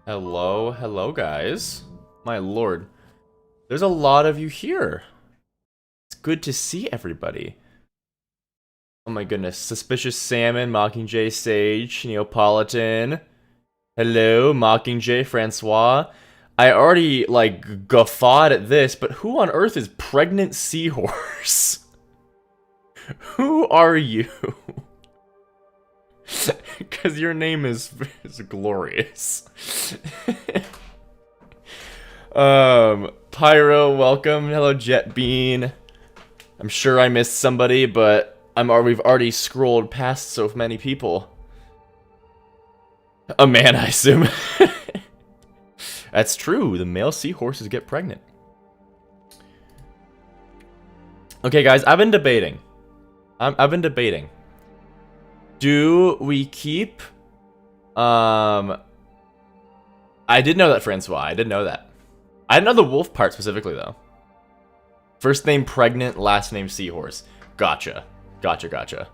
Hello, hello guys. My lord. There's a lot of you here. It's good to see everybody. Oh my goodness. Suspicious Salmon, Mockingjay Sage, Neapolitan. Hello, Mockingjay, Francois. I already, like, guffawed at this, but who on earth is Pregnant Seahorse? Who are you? Because your name is glorious. Pyro, welcome. Hello, Jet Bean. I'm sure I missed somebody, but we've already scrolled past so many people. A man, I assume. That's true. The male seahorses get pregnant. Okay, guys, I've been debating. I've been debating. Do we keep... I did know that, Francois. I did know that. I didn't know the wolf part specifically, though. First name pregnant, last name seahorse. Gotcha. Gotcha.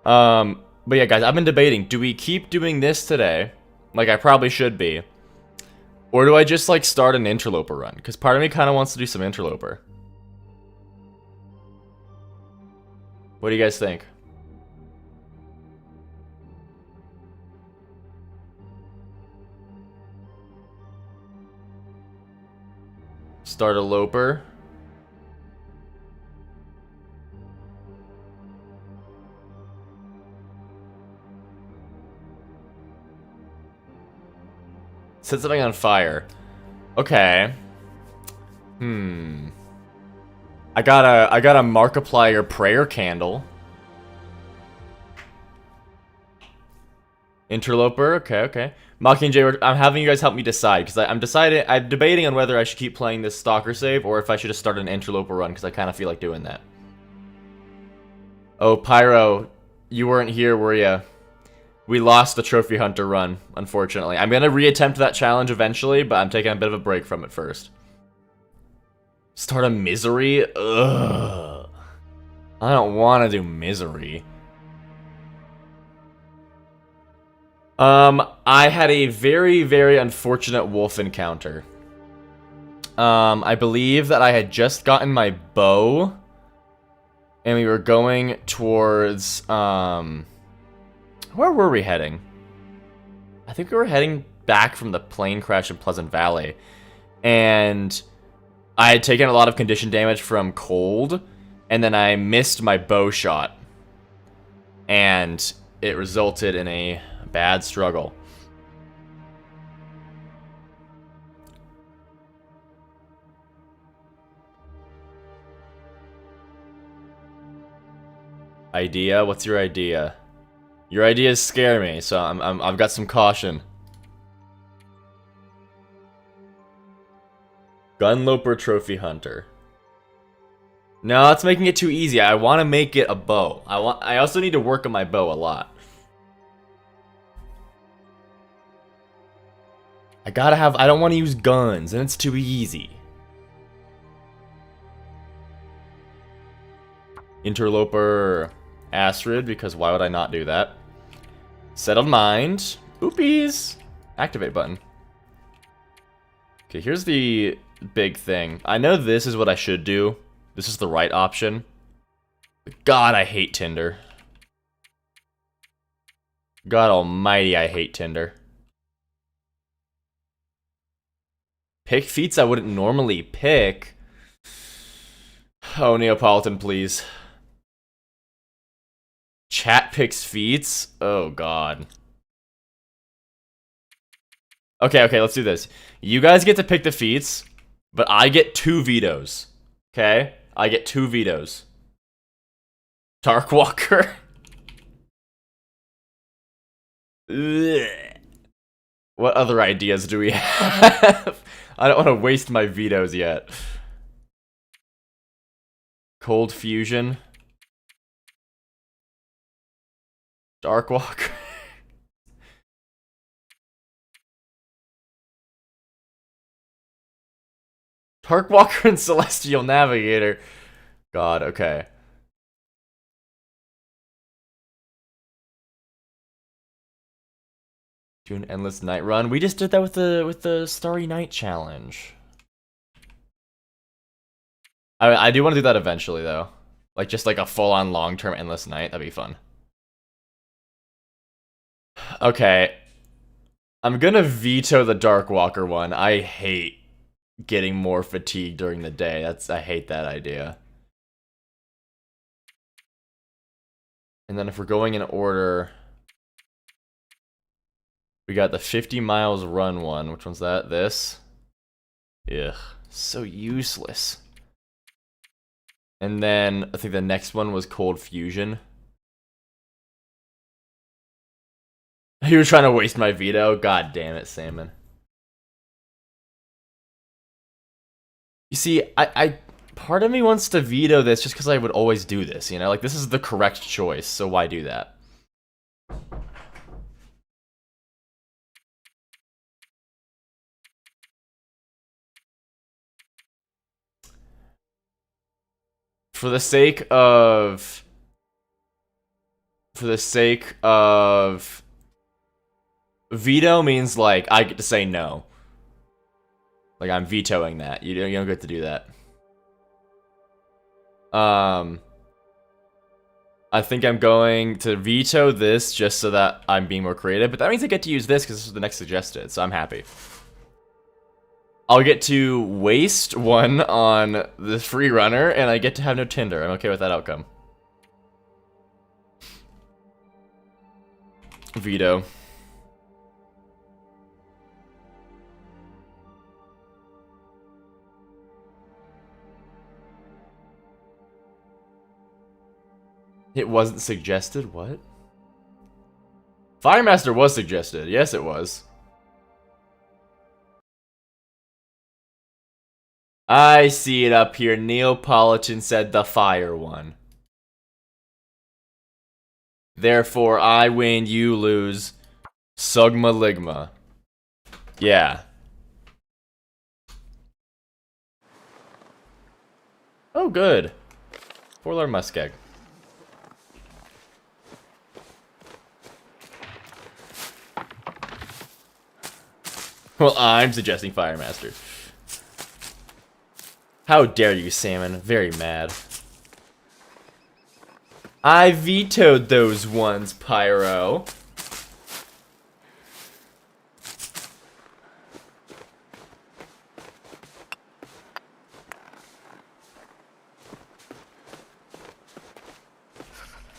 But yeah, guys, I've been debating. Do we keep doing this today? Like, I probably should be. Or do I just, like, start an interloper run? Because part of me kind of wants to do some interloper. What do you guys think? Start a loper. Set something on fire. Okay. I got a Markiplier prayer candle. Interloper, okay. Mockingjay, I'm having you guys help me decide, because I'm debating on whether I should keep playing this Stalker save, or if I should just start an Interloper run, because I kind of feel like doing that. Oh, Pyro, you weren't here, were ya? We lost the Trophy Hunter run, unfortunately. I'm gonna reattempt that challenge eventually, but I'm taking a bit of a break from it first. Start a Misery? Ugh. I don't want to do Misery. I had a very, very unfortunate wolf encounter. I believe that I had just gotten my bow, and we were going towards, where were we heading? I think we were heading back from the plane crash in Pleasant Valley, and I had taken a lot of condition damage from cold, and then I missed my bow shot, and it resulted in a bad struggle. Idea? What's your idea? Your ideas scare me, so I've got some caution. Gunloper Trophy Hunter. No, it's making it too easy. I want to make it a bow. I also need to work on my bow a lot. I don't want to use guns, and it's too easy. Interloper Astrid, because why would I not do that? Settled Mind. Oopies. Activate button. Okay, here's the big thing. I know this is what I should do. This is the right option. But God, I hate Tinder. God almighty, I hate Tinder. Pick feats I wouldn't normally pick. Oh, Neapolitan, please. Chat picks feats? Oh, God. Okay, let's do this. You guys get to pick the feats, but I get 2 vetoes. Okay? I get 2 vetoes. Darkwalker. What other ideas do we have? I don't want to waste my vetoes yet. Cold Fusion. Darkwalker. Darkwalker and Celestial Navigator. God, okay. Do an endless night run. We just did that with the Starry Night challenge. I do want to do that eventually though. Like just like a full-on long-term endless night. That'd be fun. Okay. I'm gonna veto the Dark Walker one. I hate getting more fatigue during the day. I hate that idea. And then if we're going in order, we got the 50 miles run one. Which one's that? This? Ugh, so useless. And then I think the next one was Cold Fusion. You were trying to waste my veto? God damn it, Salmon. You see, I part of me wants to veto this just because I would always do this, you know? Like, this is the correct choice, so why do that? For the sake of veto means like I get to say no. Like I'm vetoing that. You don't get to do that. I think I'm going to veto this just so that I'm being more creative, but that means I get to use this because this is the next suggested, so I'm happy. I'll get to waste one on the free runner, and I get to have no Tinder. I'm okay with that outcome. Veto. It wasn't suggested? What? Firemaster was suggested. Yes, it was. I see it up here. Neapolitan said the fire one. Therefore, I win, you lose. Sugma Ligma. Yeah. Oh, good. Four-letter muskeg. Well, I'm suggesting Firemaster. How dare you, Salmon? Very mad. I vetoed those ones, Pyro.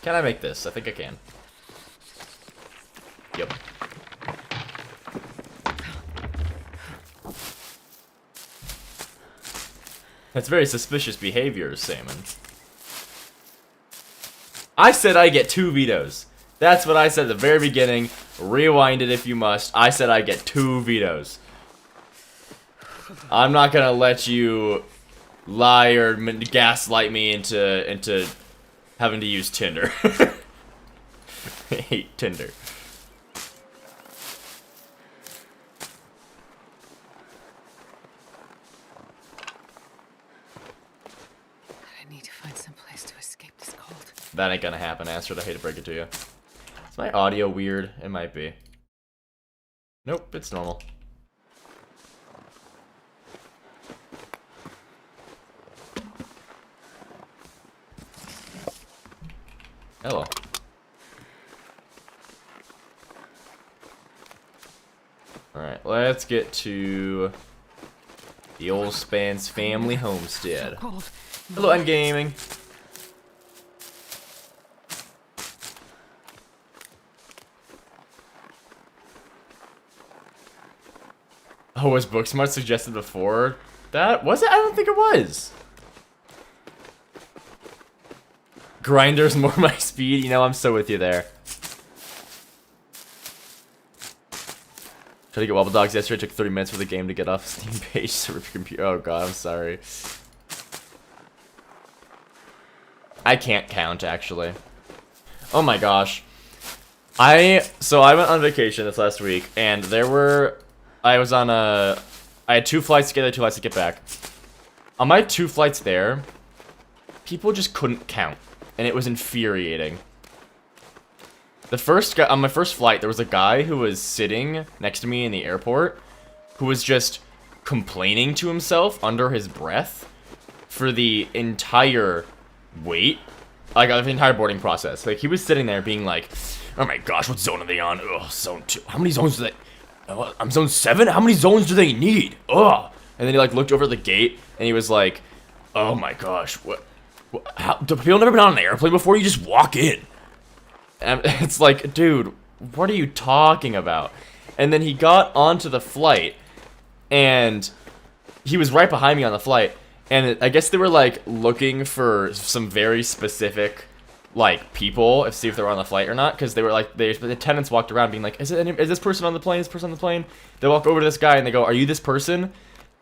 Can I make this? I think I can. Yep. That's very suspicious behavior, Salmon. I said I get 2 vetoes. That's what I said at the very beginning. Rewind it if you must. I said I get 2 vetoes. I'm not gonna let you lie or gaslight me into having to use Tinder. I hate Tinder. That ain't gonna happen, Astrid. I hate to break it to you. Is my audio weird? It might be. Nope, it's normal. Hello. Alright, let's get to the old Spans family homestead. Hello, Endgaming. Oh, was Booksmart suggested before that? Was it? I don't think it was. Grinder's more my speed. You know, I'm so with you there. Tried to get Wobble Dogs yesterday. It took 30 minutes for the game to get off Steam page to rip your computer. Oh god, I'm sorry. I can't count, actually. Oh my gosh. So I went on vacation this last week, and I had 2 flights to get there, 2 flights to get back. On my 2 flights there, people just couldn't count, and it was infuriating. The first guy on my first flight, there was a guy who was sitting next to me in the airport who was just complaining to himself under his breath for the entire wait, like the entire boarding process. Like, he was sitting there being like, oh my gosh, what zone are they on? Ugh, zone 2. How many zones do they... Oh, I'm zone 7? How many zones do they need? Ugh. And then he, like, looked over the gate, and he was like, oh my gosh, what how, do people never been on an airplane before? You just walk in. And it's like, dude, what are you talking about? And then he got onto the flight, and he was right behind me on the flight, and I guess they were, like, looking for some very specific, like, people, to see if they were on the flight or not, because they were, like, the attendants walked around being like, is this person on the plane? Is this person on the plane? They walk over to this guy, and they go, are you this person?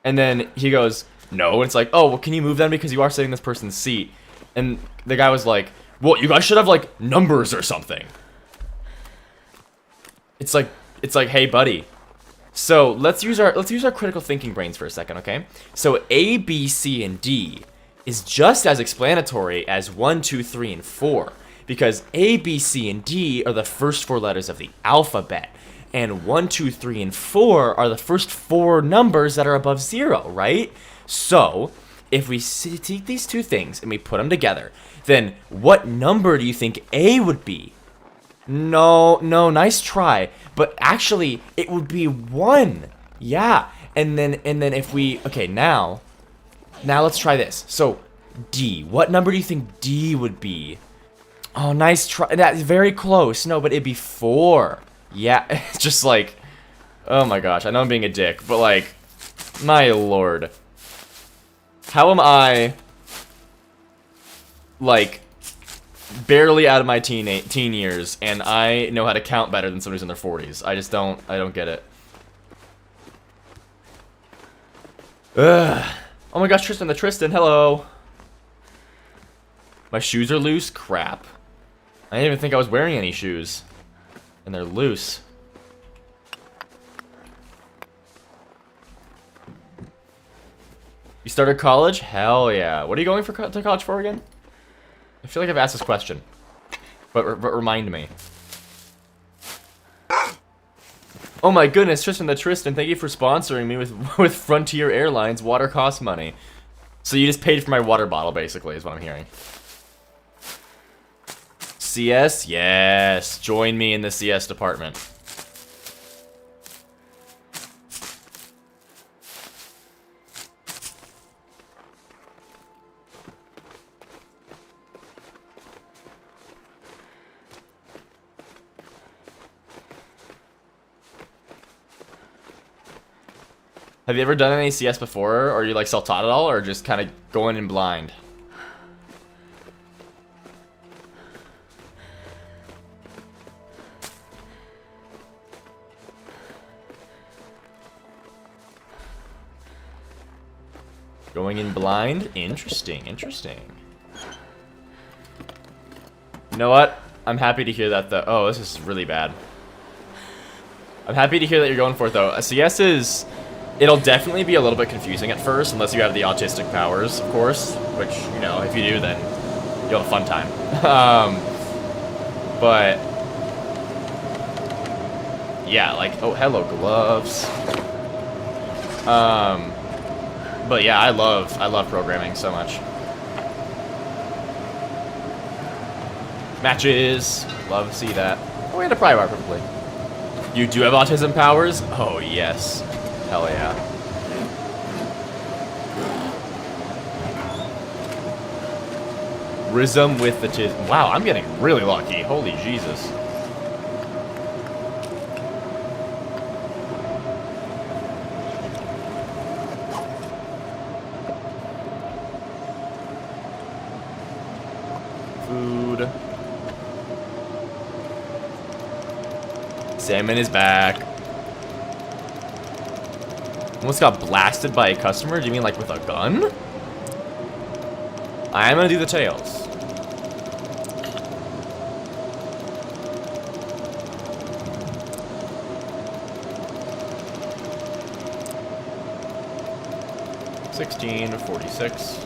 And then he goes, no, and it's like, oh, well, can you move them because you are sitting in this person's seat? And the guy was like, well, you guys should have, like, numbers or something. It's like, hey, buddy. So let's use our critical thinking brains for a second, okay? So A, B, C, and D is just as explanatory as 1, 2, 3, and 4, because A, B, C, and D are the first 4 letters of the alphabet, and 1, 2, 3, and 4 are the first 4 numbers that are above 0, right? So if we take these two things and we put them together, then what number do you think A would be? No, nice try. But actually, it would be 1. Yeah. And then if we... Okay, now let's try this. So, D. What number do you think D would be? Oh, nice try. That's very close. No, but it'd be 4. Yeah, it's just like... Oh my gosh, I know I'm being a dick, but like... My lord. How am I... like... barely out of my teen years, and I know how to count better than somebody who's in their 40s. I don't get it. Ugh. Oh my gosh, Tristan, hello. My shoes are loose? Crap. I didn't even think I was wearing any shoes. And they're loose. You started college? Hell yeah. What are you going to college for again? I feel like I've asked this question, but remind me. Oh my goodness, Tristan, thank you for sponsoring me with Frontier Airlines. Water costs money. So you just paid for my water bottle, basically, is what I'm hearing. CS? Yes. Join me in the CS department. Have you ever done any CS before, or are you like self-taught at all, or just kind of going in blind? Going in blind? Interesting. You know what? I'm happy to hear that though. Oh, this is really bad. I'm happy to hear that you're going for it though. CS is... It'll definitely be a little bit confusing at first, unless you have the autistic powers, of course. Which, you know, if you do, then you'll have a fun time. But... yeah, like... Oh, hello, gloves. But yeah, I love programming so much. Matches. Love to see that. Oh, we had a pry bar, perfectly. You do have autism powers? Oh, yes. Hell yeah. Rhythm with the tiz. Wow, I'm getting really lucky. Holy Jesus. Food. Salmon is back. Almost got blasted by a customer? Do you mean like with a gun? I am gonna do the tails. $16.46.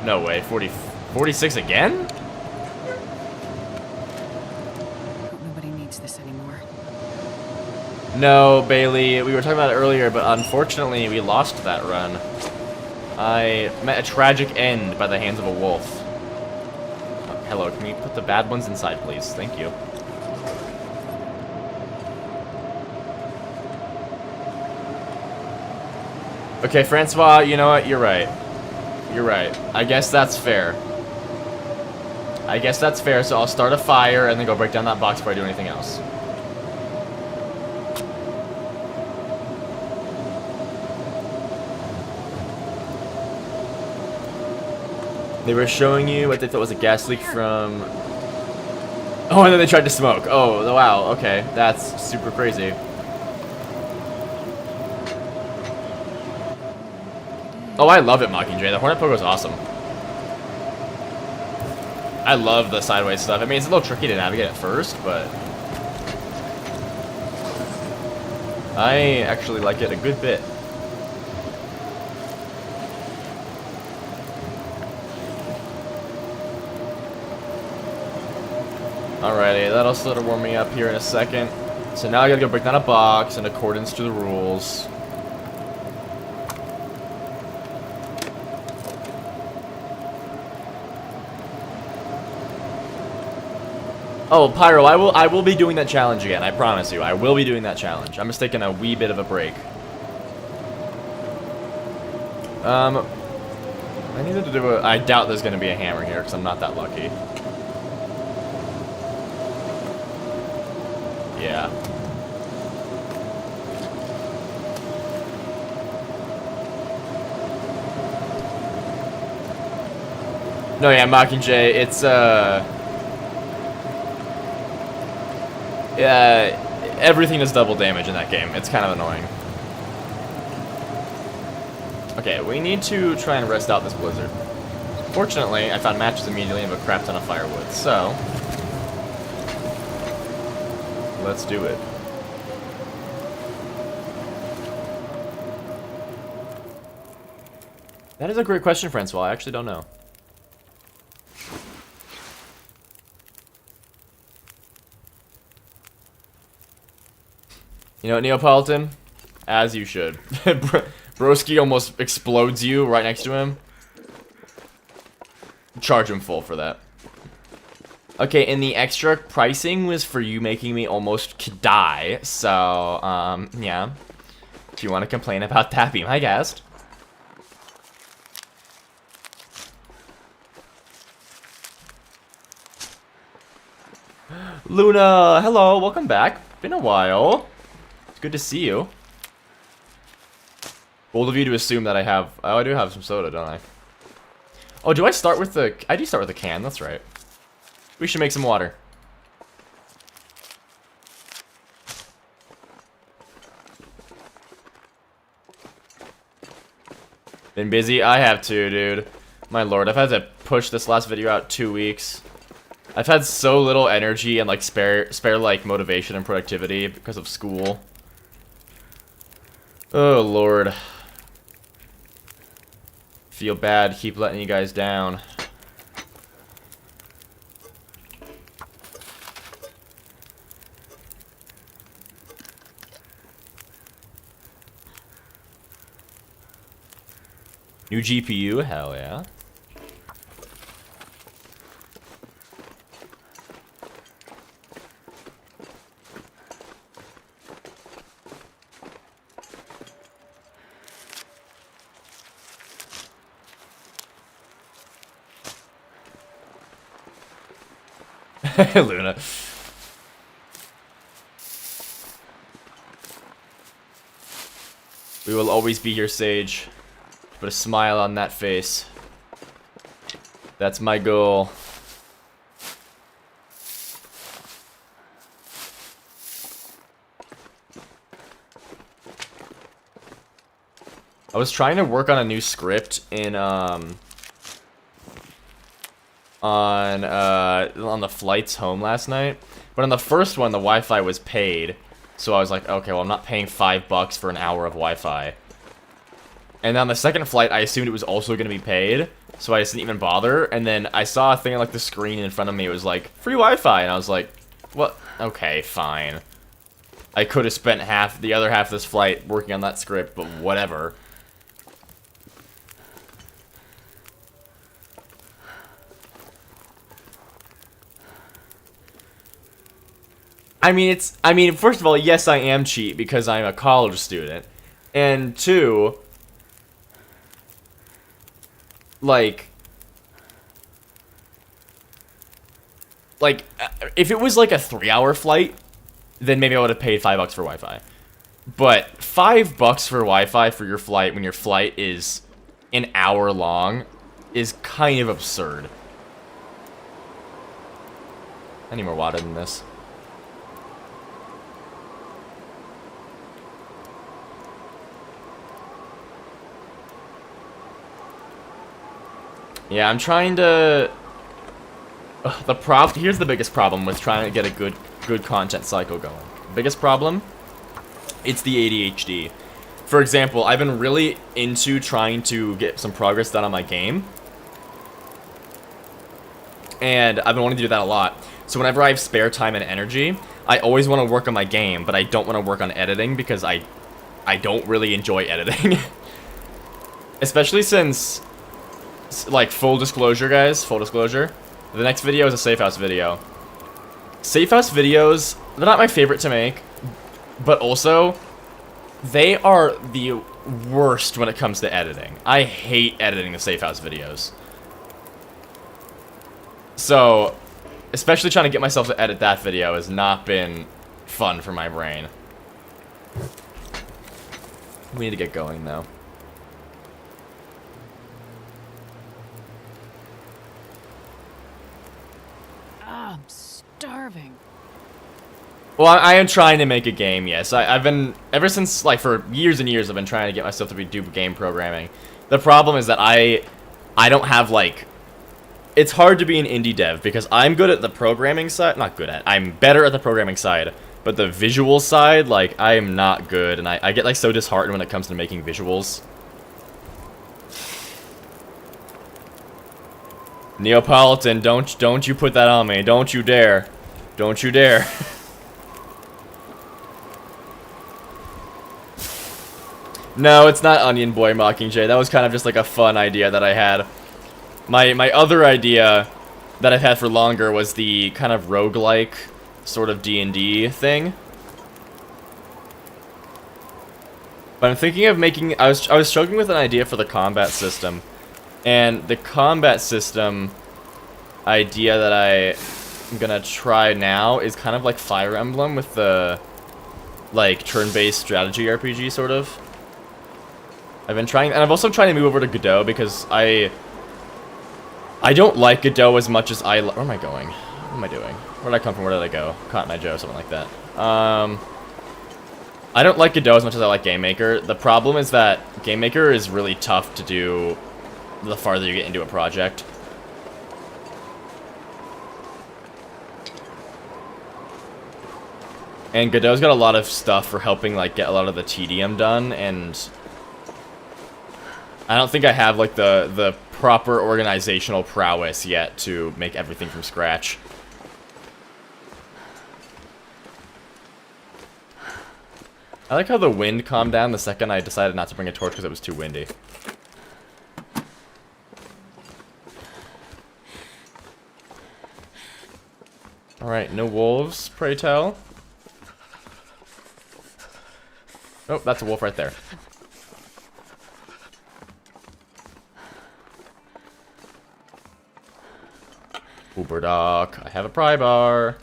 No way. 46 again? Hope nobody needs this anymore. No, Bailey. We were talking about it earlier, but unfortunately, we lost that run. I met a tragic end by the hands of a wolf. Oh, hello, can you put the bad ones inside, please? Thank you. Okay, Francois, you know what? You're right. You're right. I guess that's fair. I guess that's fair, so I'll start a fire and then go break down that box before I do anything else. They were showing you what they thought was a gas leak from... Oh, and then they tried to smoke. Oh, wow, okay. That's super crazy. Oh, I love it, Mockingjay. The Hornet Pogo is awesome. I love the sideways stuff. I mean, it's a little tricky to navigate at first, but... I actually like it a good bit. Alrighty, that'll sort of warm me up here in a second. So now I gotta go break down a box in accordance to the rules. Oh, Pyro, I will be doing that challenge again. I promise you, I will be doing that challenge. I'm just taking a wee bit of a break. I needed to do a... I doubt there's gonna be a hammer here because I'm not that lucky. Yeah. No, yeah, Mockingjay, it's, yeah, everything does double damage in that game. It's kind of annoying. Okay, we need to try and rest out this blizzard. Fortunately, I found matches immediately and have a crap ton of firewood, so... let's do it. That is a great question, Francois. I actually don't know. You know what, Neapolitan? As you should. Broski almost explodes you right next to him. Charge him full for that. Okay, and the extra pricing was for you making me almost die, so, yeah. If you want to complain about that, be my guest. Luna, hello, welcome back. Been a while. It's good to see you. Bold of you to assume that I have... oh, I do have some soda, don't I? Oh, do I start with the... I do start with a can, that's right. We should make some water. Been busy? I have too, dude. My lord, I've had to push this last video out 2 weeks. I've had so little energy and like spare like motivation and productivity because of school. Oh lord. Feel bad, keep letting you guys down. New GPU? Hell yeah. Luna. We will always be your sage. Put a smile on that face. That's my goal. I was trying to work on a new script in on the flights home last night, but on the first one the Wi-Fi was paid, so I was like, okay, well I'm not paying $5 for an hour of Wi-Fi. And on the second flight, I assumed it was also going to be paid, So I just didn't even bother, and then I saw a thing on, like, the screen in front of me. It was like, free Wi-Fi, and I was like, what? Okay, fine. I could have spent the other half of this flight working on that script, but whatever. I mean, first of all, yes, I am cheap because I'm a college student. And two, like, if it was like a 3-hour flight, then maybe I would have paid $5 for Wi-Fi. But $5 for Wi-Fi for your flight when your flight is an hour long is kind of absurd. I need more water than this. Yeah, I'm trying to... Here's the biggest problem with trying to get a good content cycle going. Biggest problem? It's the ADHD. For example, I've been really into trying to get some progress done on my game. And I've been wanting to do that a lot. So whenever I have spare time and energy, I always want to work on my game, but I don't want to work on editing because I don't really enjoy editing. Especially since... Like, full disclosure, guys. Full disclosure. The next video is a safe house video. Safe house videos, they're not my favorite to make. But also, they are the worst when it comes to editing. I hate editing the safe house videos. So, especially trying to get myself to edit that video has not been fun for my brain. We need to get going, though. I'm starving. Well, I am trying to make a game, yes. I've been, ever since, like, for years and years, I've been trying to get myself to do game programming. The problem is that I don't have, like, it's hard to be an indie dev, because I'm good at the programming side, not good at, I'm better at the programming side, but the visual side, like, I am not good, and I get, like, so disheartened when it comes to making visuals. Neapolitan, don't you put that on me. Don't you dare. Don't you dare. No, it's not Onion Boy Mockingjay. That was kind of just like a fun idea that I had. My other idea that I've had for longer was the kind of roguelike sort of D&D thing. But I'm thinking of making... I was struggling with an idea for the combat system. And the combat system idea that I'm gonna try now is kind of like Fire Emblem with the, like, turn-based strategy RPG, sort of. I've been trying, and I've also trying to move over to Godot because I don't like Godot as much as where am I going? What am I doing? Where did I come from? Where did I go? Cotton Eye Joe, something like that. I don't like Godot as much as I like Game Maker. The problem is that Game Maker is really tough to do the farther you get into a project. And Godot's got a lot of stuff for helping, like, get a lot of the tedium done, and I don't think I have, like, the proper organizational prowess yet to make everything from scratch. I like how the wind calmed down the second I decided not to bring a torch because it was too windy. Alright, no wolves, pray tell. Oh, that's a wolf right there. Uberdoc, I have a pry bar.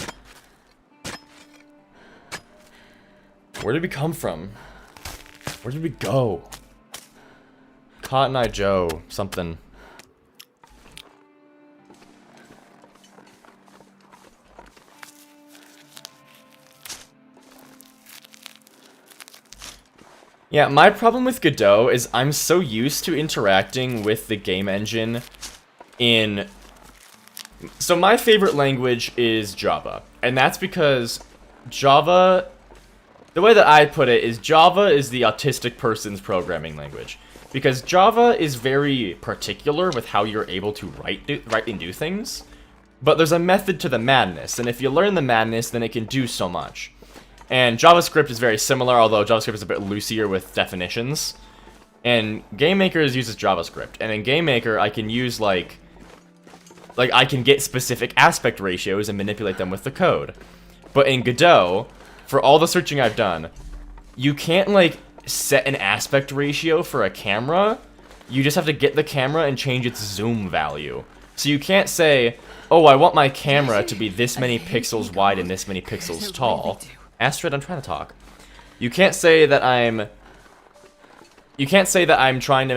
Where did we come from? Where did we go? Cotton Eye Joe, something. Yeah, my problem with Godot is I'm so used to interacting with the game engine in... So my favorite language is Java, and that's because Java... The way that I put it is Java is the autistic person's programming language. because Java is very particular with how you're able to write and do things. But there's a method to the madness, and if you learn the madness, then it can do so much. And JavaScript is very similar, although JavaScript is a bit loosier with definitions. And GameMaker uses JavaScript, and in GameMaker I can use like I can get specific aspect ratios and manipulate them with the code. But in Godot, for all the searching I've done, you can't like set an aspect ratio for a camera. You just have to get the camera and change its zoom value. So you can't say, oh, I want my camera to be this many pixels wide and this many pixels tall. Astrid, I'm trying to talk. You can't say that I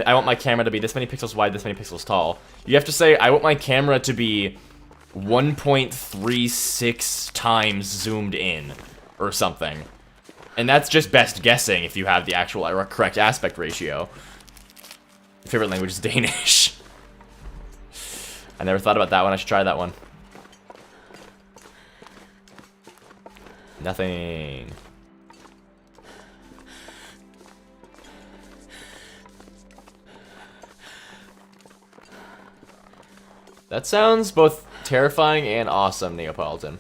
want my camera to be this many pixels wide, this many pixels tall. You have to say, I want my camera to be 1.36 times zoomed in, or something. And that's just best guessing if you have the actual correct aspect ratio. My favorite language is Danish. I never thought about that one. I should try that one. Nothing. That sounds both terrifying and awesome, Neapolitan.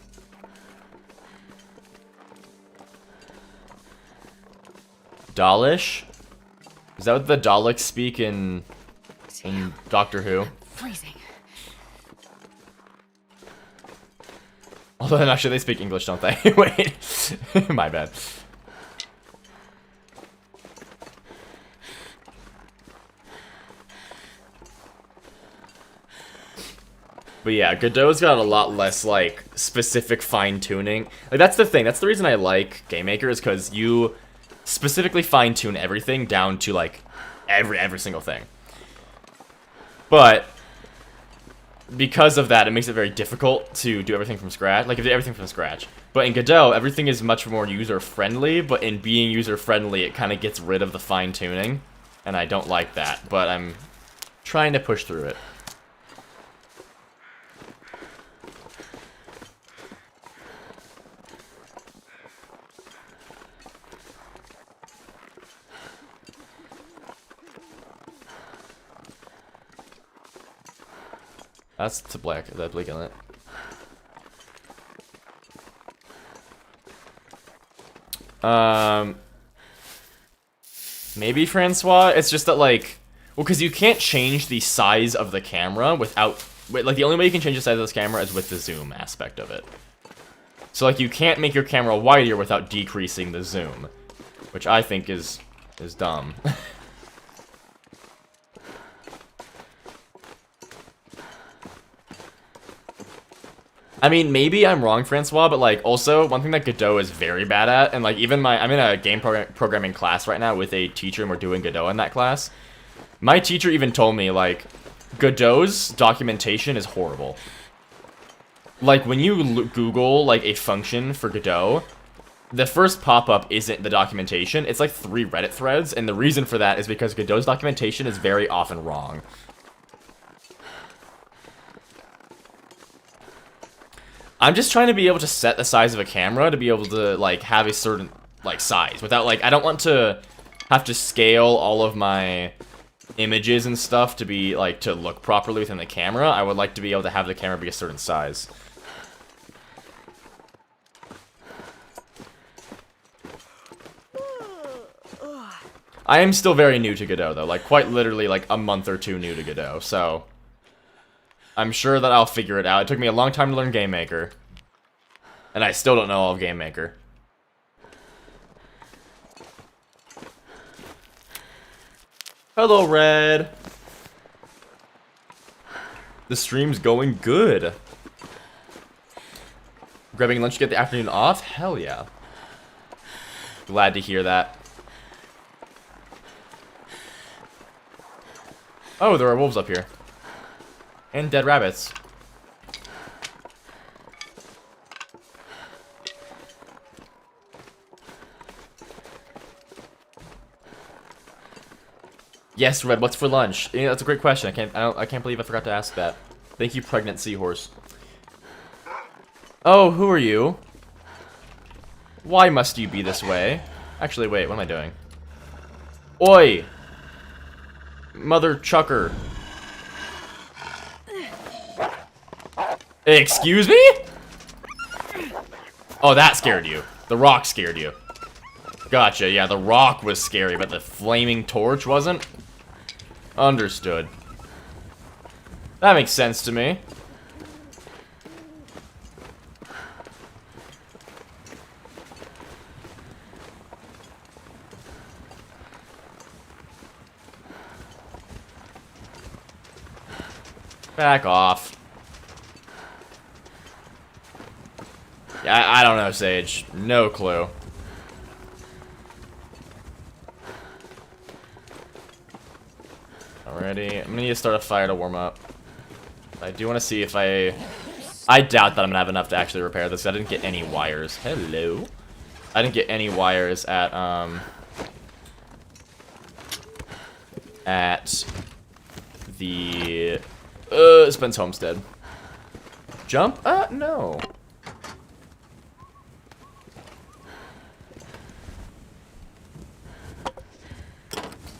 Dalish? Is that what the Daleks speak in Doctor Who? Freezing. Although, actually, they speak English, don't they? Wait. My bad. But yeah, Godot's got a lot less, like, specific fine-tuning. Like, that's the thing. That's the reason I like GameMaker, is because you specifically fine-tune everything down to, like, every single thing. But because of that, it makes it very difficult to do everything from scratch. Like, everything from scratch. But in Godot, everything is much more user-friendly, but in being user-friendly, it kind of gets rid of the fine-tuning. And I don't like that, but I'm trying to push through it. That's to black, that bleak on it. Maybe Francois. It's just that, like, well, because you can't change the size of the camera without, like, the only way you can change the size of this camera is with the zoom aspect of it. So, like, you can't make your camera wider without decreasing the zoom, which I think is dumb. I mean, maybe I'm wrong, Francois, but, like, also, one thing that Godot is very bad at, and, like, even I'm in a game programming class right now with a teacher, and we're doing Godot in that class. My teacher even told me, like, Godot's documentation is horrible. Like, when you Google, like, a function for Godot, the first pop-up isn't the documentation, it's, like, 3 Reddit threads, and the reason for that is because Godot's documentation is very often wrong. I'm just trying to be able to set the size of a camera to be able to, like, have a certain, like, size. Without, like, I don't want to have to scale all of my images and stuff to be, like, to look properly within the camera. I would like to be able to have the camera be a certain size. I am still very new to Godot, though. Like, quite literally, like, a month or 2 new to Godot, so I'm sure that I'll figure it out. It took me a long time to learn GameMaker. And I still don't know all of GameMaker. Hello, Red. The stream's going good. Grabbing lunch to get the afternoon off? Hell yeah. Glad to hear that. Oh, there are wolves up here. And dead rabbits. Yes, Red, what's for lunch? Yeah, that's a great question. I can't believe I forgot to ask that. Thank you, pregnant seahorse. Oh, who are you? Why must you be this way? Actually, wait, what am I doing? Oi! Mother chucker. Excuse me? Oh, that scared you. The rock scared you. Gotcha, yeah, the rock was scary, but the flaming torch wasn't? Understood. That makes sense to me. Back off. Yeah, I don't know, Sage. No clue. Alrighty, I'm gonna need to start a fire to warm up. I do want to see if I doubt that I'm gonna have enough to actually repair this. I didn't get any wires. Hello. I didn't get any wires at the Spence Homestead. Jump? No.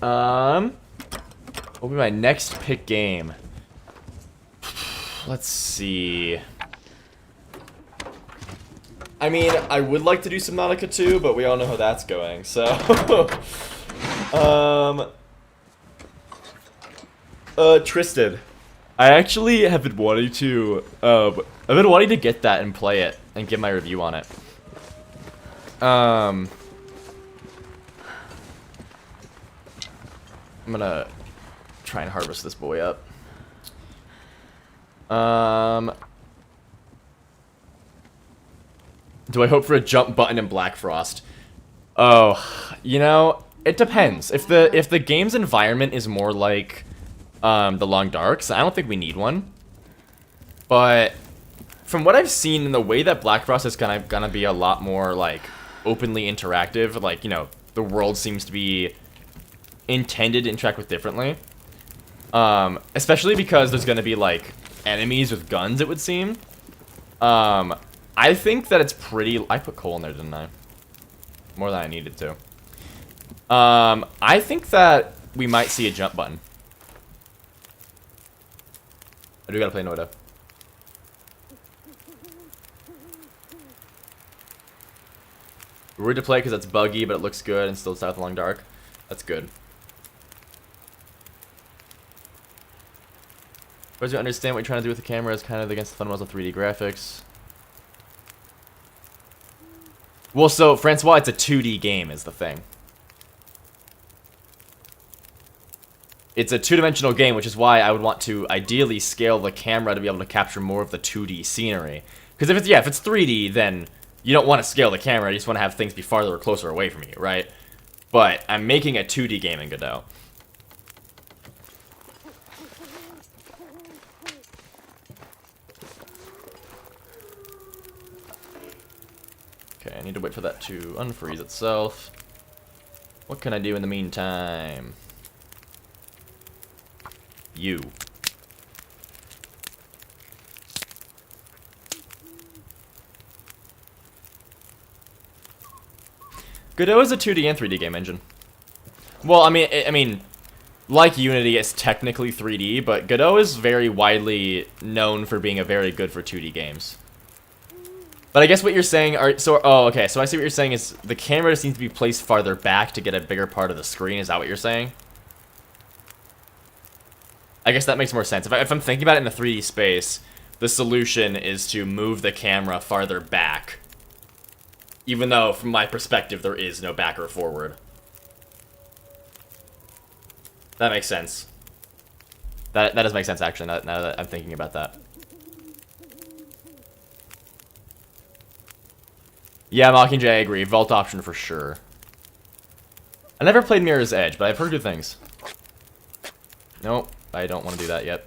What will be my next pick game? Let's see. I mean, I would like to do Subnautica 2, but we all know how that's going, so... Tristan. I actually have been wanting to, I've been wanting to get that and play it, and give my review on it. I'm gonna try and harvest this boy up. Do I hope for a jump button in Black Frost? Oh, you know, it depends. If the game's environment is more like the Long Darks, I don't think we need one. But from what I've seen, in the way that Black Frost is gonna be a lot more like openly interactive, like, you know, the world seems to be intended to interact with differently. Especially because there's gonna be like enemies with guns, it would seem. I think that it's pretty... I put coal in there, didn't I? More than I needed to. I think that we might see a jump button. I do gotta play Noida. We're worried to play because it's buggy, but it looks good and still South Long Dark. That's good. Whereas you understand what you're trying to do with the camera is kind of against the fundamentals of 3D graphics. Well, so, Francois, it's a 2D game is the thing. It's a two-dimensional game, which is why I would want to ideally scale the camera to be able to capture more of the 2D scenery. Because if it's 3D, then you don't want to scale the camera, you just want to have things be farther or closer away from you, right? But I'm making a 2D game in Godot. Okay, I need to wait for that to unfreeze itself. What can I do in the meantime? You. Godot is a 2D and 3D game engine. Well, I mean, like Unity, it's technically 3D, but Godot is very widely known for being very good for 2D games. But I guess what you're saying okay, so I see what you're saying is the camera just needs to be placed farther back to get a bigger part of the screen. Is that what you're saying? I guess that makes more sense. If I'm thinking about it in the 3D space, the solution is to move the camera farther back. Even though, from my perspective, there is no back or forward. That makes sense. That does make sense, actually, now that I'm thinking about that. Yeah, Mockingjay, I agree. Vault option for sure. I never played Mirror's Edge, but I've heard good things. Nope, I don't want to do that yet.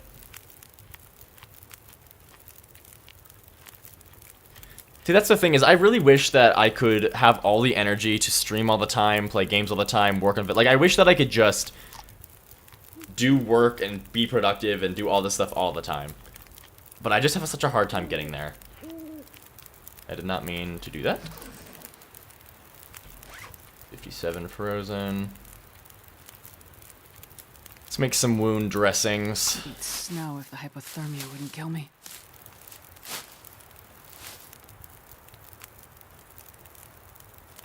See, that's the thing, is I really wish that I could have all the energy to stream all the time, play games all the time, work on it. Like, I wish that I could just do work and be productive and do all this stuff all the time. But I just have such a hard time getting there. I did not mean to do that. 57 frozen. Let's make some wound dressings. Eat snow if the hypothermia wouldn't kill me.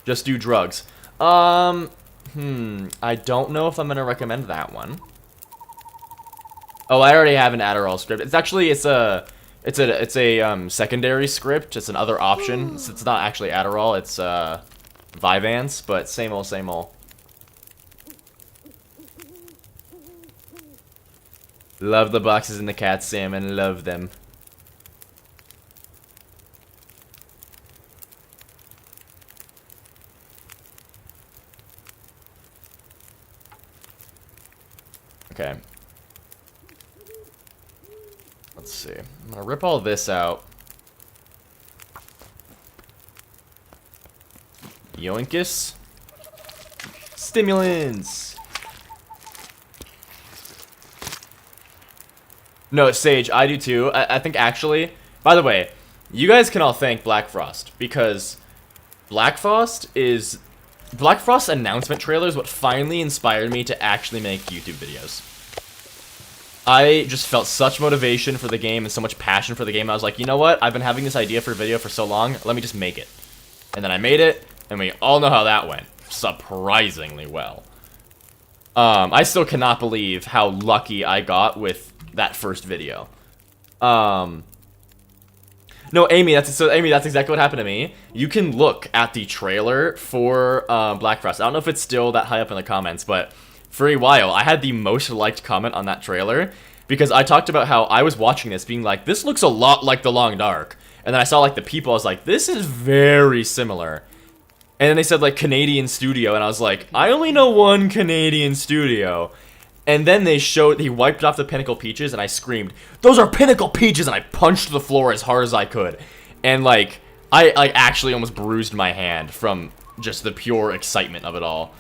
Just do drugs. I don't know if I'm gonna recommend that one. Oh, I already have an Adderall script. It's actually it's a secondary script. It's another option. It's not actually Adderall. It's Vyvanse, but same old, same old. Love the boxes and the cat salmon. Love them. Okay. Let's see. I'm gonna rip all this out. Yoinkus. Stimulants. No, Sage, I do too. I think actually, by the way, you guys can all thank Black Frost because Black Frost's announcement trailer is what finally inspired me to actually make YouTube videos. I just felt such motivation for the game and so much passion for the game. I was like, you know what? I've been having this idea for a video for so long. Let me just make it. And then I made it, and we all know how that went. Surprisingly well. I still cannot believe how lucky I got with that first video. No, Amy, that's exactly what happened to me. You can look at the trailer for Black Frost. I don't know if it's still that high up in the comments, but for a while, I had the most liked comment on that trailer because I talked about how I was watching this being like, this looks a lot like The Long Dark. And then I saw like the people, I was like, this is very similar. And then they said like Canadian studio, and I was like, I only know one Canadian studio. And then he wiped off the Pinnacle Peaches, and I screamed, those are Pinnacle Peaches, and I punched the floor as hard as I could. And like, I actually almost bruised my hand from just the pure excitement of it all.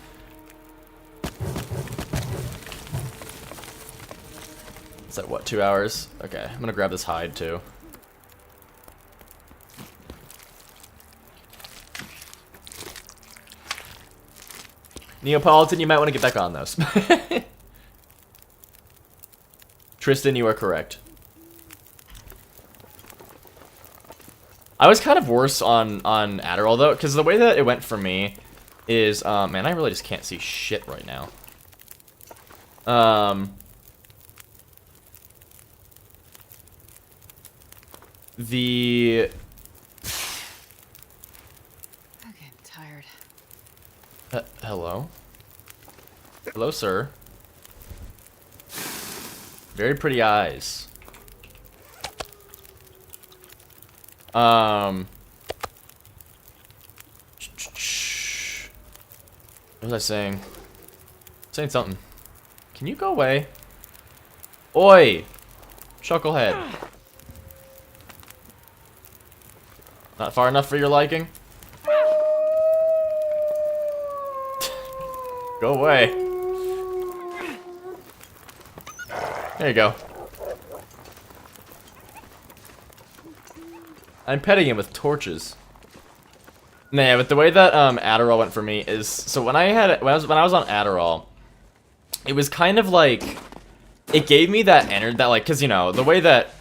Is that what, 2 hours? Okay, I'm gonna grab this hide too. Neapolitan, you might want to get back on those. Tristan, you are correct. I was kind of worse on Adderall though, because the way that it went for me is, man, I really just can't see shit right now. I'm getting tired. Hello? Hello, sir. Very pretty eyes. What was I saying? Saying something. Can you go away? Oi! Chucklehead. Not far enough for your liking? Go away. There you go. I'm petting him with torches. Nah, but the way that Adderall went for me is, so when I was on Adderall, it was kind of like, it gave me that energy, that like, cause you know, the way that,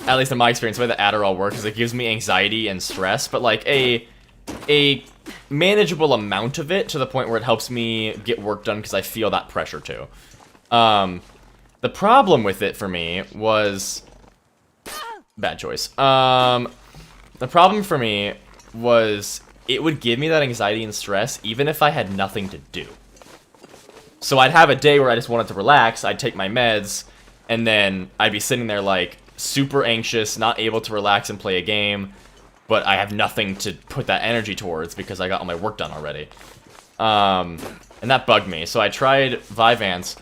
at least in my experience, the way that Adderall works is it gives me anxiety and stress, but like a manageable amount of it to the point where it helps me get work done because I feel that pressure too. The problem with it for me was, bad choice. The problem for me was it would give me that anxiety and stress even if I had nothing to do. So I'd have a day where I just wanted to relax, I'd take my meds, and then I'd be sitting there like super anxious, not able to relax and play a game, but I have nothing to put that energy towards because I got all my work done already. And that bugged me, so I tried Vyvanse.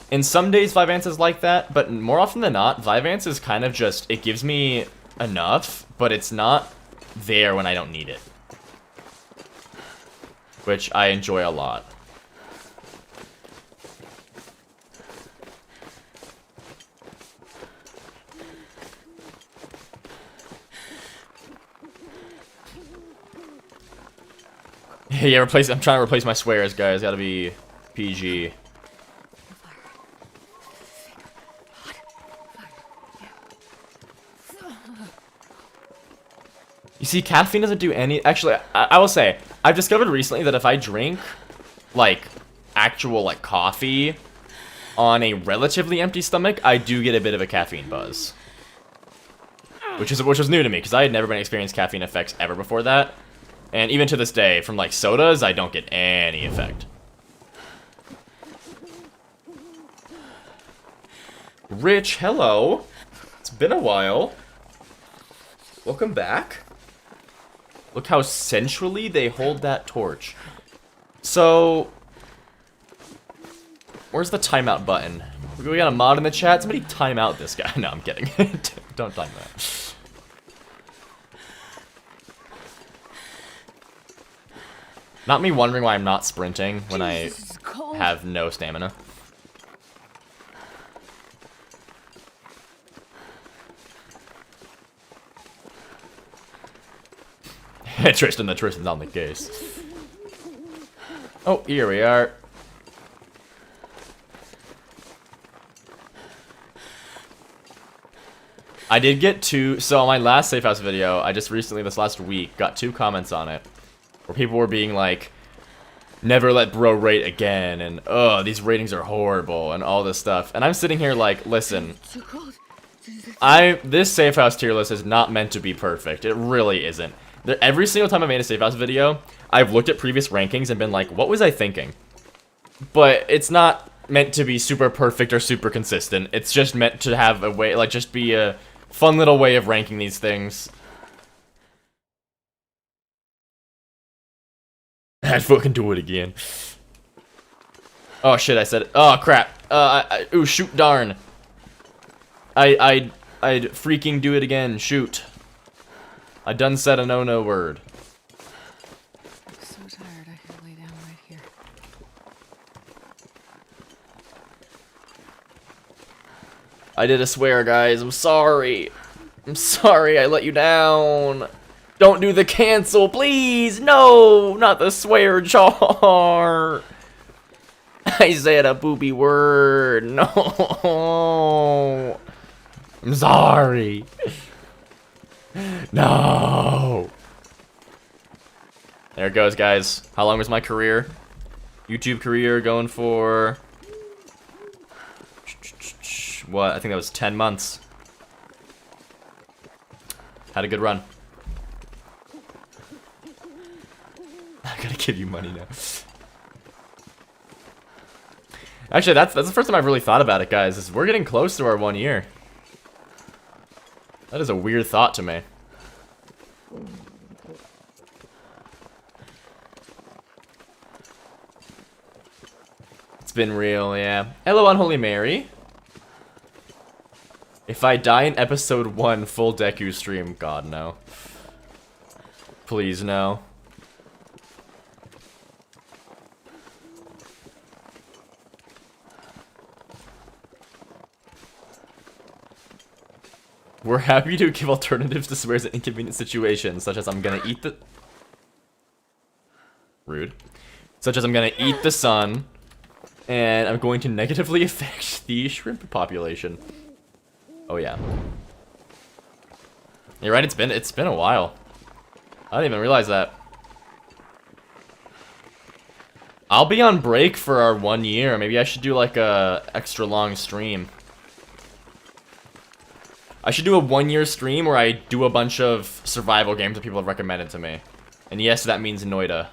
And some days Vyvanse is like that, but more often than not, Vyvanse is kind of just, it gives me enough, but it's not there when I don't need it. Which I enjoy a lot. Yeah, I'm trying to replace my swears, guys. Gotta be PG. see, caffeine doesn't do any... Actually, I will say, I've discovered recently that if I drink, like, actual, like, coffee on a relatively empty stomach, I do get a bit of a caffeine buzz. Which was new to me, because I had never been experienced caffeine effects ever before that. And even to this day, from, like, sodas, I don't get any effect. Rich, hello. It's been a while. Welcome back. Look how sensually they hold that torch. So, where's the timeout button? We got a mod in the chat. Somebody time out this guy. No, I'm kidding. Don't time that. Not me wondering why I'm not sprinting when I have no stamina. Tristan's on the case. Oh, here we are. I did get two, so on my last Safe House video, I just recently, this last week, got 2 comments on it. Where people were being like, never let bro rate again, and these ratings are horrible, and all this stuff. And I'm sitting here like, listen, this Safe House tier list is not meant to be perfect. It really isn't. Every single time I made a Safe House video, I've looked at previous rankings and been like, what was I thinking? But it's not meant to be super perfect or super consistent. It's just meant to have a way, like, just be a fun little way of ranking these things. I'd fucking do it again. Oh shit, I said it. Oh crap. Ooh, shoot, darn. I'd freaking do it again. Shoot. I done said a no word. I'm so tired, I could lay down right here. I did a swear, guys. I'm sorry. I'm sorry I let you down. Don't do the cancel, please. No, not the swear jar. I said a booby word. No. I'm sorry. No. There it goes, guys. How long was my career? YouTube career going for... What? I think that was 10 months. Had a good run. I gotta give you money now. Actually, that's the first time I've really thought about it, guys. Is we're getting close to our 1 year. That is a weird thought to me. It's been real, yeah. Hello, Unholy Mary. If I die in episode 1, full Deku stream, God, no. Please, no. We're happy to give alternatives to swears in inconvenient situations, such as I'm gonna eat the... Rude. Such as I'm gonna eat the sun, and I'm going to negatively affect the shrimp population. Oh yeah. You're right, it's been a while. I didn't even realize that. I'll be on break for our 1 year. Maybe I should do like a extra long stream. I should do a 1 year stream where I do a bunch of survival games that people have recommended to me. And yes, that means Noida.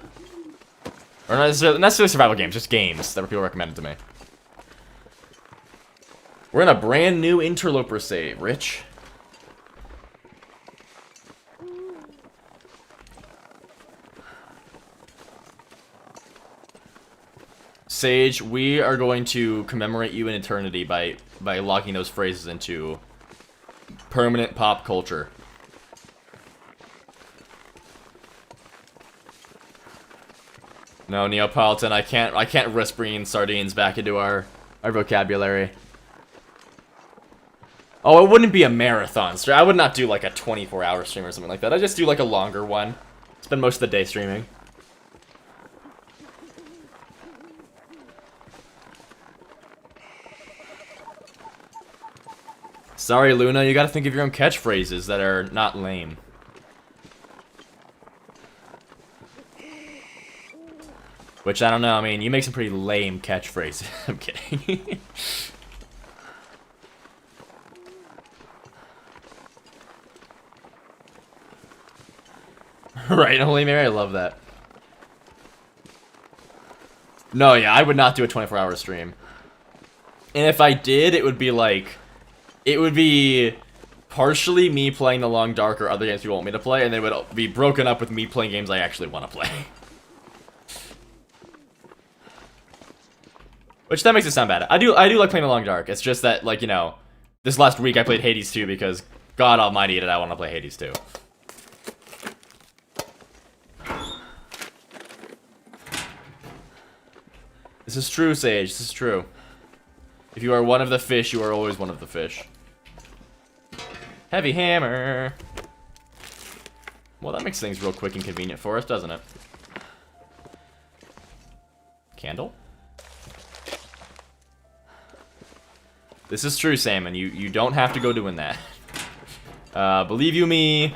Or not necessarily survival games, just games that people recommended to me. We're in a brand new interloper save, Rich. Sage, we are going to commemorate you in eternity by locking those phrases into permanent pop culture. No, Neapolitan, I can't risk bringing sardines back into our vocabulary. Oh, it wouldn't be a marathon stream. I would not do like a 24-hour stream or something like that. I'd just do like a longer one. Spend most of the day streaming. Sorry, Luna, you gotta think of your own catchphrases that are not lame. Which, I don't know, I mean, you make some pretty lame catchphrases. I'm kidding. Right, Holy Mary, I love that. No, yeah, I would not do a 24-hour stream. And if I did, it would be like... It would be partially me playing The Long Dark or other games you want me to play, and they would be broken up with me playing games I actually want to play. Which, that makes it sound bad. I do like playing The Long Dark. It's just that, like, you know, this last week I played Hades 2 because, God almighty, did I want to play Hades 2. This is true, Sage. This is true. If you are one of the fish, you are always one of the fish. Heavy hammer. Well, that makes things real quick and convenient for us, doesn't it? Candle? This is true, Salmon. You don't have to go doing that. Believe you me,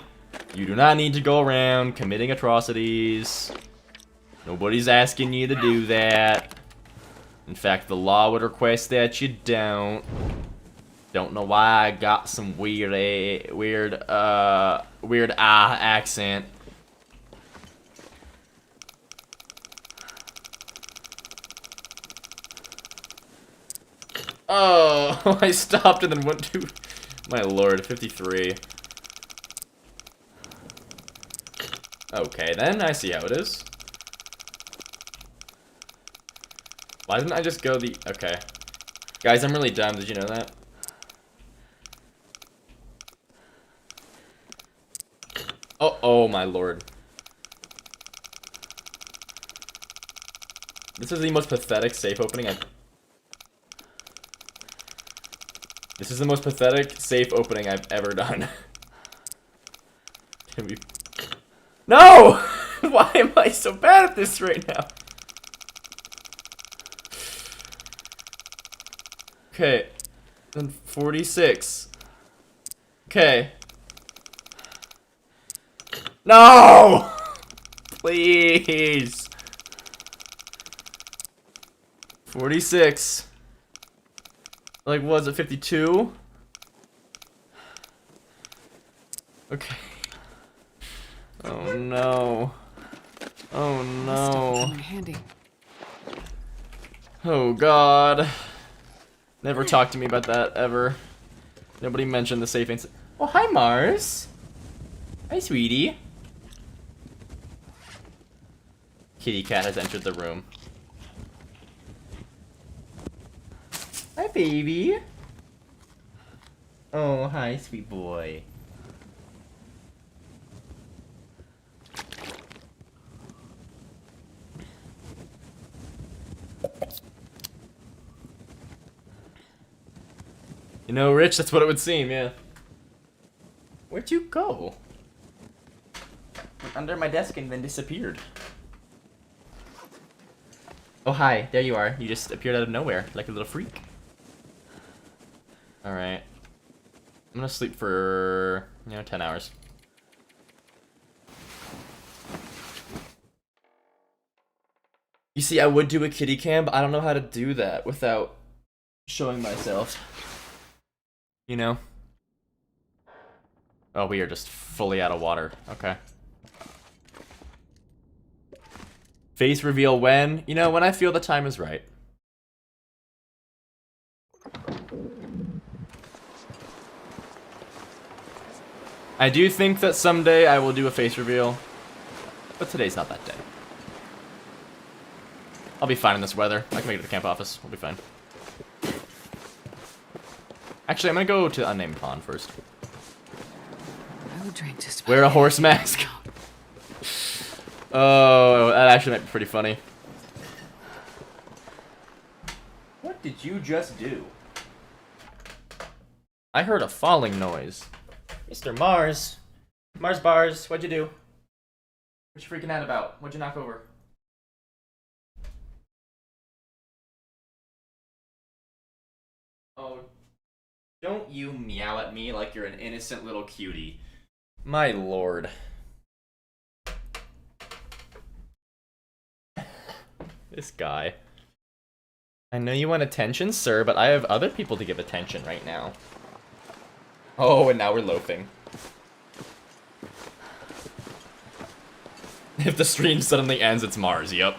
you do not need to go around committing atrocities. Nobody's asking you to do that. In fact, the law would request that you don't. Don't know why I got some weird accent. Oh, I stopped and then went to... My lord, 53. Okay, then, I see how it is. Why didn't I just go the... Okay. Guys, I'm really dumb, did you know that? Oh my lord. This is the most pathetic safe opening I've... This is the most pathetic safe opening I've ever done. Can we... No! Why am I so bad at this right now? Okay. Then 46. Okay. No! Please. 46. Like, was it 52? Okay. Oh no. Oh no. Oh god. Never talk to me about that, ever. Nobody mentioned the safe ain't... Oh, hi, Mars. Hi, sweetie. Kitty cat has entered the room. Hi, baby. Oh, hi, sweet boy. You know, Rich, that's what it would seem, yeah. Where'd you go? Went under my desk and then disappeared. Oh, hi. There you are. You just appeared out of nowhere, like a little freak. Alright. I'm gonna sleep for, 10 hours. You see, I would do a kitty cam, but I don't know how to do that without showing myself. You know? Oh, we are just fully out of water. Okay. Face reveal when? You know, when I feel the time is right. I do think that someday I will do a face reveal, but today's not that day. I'll be fine in this weather. I can make it to the camp office. We'll be fine. Actually, I'm gonna go to the unnamed pond first. I would drink just Wear a horse mask. Oh, that actually might be pretty funny. What did you just do? I heard a falling noise. Mr. Mars. Mars bars, what'd you do? What you freaking out about? What'd you knock over? Oh, don't you meow at me like you're an innocent little cutie. My lord. This guy. I know you want attention, sir, but I have other people to give attention right now. Oh, and now we're loafing. If the stream suddenly ends, it's Mars, yep.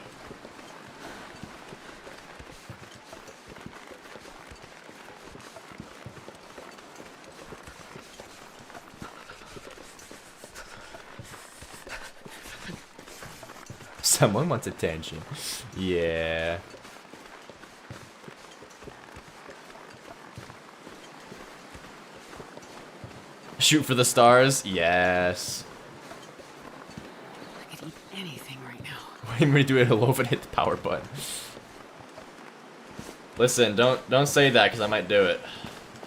Someone wants attention. Yeah. Shoot for the stars? Yes. I could eat anything right now. I'm gonna do it a loaf and hit the power button. Listen, don't say that because I might do it.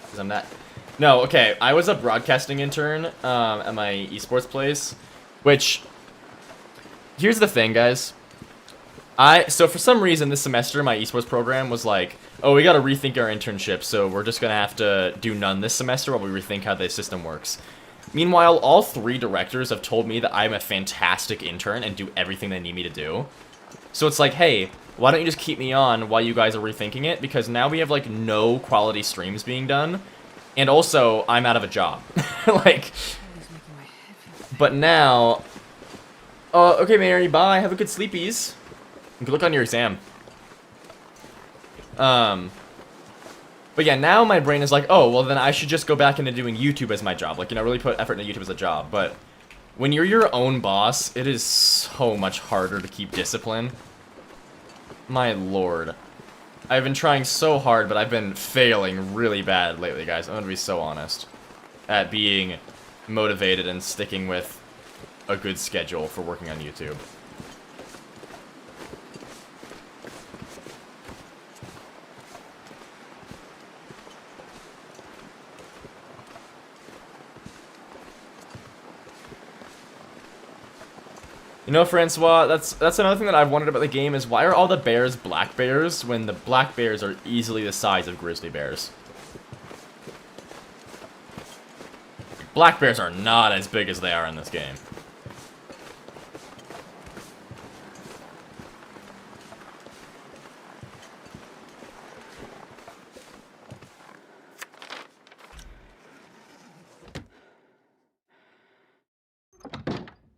Because I'm not. No, okay. I was a broadcasting intern at my esports place, which. Here's the thing, guys. So for some reason this semester my esports program was like, oh, we gotta rethink our internship, so we're just gonna have to do none this semester while we rethink how the system works. Meanwhile, all 3 directors have told me that I'm a fantastic intern and do everything they need me to do. So it's like, hey, why don't you just keep me on while you guys are rethinking it? Because now we have, like, no quality streams being done. And also, I'm out of a job. Like, but now... okay, Mary, bye. Have a good sleepies. Good luck on your exam. But yeah, now my brain is like, oh, well then I should just go back into doing YouTube as my job. Like, you know, really put effort into YouTube as a job. But when you're your own boss, it is so much harder to keep discipline. My lord. I've been trying so hard, but I've been failing really bad lately, guys. I'm gonna be so honest. At being motivated and sticking with a good schedule for working on YouTube. You know, Francois, that's another thing that I've wondered about the game is why are all the bears black bears when the black bears are easily the size of grizzly bears? Black bears are not as big as they are in this game.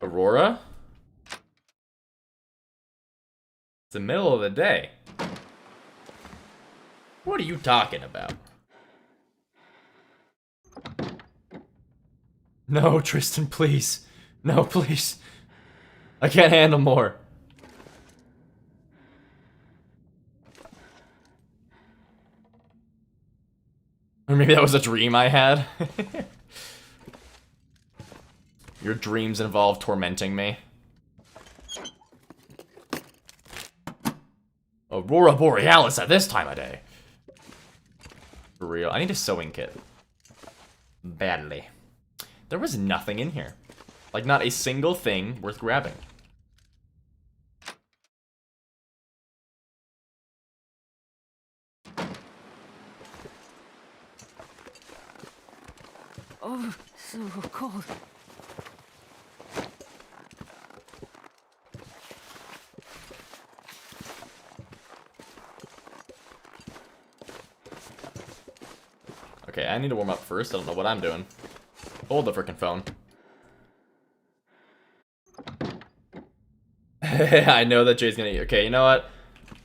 Aurora? It's the middle of the day. What are you talking about? No, Tristan, please. No, please. I can't handle more. Or maybe that was a dream I had. Your dreams involve tormenting me. Aurora Borealis at this time of day. For real. I need a sewing kit. Badly. There was nothing in here. Like, not a single thing worth grabbing. Oh, so cold. Okay, I need to warm up first. I don't know what I'm doing. Hold the frickin' phone. I know that Jay's gonna eat. Okay, you know what?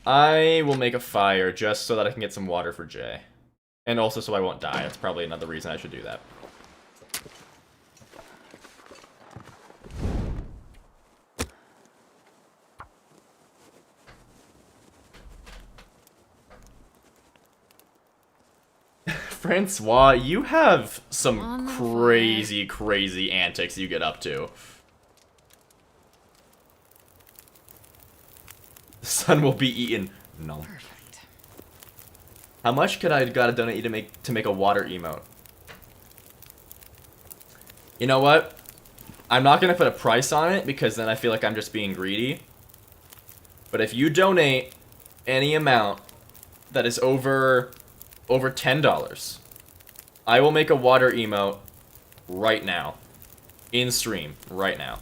I will make a fire just so that I can get some water for Jay. And also so I won't die. That's probably another reason I should do that. Francois, you have some crazy, crazy antics you get up to. The sun will be eaten. No. Perfect. How much could I gotta donate you to make a water emote? You know what? I'm not gonna put a price on it because then I feel like I'm just being greedy. But if you donate any amount that is over $10, I will make a water emote right now. In stream, right now.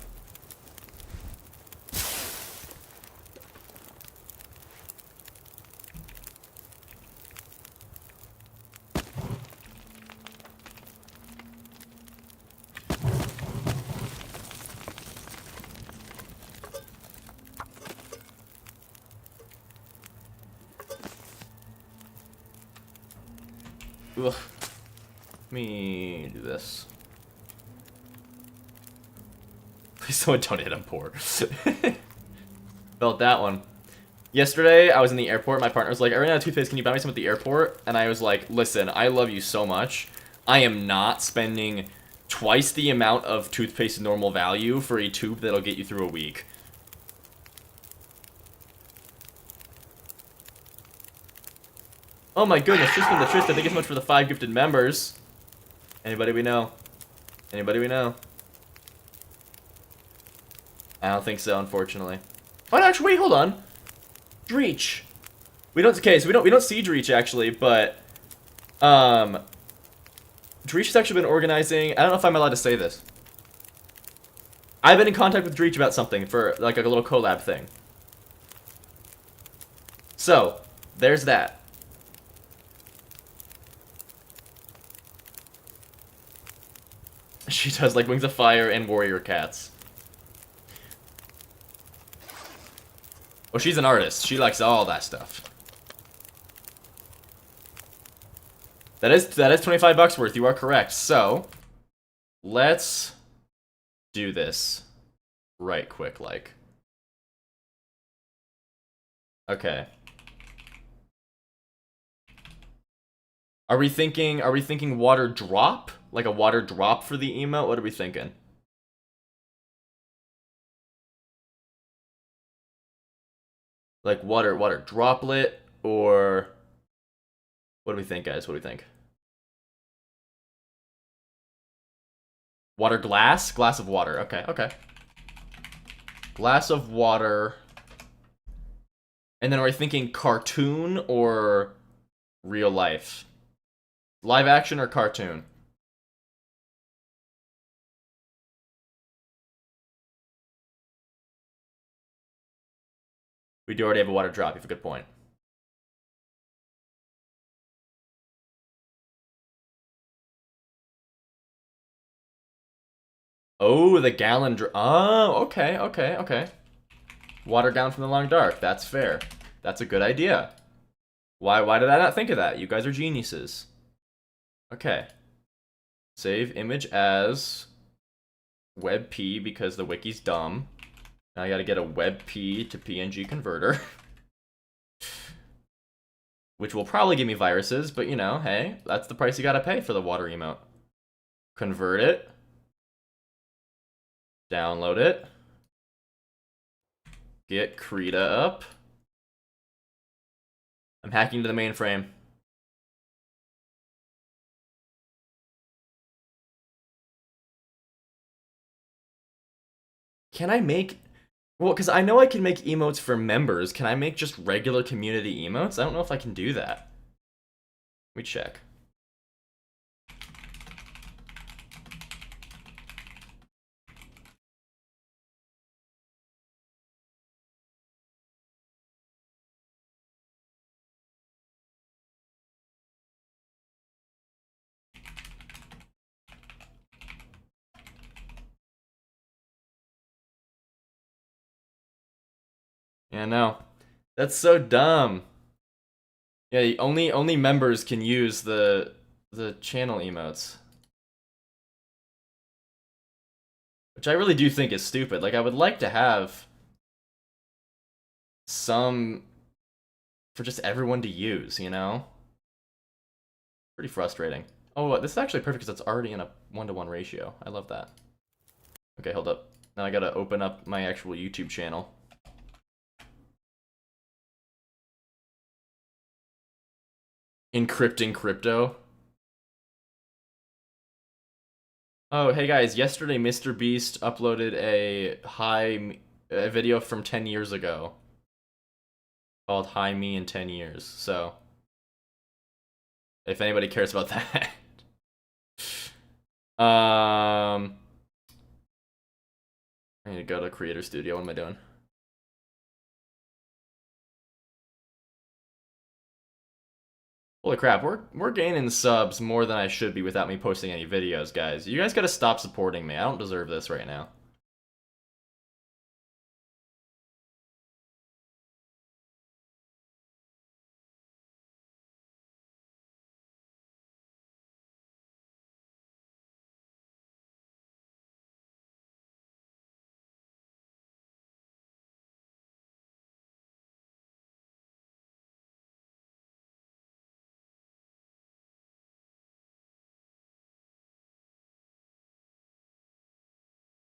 Ugh. Let me do this. Please someone don't hit, I'm poor. Felt that one. Yesterday, I was in the airport. My partner was like, I ran out of toothpaste. Can you buy me some at the airport? And I was like, listen, I love you so much. I am not spending twice the amount of toothpaste normal value for a tube that'll get you through a week. Oh my goodness, Tristan the Tristan, thank you so much for the 5 gifted members. Anybody we know? Anybody we know? I don't think so, unfortunately. Oh, no, actually, wait, hold on. Dreech. We don't see Dreech actually, but Dreech has actually been organizing. I don't know if I'm allowed to say this. I've been in contact with Dreech about something for like a little collab thing. So, there's that. She does like Wings of Fire and Warrior Cats. Oh, she's an artist. She likes all that stuff. That is 25 bucks worth. You are correct. So, let's do this right quick like. Okay. Are we thinking water drop? Like a water drop for the emote? What are we thinking? Like water droplet, or what do we think, guys? What do we think? Water glass? Glass of water. Okay, okay. Glass of water. And then are we thinking cartoon or real life? Live action or cartoon? We do already have a water drop. You have a good point. Oh, the gallon oh, okay, okay, okay. Water down from the long dark. That's fair. That's a good idea. Why did I not think of that? You guys are geniuses. Okay. Save image as WebP because the wiki's dumb. Now I gotta get a WebP to PNG converter. Which will probably give me viruses, but you know, hey, that's the price you gotta pay for the water emote. Convert it. Download it. Get Krita up. I'm hacking to the mainframe. Can I make... Well, because I know I can make emotes for members. Can I make just regular community emotes? I don't know if I can do that. Let me check. Yeah, no. That's so dumb. Yeah, only members can use the channel emotes. Which I really do think is stupid. Like, I would like to have some for just everyone to use, you know? Pretty frustrating. Oh, this is actually perfect because it's already in a 1-to-1 ratio. I love that. Okay, hold up. Now I gotta open up my actual YouTube channel. Encrypting crypto. Oh, hey guys, yesterday Mr. Beast uploaded a video from 10 years ago called Hi Me in 10 Years. So, if anybody cares about that. I need to go to Creator Studio. What am I doing? Holy crap, we're gaining subs more than I should be without me posting any videos, guys. You guys gotta stop supporting me. I don't deserve this right now.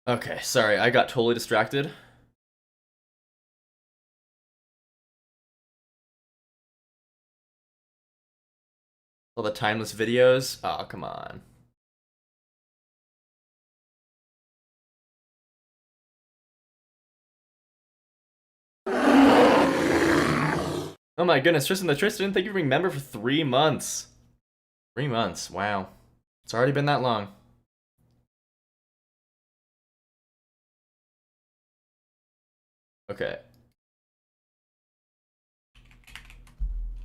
Okay, sorry, I got totally distracted. All the timeless videos. Oh, come on. Oh my goodness, Tristan, thank you for being a member for 3 months. 3 months, wow. It's already been that long. Okay.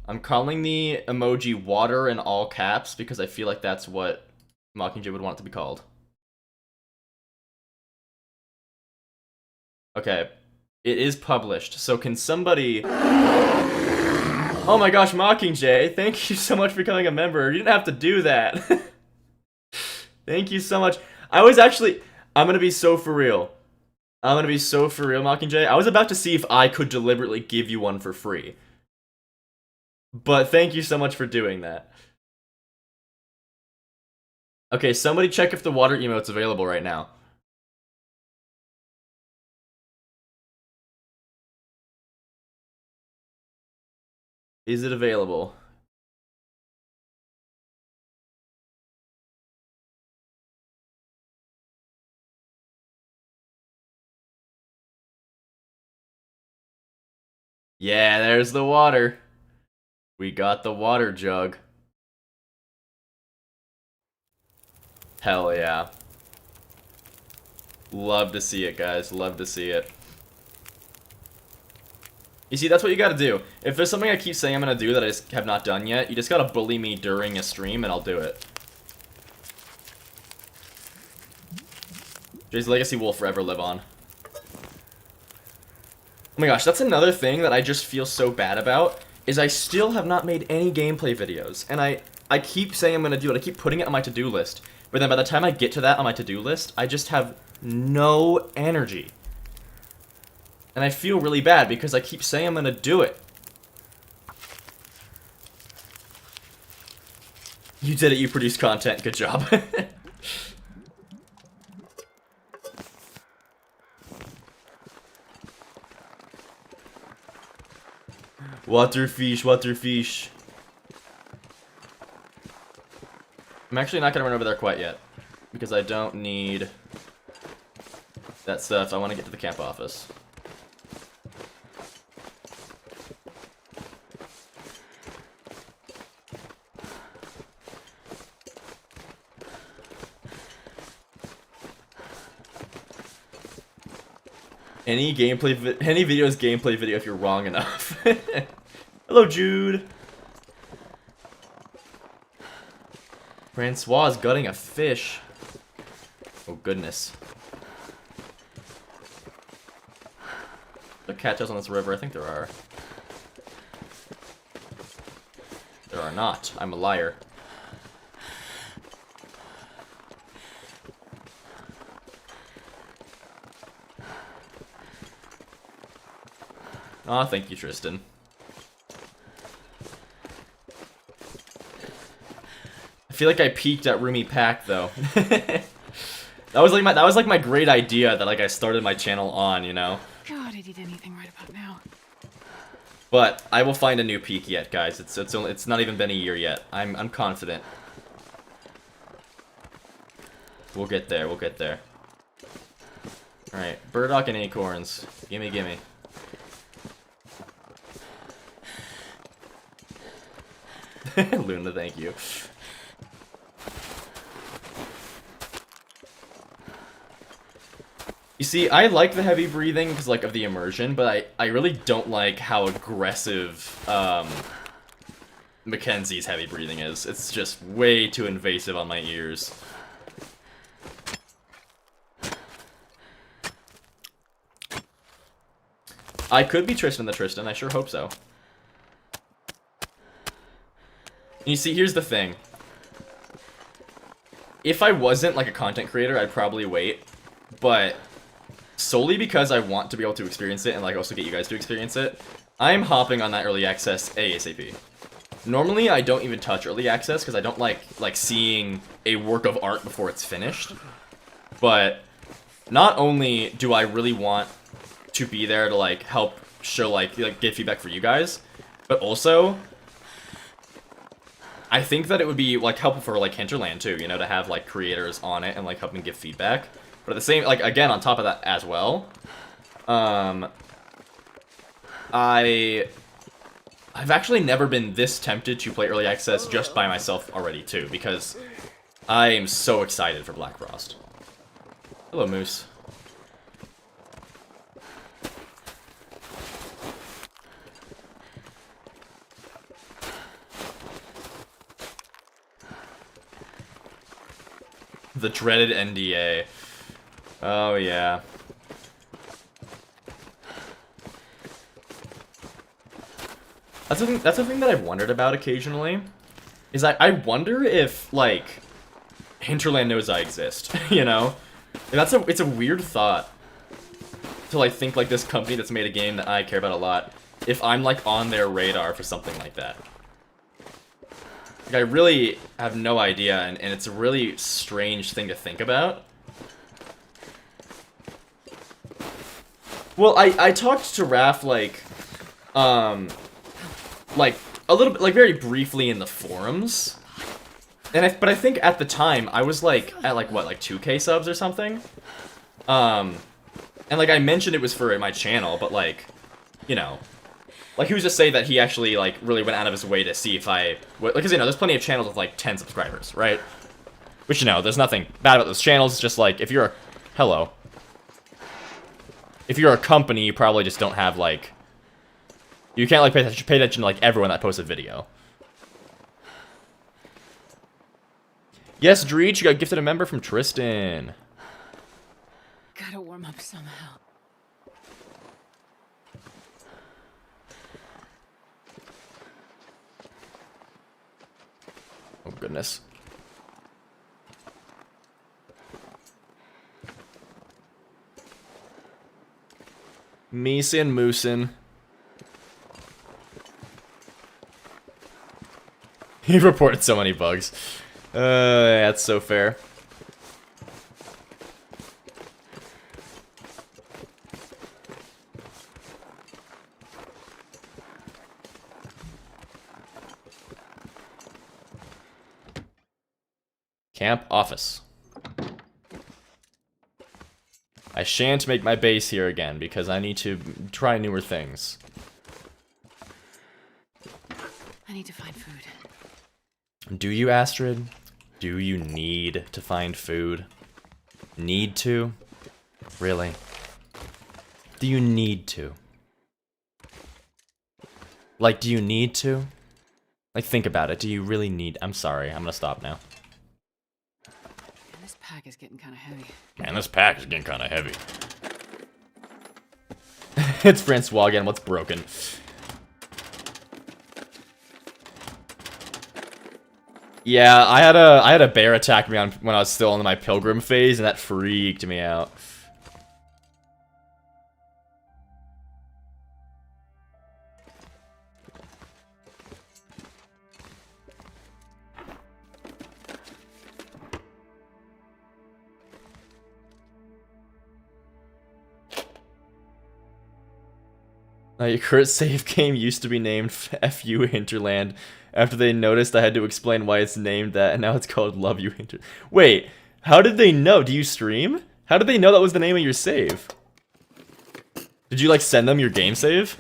I'm calling the emoji water in all caps because I feel like that's what Mockingjay would want it to be called. Okay. It is published, so can somebody... Oh my gosh, Mockingjay, thank you so much for becoming a member. You didn't have to do that. Thank you so much. I was actually... I'm gonna be so for real. I'm gonna be so for real, Mockingjay. I was about to see if I could deliberately give you one for free. But thank you so much for doing that. Okay, somebody check if the water emote's available right now. Is it available? Yeah, there's the water. We got the water jug. Hell yeah. Love to see it, guys. Love to see it. You see, that's what you gotta do. If there's something I keep saying I'm gonna do that I just have not done yet, you just gotta bully me during a stream and I'll do it. Jay's legacy will forever live on. Oh my gosh, that's another thing that I just feel so bad about, is I still have not made any gameplay videos. And I keep saying I'm gonna do it, I keep putting it on my to-do list. But then by the time I get to that on my to-do list, I just have no energy. And I feel really bad because I keep saying I'm gonna do it. You did it, you produced content, good job. Waterfish, waterfish. I'm actually not gonna run over there quite yet. Because I don't need that stuff. I want to get to the camp office. Any video is gameplay video if you're wrong enough. Hello, Jude. Francois is gutting a fish. Oh goodness. Are there cattails on this river? I think there are. There are not. I'm a liar. Aw, thank you, Tristan. I feel like I peaked at Roomy Pack though. That was like my great idea that like I started my channel on, you know. God, I'd eat anything right about now. But I will find a new peak yet, guys. It's not even been a year yet. I'm confident. We'll get there. We'll get there. All right, burdock and acorns. Gimme, gimme. Luna, thank you. You see, I like the heavy breathing because, like, of the immersion, but I really don't like how aggressive, Mackenzie's heavy breathing is. It's just way too invasive on my ears. I could be Tristan the Tristan, I sure hope so. And you see, here's the thing. If I wasn't, like, a content creator, I'd probably wait. But solely because I want to be able to experience it and, like, also get you guys to experience it, I'm hopping on that early access ASAP. Normally, I don't even touch early access because I don't like seeing a work of art before it's finished. But not only do I really want to be there to, like, help show, like get feedback for you guys, but also, I think that it would be, like, helpful for, like, Hinterland, too, you know, to have, like, creators on it and, like, helping give feedback. But at the same, like, again, on top of that as well, I've actually never been this tempted to play Early Access just by myself already, too, because I am so excited for Black Frost. Hello, Moose. The dreaded NDA. Oh, yeah. That's a thing that I've wondered about occasionally. Is I wonder if, like, Hinterland knows I exist, you know? And it's a weird thought. To, like, think, like, this company that's made a game that I care about a lot, if I'm, like, on their radar for something like that. Like, I really have no idea, and it's a really strange thing to think about. Well, I talked to Raph, like a little bit, like, very briefly in the forums. But I think at the time, I was, like, at, like, what, like, 2K subs or something? And, like, I mentioned it was for my channel, but, like, you know, like, who's to say that he actually, like, really went out of his way to see if like, because, you know, there's plenty of channels with, like, 10 subscribers, right? Which, you know, there's nothing bad about those channels, it's just, like, if you're a, hello. If you're a company, you probably just don't have, like, you can't, like, pay attention to, like, everyone that posts a video. Yes, Dreech, you got gifted a member from Tristan. Gotta warm up somehow. Oh, goodness. Meesin Moosin. He reported so many bugs. That's so fair. Camp office. I shan't make my base here again because I need to try newer things. I need to find food. Do you, Astrid? Do you need to find food? Need to? Really? Do you need to? Like, do you need to? Like, think about it. Do you really need... I'm sorry. I'm gonna stop now. Man, this pack is getting kind of heavy. Man, this pack is getting kind of heavy. It's Francois again. What's broken? Yeah, I had a bear attack me when I was still in my pilgrim phase, and that freaked me out. Your current save game used to be named FU Hinterland after they noticed I had to explain why it's named that, and now it's called Love You Hinterland. Wait, how did they know? Do you stream? How did they know that was the name of your save? Did you, like, send them your game save?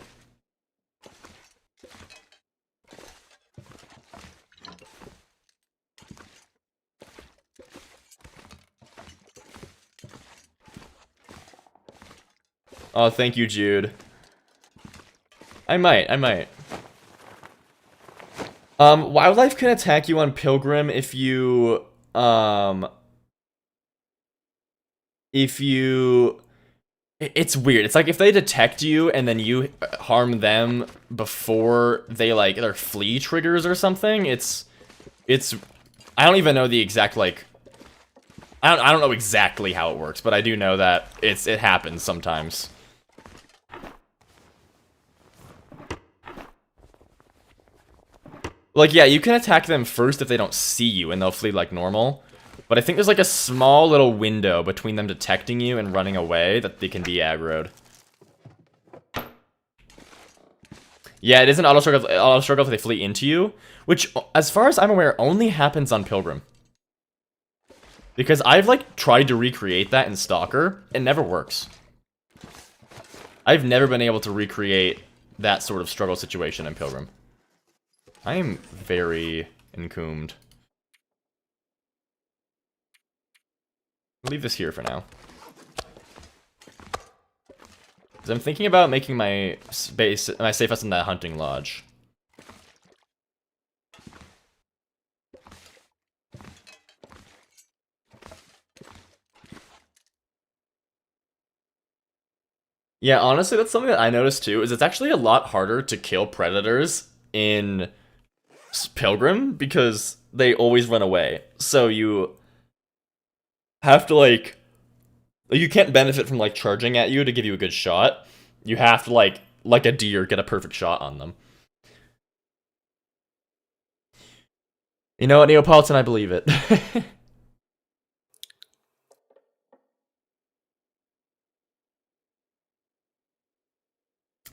Oh, thank you, Jude. I might. Wildlife can attack you on Pilgrim if you, it's weird. It's like if they detect you and then you harm them before they, like, their flee triggers or something, it's, I don't even know the exact, like, I don't know exactly how it works, but I do know that it happens sometimes. Like, yeah, you can attack them first if they don't see you, and they'll flee like normal. But I think there's like a small little window between them detecting you and running away that they can be aggroed. Yeah, it is an auto struggle if they flee into you, which, as far as I'm aware, only happens on Pilgrim. Because I've, like, tried to recreate that in Stalker, it never works. I've never been able to recreate that sort of struggle situation in Pilgrim. I am very encombed. I'll leave this here for now. Because I'm thinking about making my safe house in that hunting lodge. Yeah, honestly, that's something that I noticed too, is it's actually a lot harder to kill predators in Pilgrim, because they always run away. So you have to, like, you can't benefit from, like, charging at you to give you a good shot. You have to, like a deer, get a perfect shot on them. You know what, Neapolitan, I believe it.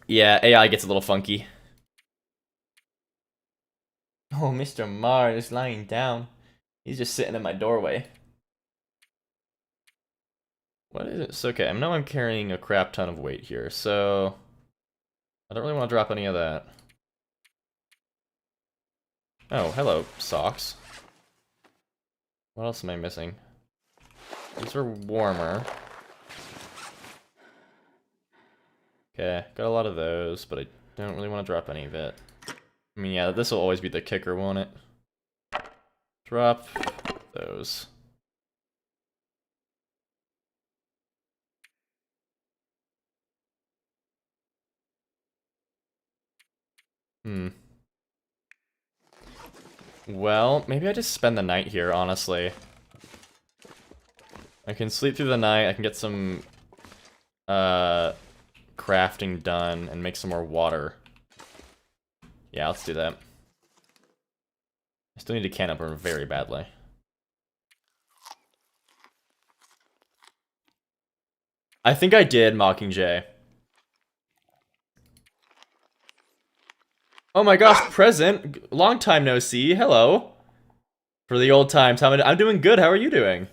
Yeah, AI gets a little funky. Oh, Mr. Mars is lying down. He's just sitting in my doorway. What is it? So, okay, I know I'm carrying a crap ton of weight here, so I don't really want to drop any of that. Oh, hello, socks. What else am I missing? These are warmer. Okay, got a lot of those, but I don't really want to drop any of it. I mean, yeah, this will always be the kicker, won't it? Drop those. Well, maybe I just spend the night here, honestly. I can sleep through the night, I can get some crafting done and make some more water. Yeah, let's do that. I still need to can up her very badly. I think I did, Mockingjay. Oh my gosh, present. Long time no see. Hello. For the old times, I'm doing good. How are you doing?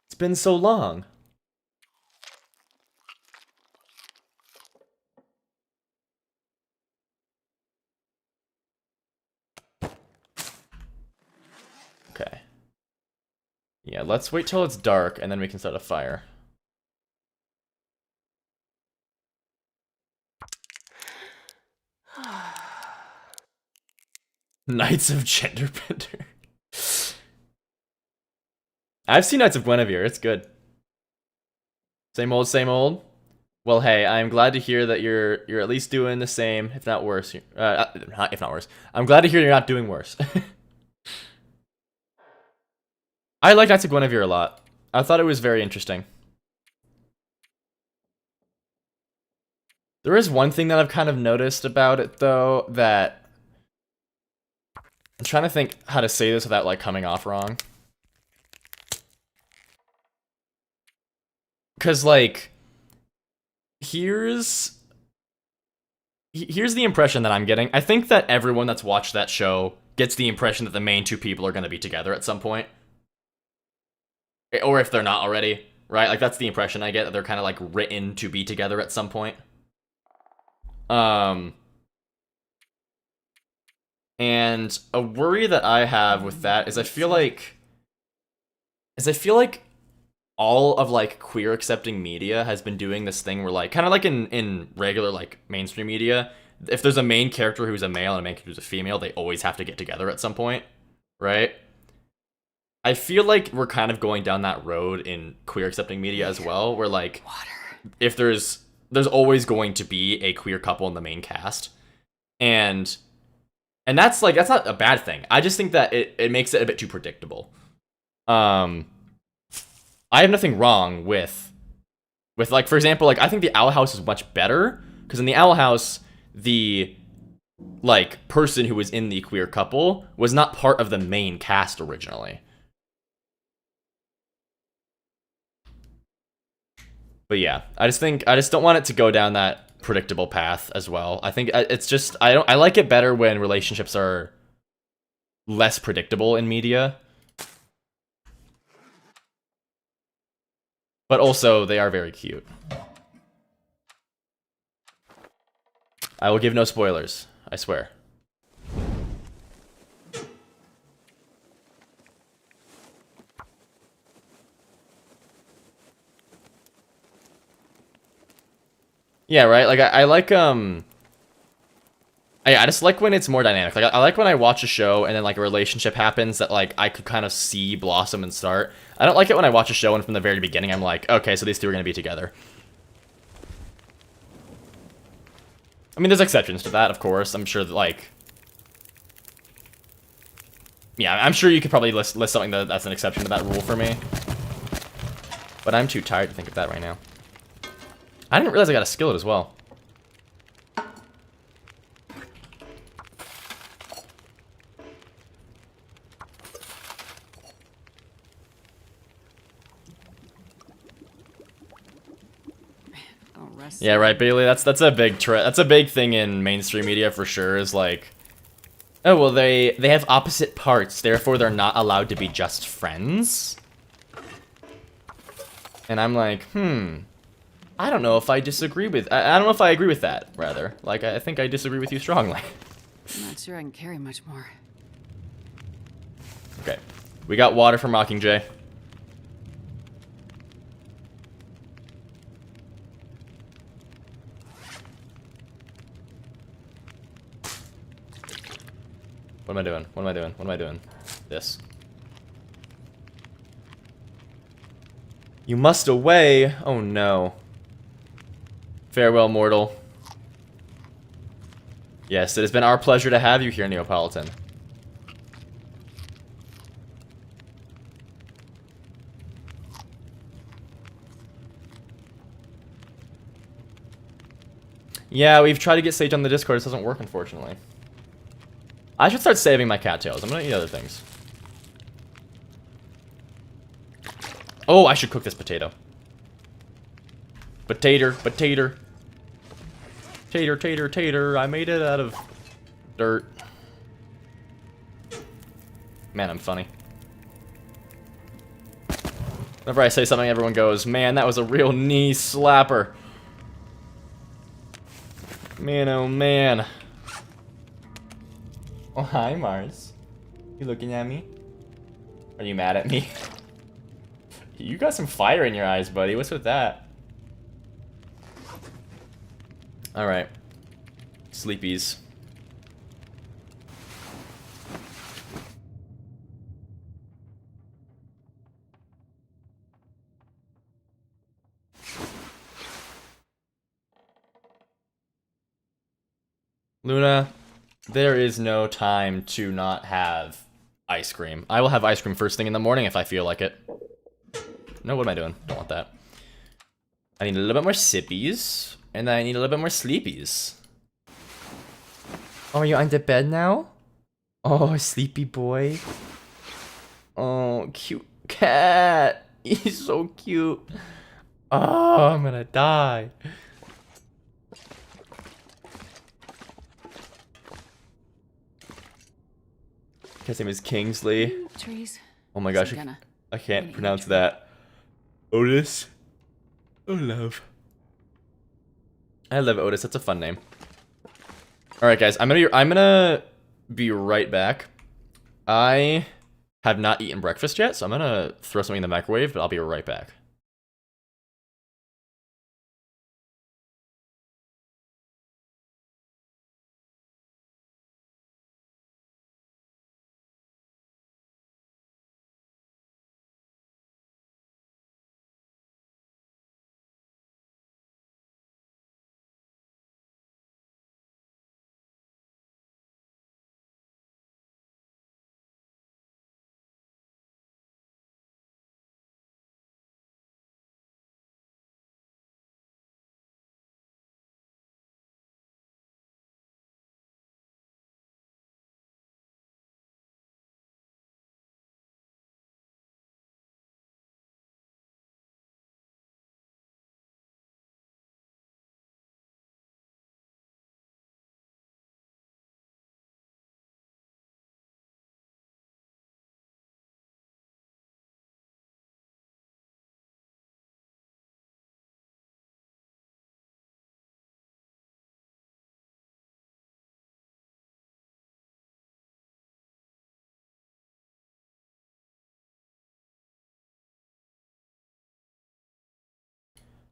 It's been so long. Okay. Yeah, let's wait till it's dark and then we can set a fire. Knights of Genderbender. I've seen Knights of Guinevere, it's good. Same old, same old. Well, hey, I'm glad to hear that you're at least doing the same, if not worse. If not worse. I'm glad to hear you're not doing worse. I like Knights of Guinevere a lot. I thought it was very interesting. There is one thing that I've kind of noticed about it, though, that I'm trying to think how to say this without, like, coming off wrong. Because, like, here's the impression that I'm getting. I think that everyone that's watched that show gets the impression that the main two people are going to be together at some point. Or if they're not already, right? Like, that's the impression I get, that they're kind of, like, written to be together at some point. And a worry that I have with that is I feel like all of, like, queer accepting media has been doing this thing where, like, kind of like in regular, like, mainstream media, if there's a main character who's a male and a main character who's a female, they always have to get together at some point, right? I feel like we're kind of going down that road in queer accepting media as well, where, like, if there's always going to be a queer couple in the main cast, and that's, like, that's not a bad thing. I just think that it makes it a bit too predictable. I have nothing wrong with, like, for example, like, I think the Owl House is much better, because in the Owl House, the like person who was in the queer couple was not part of the main cast originally. But yeah, I just don't want it to go down that predictable path as well. I think it's just I like it better when relationships are less predictable in media. But also they are very cute. I will give no spoilers, I swear. Yeah, right? Like I like I just like when it's more dynamic. Like I like when I watch a show and then like a relationship happens that like I could kind of see blossom and start. I don't like it when I watch a show and from the very beginning I'm like, okay, so these two are gonna be together. I mean, there's exceptions to that, of course. I'm sure that like, yeah, I'm sure you could probably list something that's an exception to that rule for me. But I'm too tired to think of that right now. I didn't realize I got a skillet as well. Yeah, right, Bailey. That's a big thing in mainstream media for sure. Is like, oh well, they have opposite parts, therefore they're not allowed to be just friends. And I'm like, I don't know if I disagree with. I don't know if I agree with that. Rather, like I think I disagree with you strongly. I'm not sure I can carry much more. Okay, we got water for Mockingjay. What am I doing? What am I doing? What am I doing? This. You must away. Oh no. Farewell, mortal. Yes, it has been our pleasure to have you here, Neapolitan. Yeah, we've tried to get Sage on the Discord. It doesn't work, unfortunately. I should start saving my cattails. I'm gonna eat other things. Oh, I should cook this potato. Potato, potato. Tater, tater, tater. I made it out of dirt. Man, I'm funny. Whenever I say something, everyone goes, man, that was a real knee slapper. Man, oh man. Oh, hi, Mars. You looking at me? Are you mad at me? You got some fire in your eyes, buddy. What's with that? Alright. Sleepies. Luna, there is no time to not have ice cream. I will have ice cream first thing in the morning if I feel like it. No, what am I doing? Don't want that. I need a little bit more sippies, and then I need a little bit more sleepies. Oh, are you under bed now? Oh, sleepy boy. Oh, cute cat. He's so cute. Oh, I'm gonna die. His name is Kingsley. Trees. Oh my gosh, I can't pronounce that. Otis. Oh, love. I love Otis. That's a fun name. All right, guys. I'm gonna be right back. I have not eaten breakfast yet, so I'm gonna throw something in the microwave, but I'll be right back.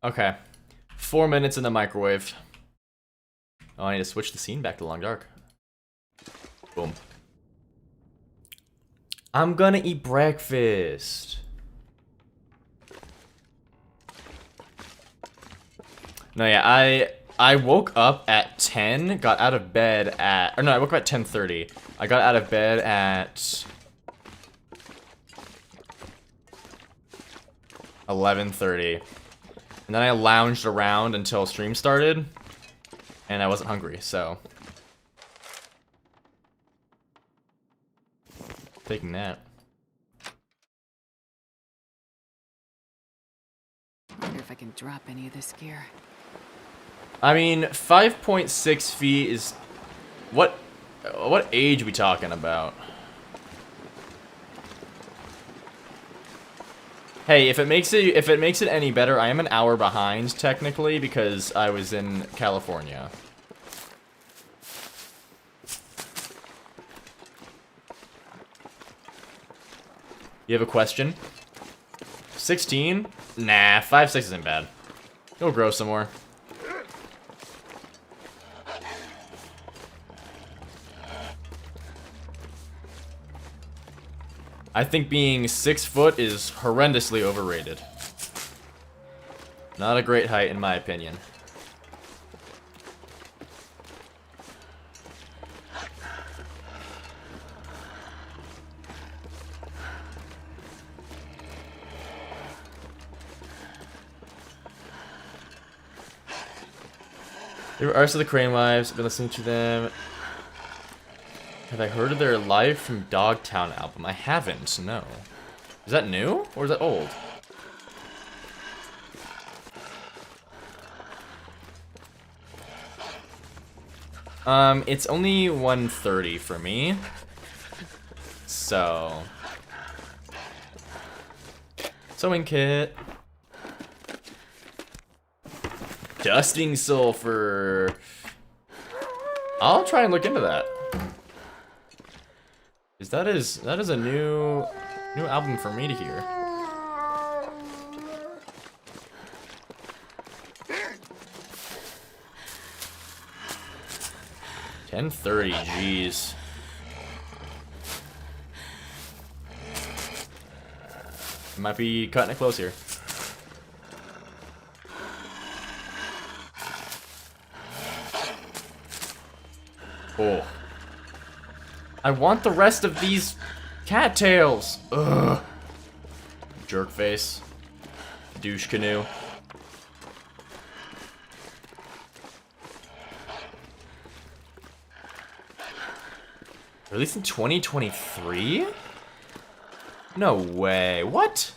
Okay. 4 minutes in the microwave. Oh, I need to switch the scene back to Long Dark. Boom. I'm gonna eat breakfast. No, yeah, I woke up at 10, got out of bed at, or no, I woke up at 10:30. I got out of bed at 11:30. And then I lounged around until stream started, and I wasn't hungry, so. Taking that. I wonder if I can drop any of this gear. I mean, 5.6 feet is... What age are we talking about? Hey, if it makes it any better, I am an hour behind technically because I was in California. You have a question? 16? Nah, 5.6 isn't bad. Go grow some more. I think being 6 foot is horrendously overrated. Not a great height in my opinion. There were artists of the Crane Wives. I've been listening to them. Have I heard of their Live from Dogtown album? I haven't, no. Is that new? Or is that old? It's only 1:30 for me. So. Sewing kit. Dusting sulfur. I'll try and look into that. That is a new album for me to hear. $10.30, jeez. Might be cutting it close here. Oh. I want the rest of these cattails. Ugh. Jerk face. Douche canoe. Released in 2023? No way. What?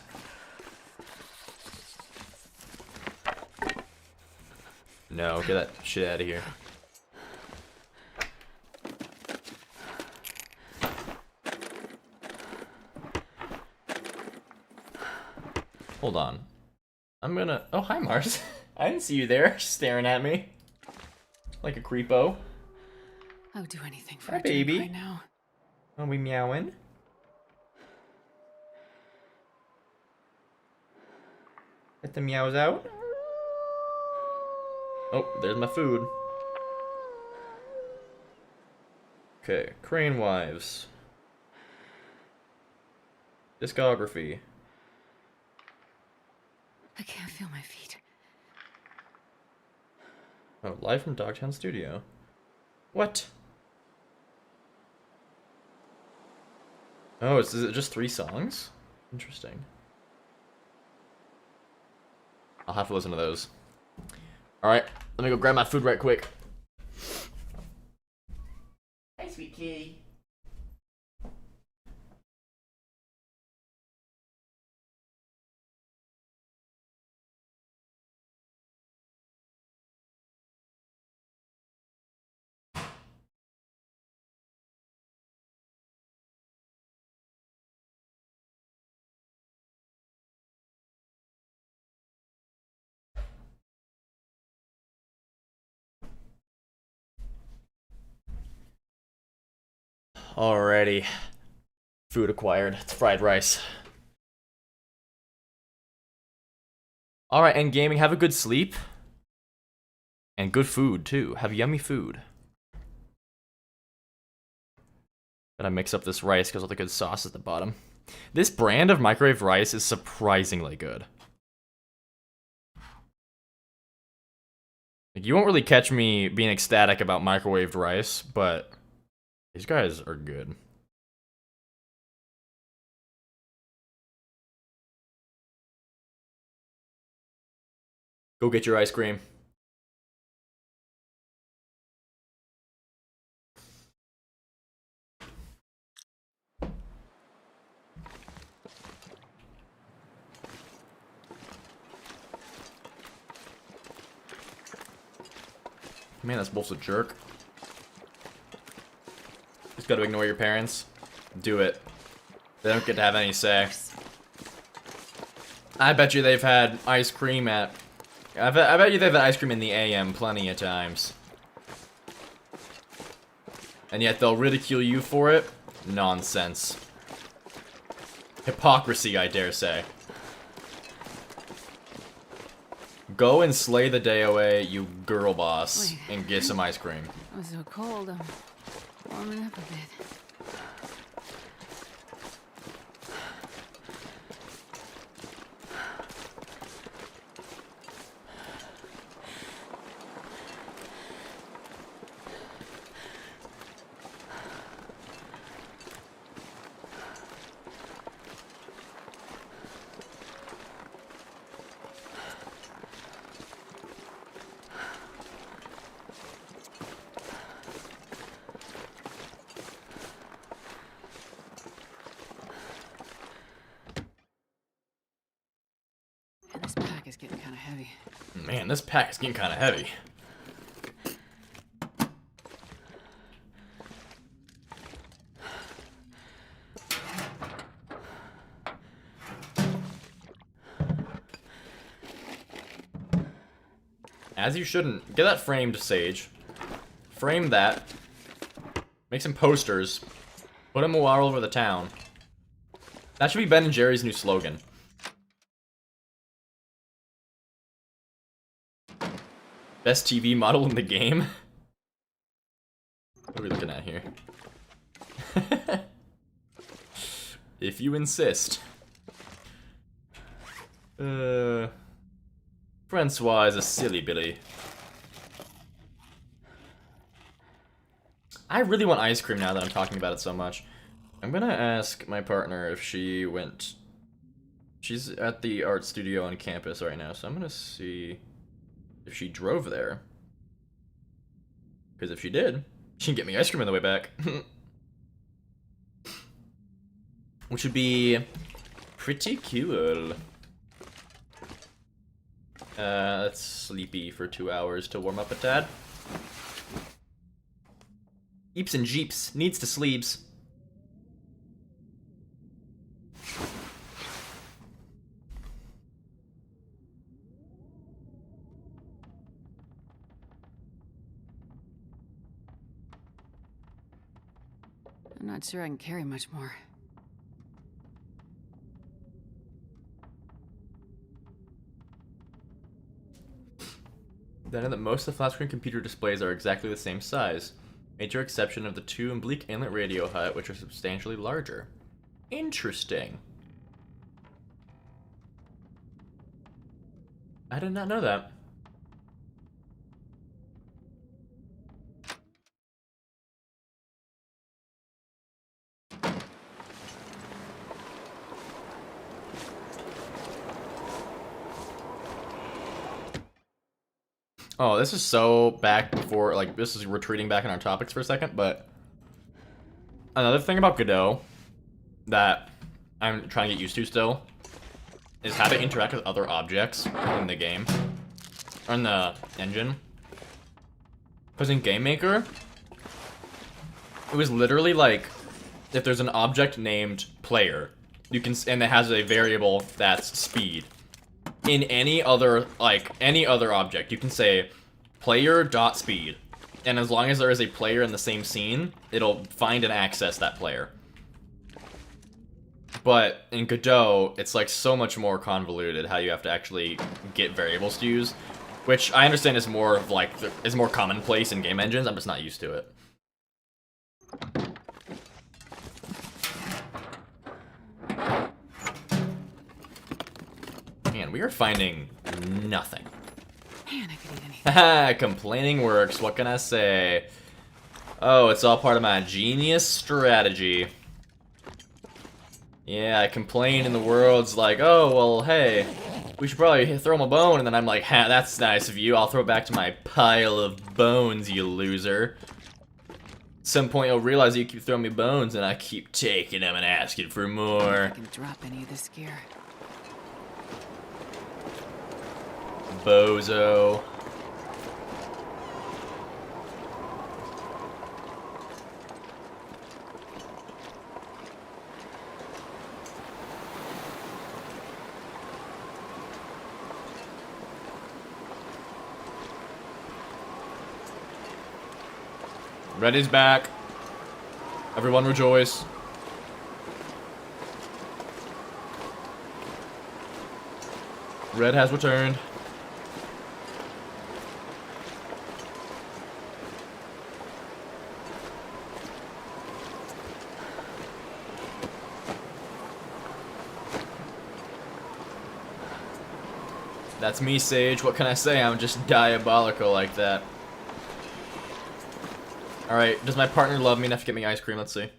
No, get that shit out of here. Hold on. I'm gonna... Oh, hi, Mars. I didn't see you there, staring at me. Like a creepo. I would do anything for Hi, a drink baby. right now. Are we meowing? Let the meows out. Oh, there's my food. Okay, Crane Wives. Discography. I can't feel my feet. Oh, live from Dogtown Studio. What? Oh, is it just 3 songs? Interesting. I'll have to listen to those. Alright, let me go grab my food right quick. Hi, sweet kitty. Alrighty. Food acquired. It's fried rice. Alright, and gaming, have a good sleep. And good food, too. Have yummy food. Gotta mix up this rice because all the good sauce at the bottom. This brand of microwave rice is surprisingly good. Like, you won't really catch me being ecstatic about microwaved rice, but these guys are good. Go get your ice cream. Man, this wolf's a jerk. Just gotta ignore your parents. Do it. They don't get to have any say. I bet you they've had ice cream at... I bet you they've had ice cream in the AM plenty of times. And yet they'll ridicule you for it? Nonsense. Hypocrisy, I dare say. Go and slay the day away, you girl boss, and get some ice cream. It was so cold. I'm warming up a bit. This pack is getting kind of heavy. Man, this pack is getting kind of heavy. As you shouldn't. Get that framed, Sage. Frame that. Make some posters. Put them all over the town. That should be Ben and Jerry's new slogan. Best TV model in the game? What are we looking at here? If you insist. Francois is a silly Billy. I really want ice cream now that I'm talking about it so much. I'm gonna ask my partner if she went... She's at the art studio on campus right now, so I'm gonna see if she drove there. Because if she did, she can get me ice cream on the way back. Which would be pretty cool. That's sleepy for 2 hours to warm up a tad. Eeps and jeeps, needs to sleeps. I'm not sure I can carry much more. Then that most of the flat screen computer displays are exactly the same size. Major exception of the two in Bleak Inlet Radio Hut, which are substantially larger. Interesting. I did not know that. Oh, this is so back before, like, this is retreating back in our topics for a second, but another thing about Godot that I'm trying to get used to still is how to interact with other objects in the game, or in the engine. Because in Game Maker, it was literally like, if there's an object named player, you can, and it has a variable that's speed. In any other, like, any other object, you can say player.speed. And as long as there is a player in the same scene, it'll find and access that player. But in Godot, it's like so much more convoluted how you have to actually get variables to use, which I understand is more of like is more commonplace in game engines. I'm just not used to it. Man, we are finding nothing. Man, I could eat anything. Haha, complaining works. What can I say? Oh, it's all part of my genius strategy. Yeah, I complain and the world's like, oh, well, hey, we should probably throw him a bone. And then I'm like, ha, that's nice of you. I'll throw it back to my pile of bones, you loser. At some point, you'll realize you keep throwing me bones, and I keep taking them and asking for more. I can drop any of this gear. Bozo. Red is back. Everyone rejoice. Red has returned. That's me, Sage. What can I say? I'm just diabolical like that. Alright, does my partner love me enough to get me ice cream? Let's see.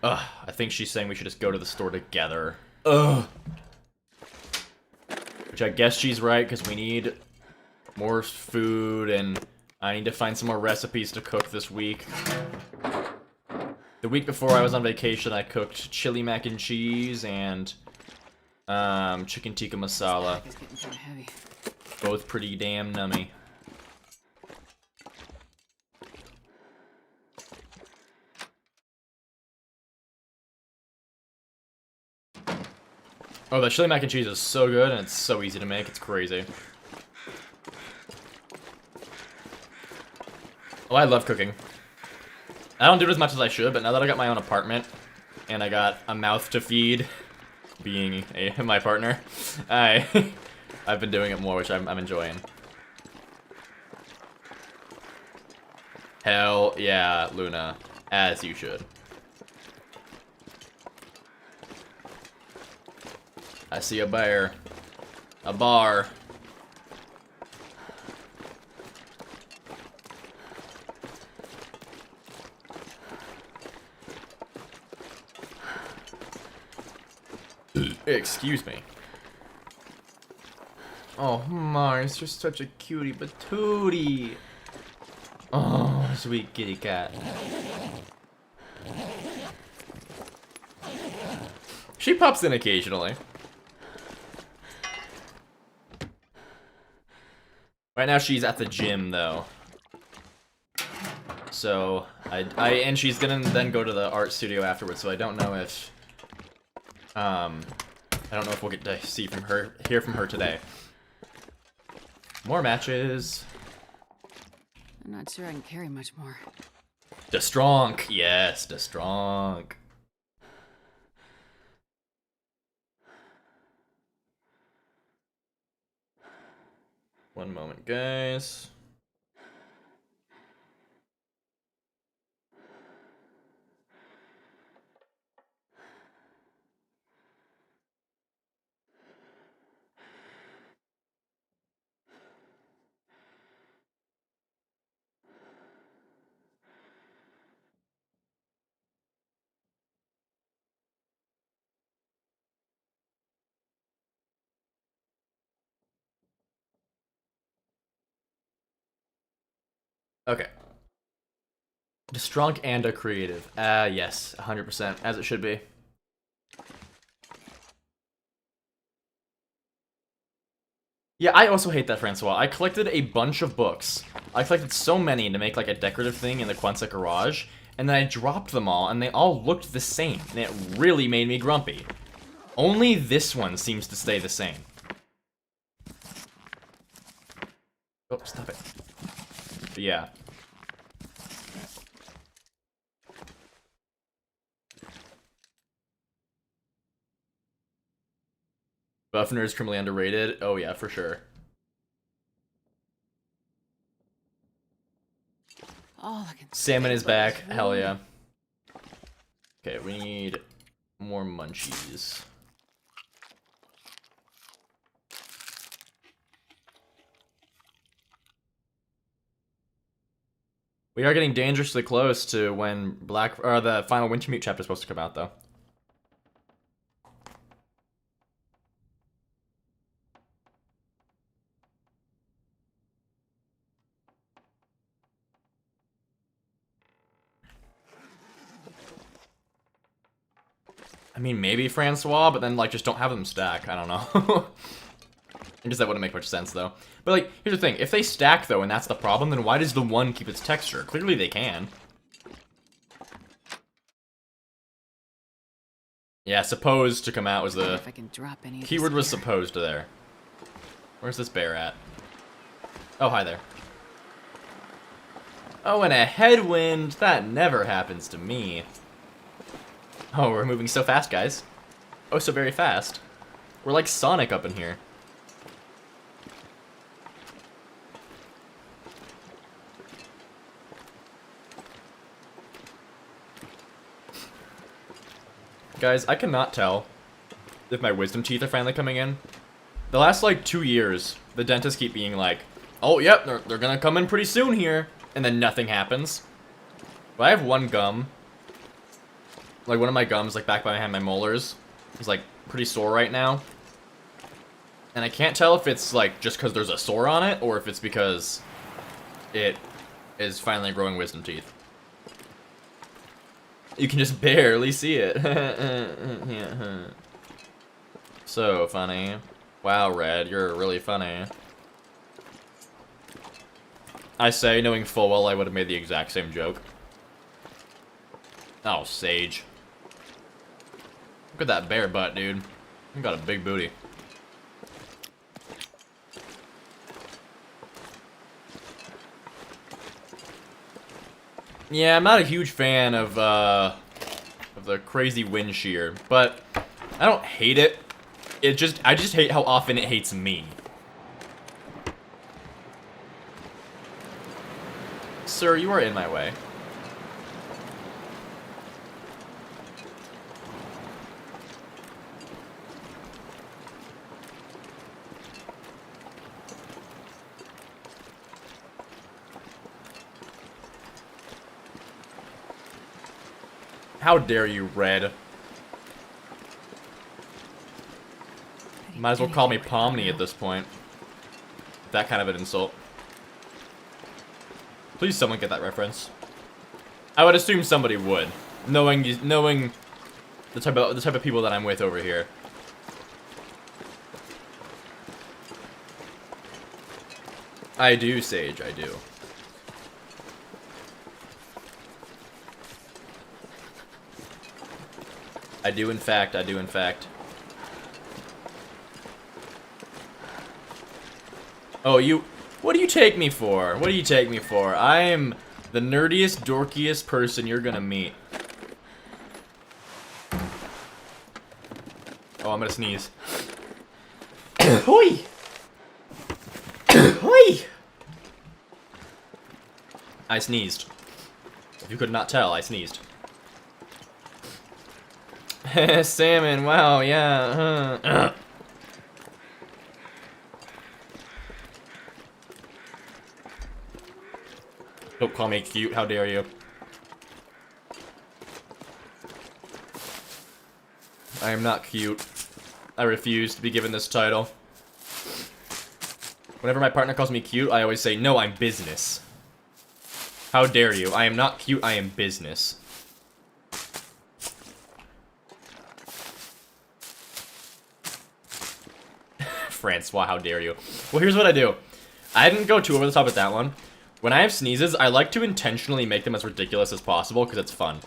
Ugh, I think she's saying we should just go to the store together. Ugh. Which I guess she's right, because we need more food, and I need to find some more recipes to cook this week. The week before I was on vacation, I cooked chili mac and cheese and chicken tikka masala. It's getting kind of heavy. Both pretty damn nummy. Oh, the chili mac and cheese is so good, and it's so easy to make. It's crazy. Oh, I love cooking. I don't do it as much as I should, but now that I got my own apartment, and I got a mouth to feed, being my partner, I've been doing it more, which I'm enjoying. Hell yeah, Luna. As you should. I see a bear. A bar. Excuse me. Oh, Mars, you're such a cutie patootie. Oh, sweet kitty cat. She pops in occasionally. Right now she's at the gym though. So and she's gonna then go to the art studio afterwards, so I don't know if I don't know if we'll get to hear from her today. More matches. I'm not sure I can carry much more. DeStronk, yes, DeStronk. One moment, guys. Okay. DeStronk and a creative. Yes, 100%, as it should be. Yeah, I also hate that, Francois. I collected a bunch of books. I collected so many to make like a decorative thing in the Quonset garage, and then I dropped them all, and they all looked the same, and it really made me grumpy. Only this one seems to stay the same. Oh, stop it. But yeah. Buffner is criminally underrated. Oh yeah, for sure. Oh, I can Salmon is taste back. those. Hell yeah. Okay, we need more munchies. We are getting dangerously close to when the final Wintermute chapter is supposed to come out, though. I mean, maybe Francois, but then, like, just don't have them stack. I don't know. I guess that wouldn't make much sense, though. But, like, here's the thing. If they stack, though, and that's the problem, then why does the one keep its texture? Clearly they can. Yeah, supposed to come out was the... If I can drop any of this Keyword was here. supposed to there. Where's this bear at? Oh, hi there. Oh, and a headwind. That never happens to me. Oh, we're moving so fast, guys. Oh, so very fast. We're like Sonic up in here. Guys, I cannot tell if my wisdom teeth are finally coming in. The last, like, 2 years, the dentists keep being like, oh, yep, they're gonna come in pretty soon here. And then nothing happens. But I have one gum. Like, one of my gums, like, back behind my molars is, like, pretty sore right now. And I can't tell if it's, like, just because there's a sore on it, or if it's because it is finally growing wisdom teeth. You can just barely see it. So funny. Wow, Red, you're really funny. I say, knowing full well I would have made the exact same joke. Oh, Sage. Look at that bear butt, dude. You got a big booty. Yeah, I'm not a huge fan of the crazy wind shear, but I don't hate it. I just hate how often it hates me. Sir, you are in my way. How dare you, Red? Might as well call me Pomni at this point. That kind of an insult. Please someone get that reference. I would assume somebody would, knowing the type of people that I'm with over here. I do, Sage, I do. I do in fact, I do in fact. Oh, what do you take me for? What do you take me for? I am the nerdiest, dorkiest person you're gonna meet. Oh, I'm gonna sneeze. Hoi! Hoi! I sneezed. If you could not tell, I sneezed. Salmon, wow, yeah. Don't call me cute, how dare you. I am not cute. I refuse to be given this title. Whenever my partner calls me cute, I always say, no, I'm business. How dare you? I am not cute, I am business. Francois, how dare you? Well, here's what I do. I didn't go too over the top with that one. When I have sneezes, I like to intentionally make them as ridiculous as possible, because it's fun.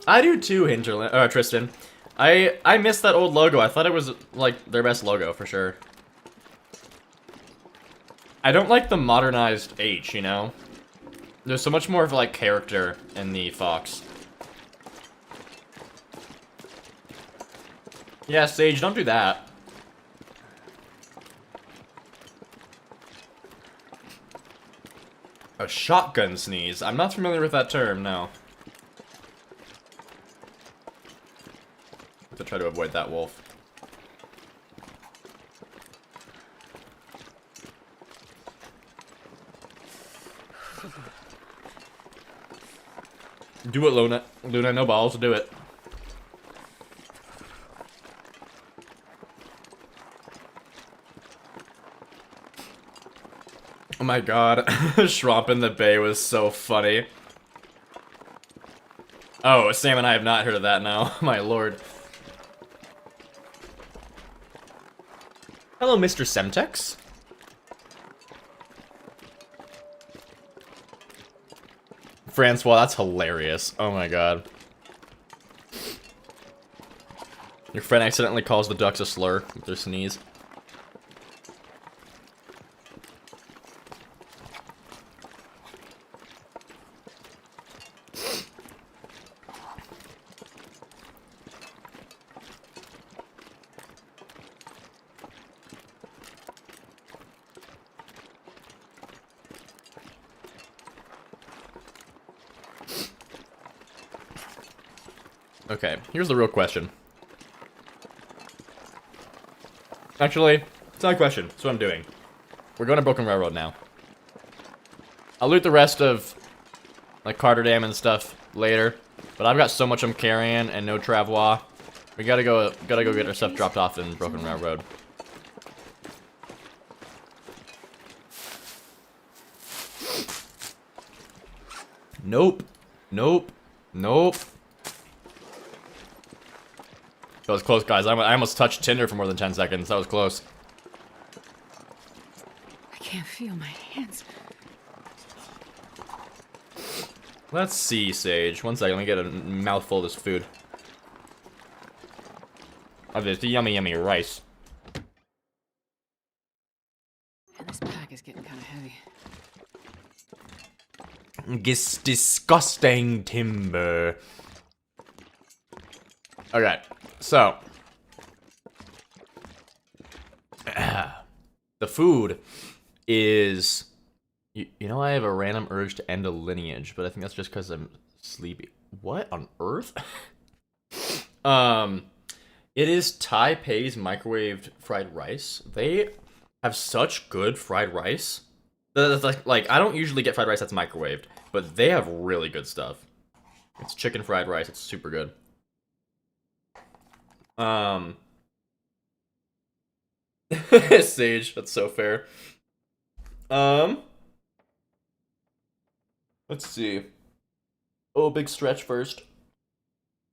I do too, Hinterland, Tristan. I missed that old logo. I thought it was, like, their best logo, for sure. I don't like the modernized H, you know? There's so much more of, like, character in the fox. Yeah, Sage, don't do that. A shotgun sneeze. I'm not familiar with that term, no. To try to avoid that wolf. Do it, Luna. Luna, no balls, do it. Oh my god, Shromp in the Bay was so funny. Oh, Sam and I have not heard of that now. My lord. Hello, Mr. Semtex. Francois, that's hilarious. Oh my god. Your friend accidentally calls the ducks a slur with their sneeze. Okay, here's the real question. Actually, it's not a question. It's what I'm doing. We're going to Broken Railroad now. I'll loot the rest of, like, Carter Dam and stuff later. But I've got so much I'm carrying and no travois. We gotta go get our stuff dropped off in Broken Railroad. Nope. Nope. Nope. That was close, guys. I almost touched Tinder for more than 10 seconds. That was close. I can't feel my hands. Let's see, Sage. One second, let me get a mouthful of this food. Of this yummy, yummy rice. And this pack is getting kind of heavy. This disgusting timber. Okay, so. The food is... You know, I have a random urge to end a lineage, but I think that's just because I'm sleepy. What on earth? It is Taipei's microwaved fried rice. They have such good fried rice. Like, I don't usually get fried rice that's microwaved, but they have really good stuff. It's chicken fried rice. It's super good. Sage, that's so fair. Let's see. Oh, big stretch first.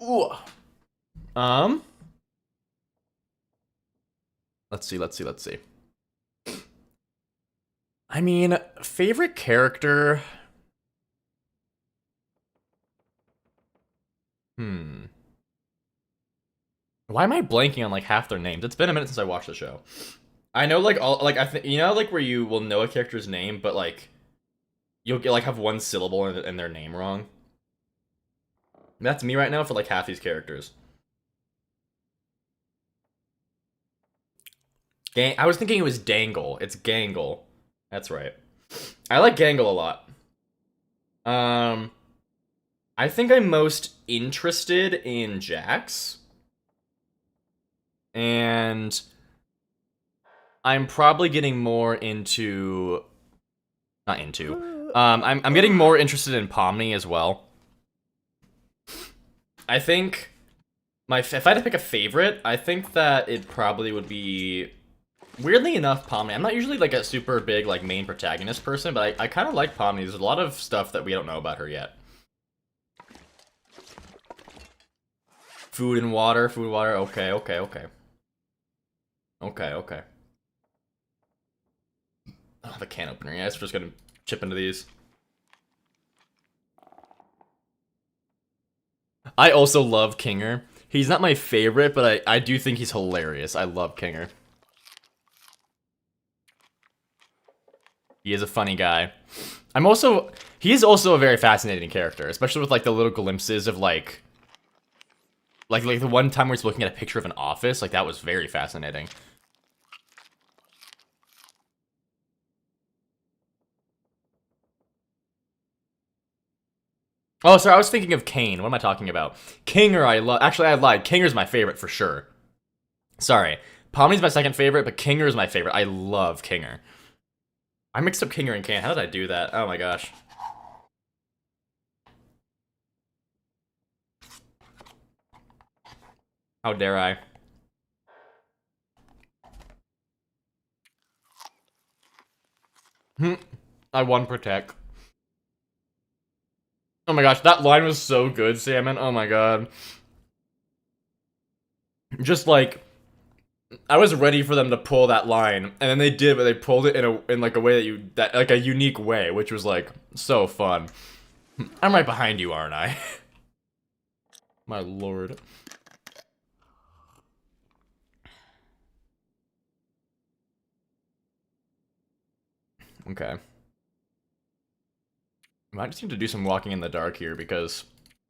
Ooh. Let's see. I mean, favorite character. Why am I blanking on like half their names? It's been a minute since I watched the show. I know like all like I think you know like where you will know a character's name, but like you'll get like have one syllable in their name wrong. That's me right now for like half these characters. I was thinking it was Dangle. It's Gangle. That's right. I like Gangle a lot. I think I'm most interested in Jax. And I'm probably getting more into... Not into. I'm getting more interested in Pomni as well. I think... If I had to pick a favorite, I think that it probably would be... Weirdly enough, Pomni. I'm not usually like a super big like main protagonist person, but I kind of like Pomni. There's a lot of stuff that we don't know about her yet. Food and water, okay. Okay. Oh, the can opener. Yeah, it's just gonna chip into these. I also love Kinger. He's not my favorite, but I do think he's hilarious. I love Kinger. He is a funny guy. He is also a very fascinating character, especially with like the little glimpses of like the one time where he's looking at a picture of an office, like that was very fascinating. Oh, sorry, I was thinking of Kane. What am I talking about? Kinger, I love. Actually, I lied. Kinger's my favorite for sure. Sorry. Pomni's my second favorite, but Kinger is my favorite. I love Kinger. I mixed up Kinger and Kane. How did I do that? Oh my gosh. How dare I? I won Protect. Oh my gosh, that line was so good, Salmon. Oh my god. Just like, I was ready for them to pull that line, and then they did, but they pulled it in like a way that like a unique way, which was like so fun. I'm right behind you, aren't I? My lord. Okay. I might just need to do some walking in the dark here because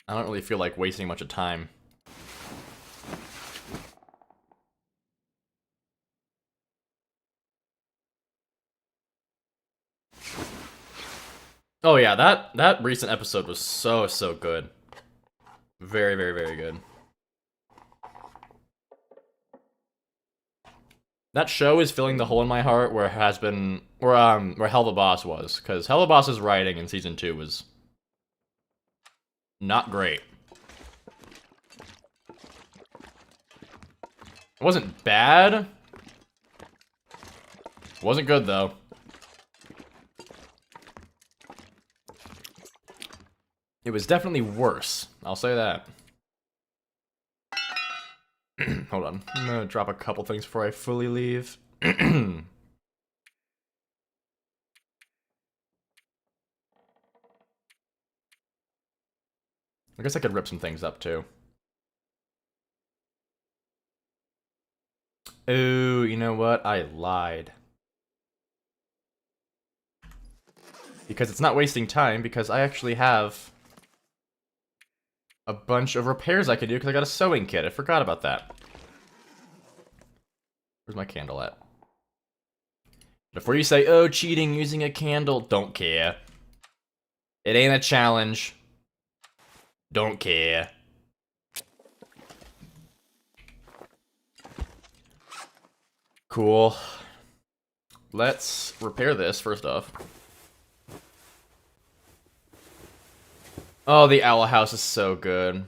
I don't really feel like wasting much of time. Oh yeah, that recent episode was so good. Very, very, very good. That show is filling the hole in my heart where it has been where Hell the Boss was, because Hell the Boss's writing in season 2 was not great. It wasn't bad. It wasn't good though. It was definitely worse. I'll say that. Hold on. I'm gonna drop a couple things before I fully leave. I guess I could rip some things up too. Ooh, you know what? I lied. Because it's not wasting time, because I actually have a bunch of repairs I can do because I got a sewing kit. I forgot about that. Where's my candle at? Before you say, oh, cheating using a candle, don't care. It ain't a challenge. Don't care. Cool. Let's repair this first off. Oh, the owl house is so good.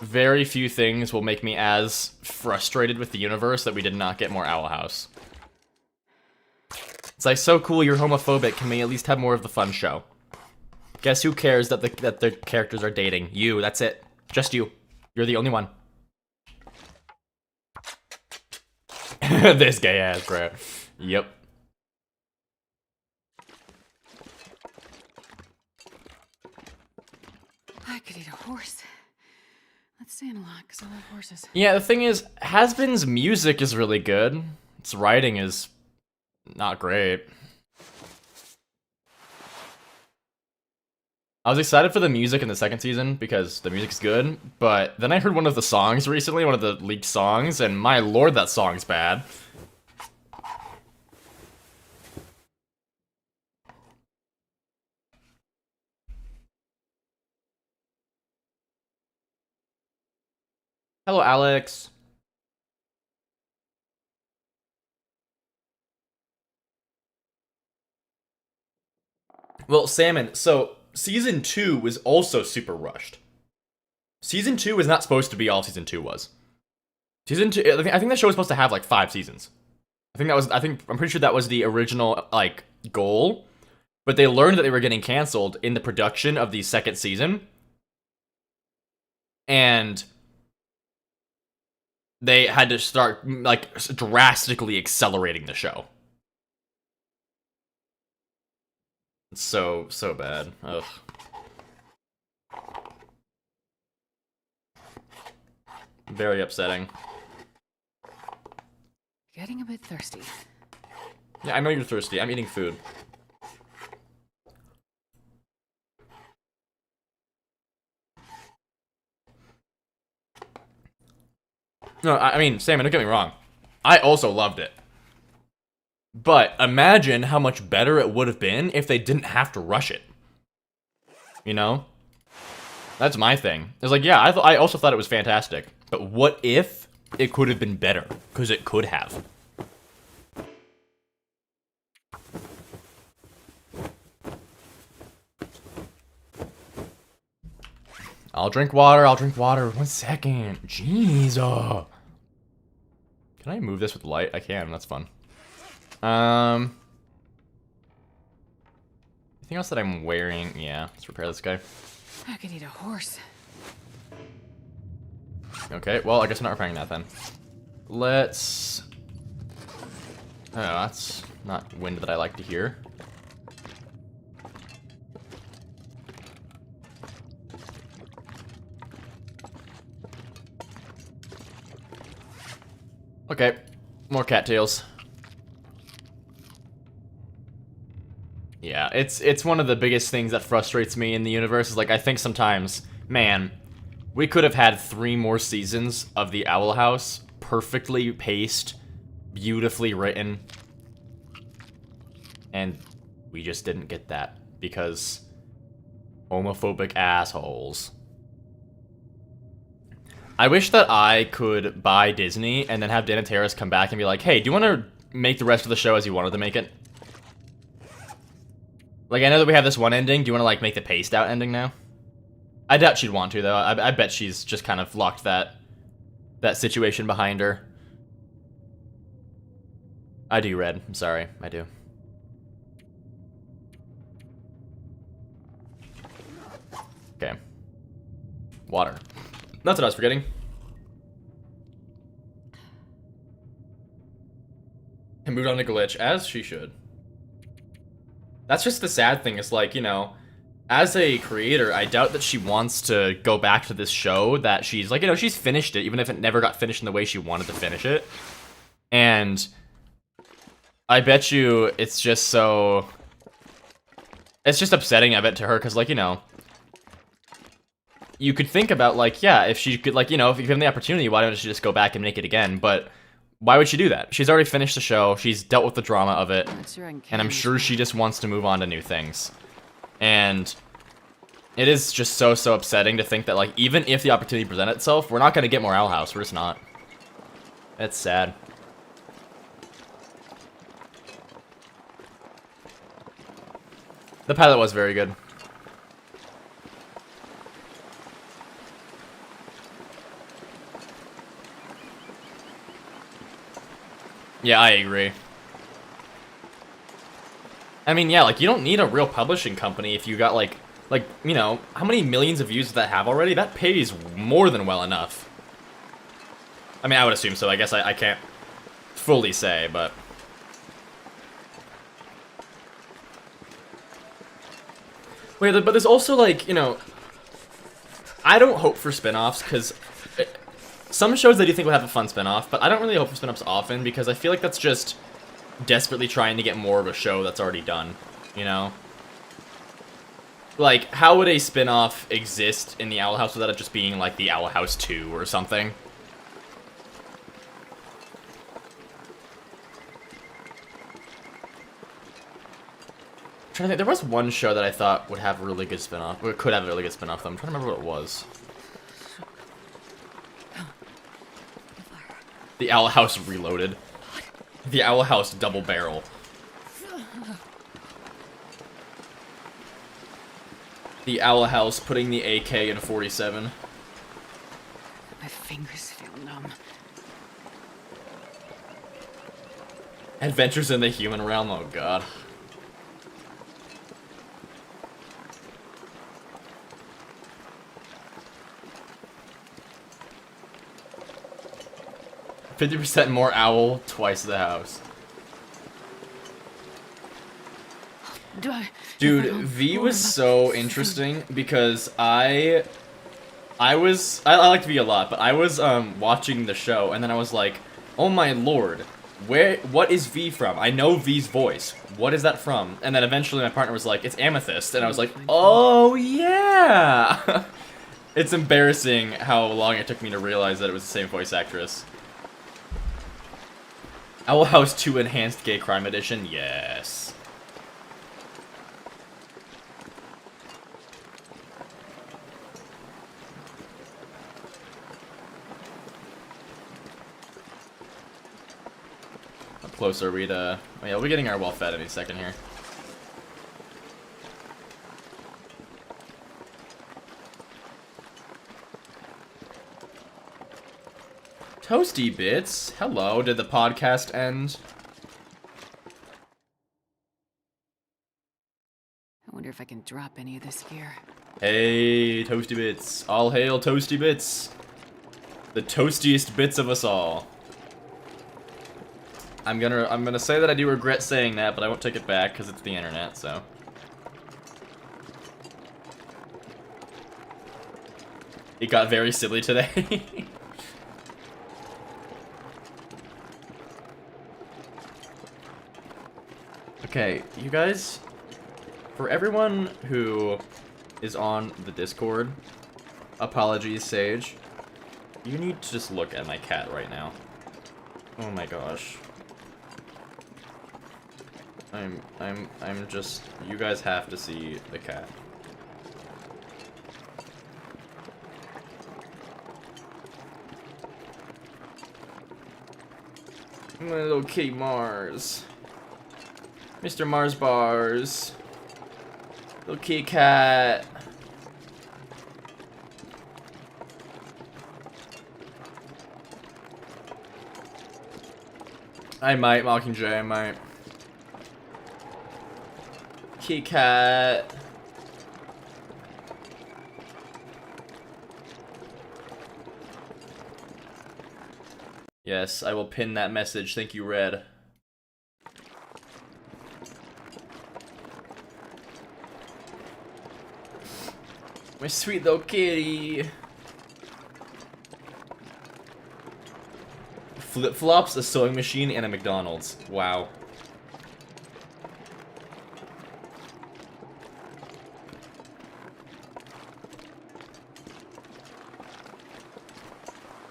Very few things will make me as frustrated with the universe that we did not get more Owl House. It's like, so cool, you're homophobic, can we at least have more of the fun show? Guess who cares that the characters are dating? You, that's it. Just you. You're the only one. This gay ass crap. Yep. I could eat a horse. Let's stand a lot, because I love horses. Yeah, the thing is, Hasbin's music is really good. Its writing is not great. I was excited for the music in the second season because the music's good, but then I heard one of the songs recently, one of the leaked songs, and my lord, that song's bad. Hello, Alex. Well, Salmon, so Season 2 was also super rushed. Season 2 was not supposed to be all Season 2 was. Season 2, I think that show was supposed to have like 5 seasons. I'm pretty sure that was the original, like, goal. But they learned that they were getting canceled in the production of the second season. And they had to start, like, drastically accelerating the show. It's so bad. Ugh. Very upsetting. Getting a bit thirsty. Yeah, I know you're thirsty. I'm eating food. No, I mean, Sam, don't get me wrong. I also loved it. But imagine how much better it would have been if they didn't have to rush it. You know? That's my thing. It's like, yeah, I also thought it was fantastic. But what if it could have been better? Because it could have. I'll drink water. 1 second. Jeez. Can I move this with light? I can. That's fun. Anything else that I'm wearing? Yeah, let's repair this guy. I could eat a horse. Okay, well, I guess I'm not repairing that then. Let's... Oh, that's not wind that I like to hear. Okay, more cattails. Yeah, it's one of the biggest things that frustrates me in the universe is like I think sometimes, man, we could have had 3 more seasons of the Owl House, perfectly paced, beautifully written, and we just didn't get that because homophobic assholes. I wish that I could buy Disney and then have Dan and Terrace come back and be like, hey, do you want to make the rest of the show as you wanted to make it? Like, I know that we have this one ending. Do you want to, like, make the paced out ending now? I doubt she'd want to, though. I bet she's just kind of locked that situation behind her. I do, Red. I'm sorry. I do. Okay. Water. That's what I was forgetting. And moved on to Glitch, as she should. That's just the sad thing, is like, you know, as a creator, I doubt that she wants to go back to this show that she's, like, you know, she's finished it, even if it never got finished in the way she wanted to finish it. And I bet you it's just so... It's just upsetting, I bet, to her, because, like, you know, you could think about, like, yeah, if she could, like, you know, if you give them the opportunity, why don't she just go back and make it again? But why would she do that? She's already finished the show. She's dealt with the drama of it. And I'm sure she just wants to move on to new things. And it is just so upsetting to think that, like, even if the opportunity presented itself, we're not going to get more Owl House. We're just not. It's sad. The pilot was very good. Yeah, I agree. I mean, yeah, like, you don't need a real publishing company if you got, like, you know, how many millions of views does that have already? That pays more than well enough. I mean, I would assume so. I guess I can't fully say, but... Wait, but there's also, like, you know... I don't hope for spin-offs, because... Some shows I do think will have a fun spin-off, but I don't really hope for spin-offs often, because I feel like that's just desperately trying to get more of a show that's already done, you know? Like, how would a spin-off exist in the Owl House without it just being, like, the Owl House 2 or something? I'm trying to think, there was one show that I thought would have a really good spin-off, or could have a really good spin-off, though. I'm trying to remember what it was. The Owl House Reloaded. The Owl House Double Barrel. The Owl House putting the AK in a 47. My fingers feel numb. Adventures in the Human Realm, oh god. %, more owl, twice the house. Do I Dude, V was so interesting because I like V a lot, but I was watching the show and then I was like, oh my lord, what is V from? I know V's voice. What is that from? And then eventually my partner was like, it's Amethyst, and I was like, oh yeah. It's embarrassing how long it took me to realize that it was the same voice actress. Owl House 2 Enhanced Gay Crime Edition, yes. Close are we to... Oh yeah, we'll be getting our well fed any second here. Toasty Bits, hello, did the podcast end? I wonder if I can drop any of this gear. Hey, Toasty Bits. All hail Toasty Bits. The toastiest bits of us all. I'm gonna say that I do regret saying that, but I won't take it back because it's the internet, so. It got very silly today. Okay, you guys, for everyone who is on the Discord, apologies, Sage. You need to just look at my cat right now. Oh my gosh. I'm just, you guys have to see the cat. My little kitty Mars. Mr. Mars Bars. Little kitty cat. I might, Mockingjay, I might. Kitty cat. Yes, I will pin that message. Thank you, Red. My sweet little kitty. Flip-flops, a sewing machine, and a McDonald's. Wow.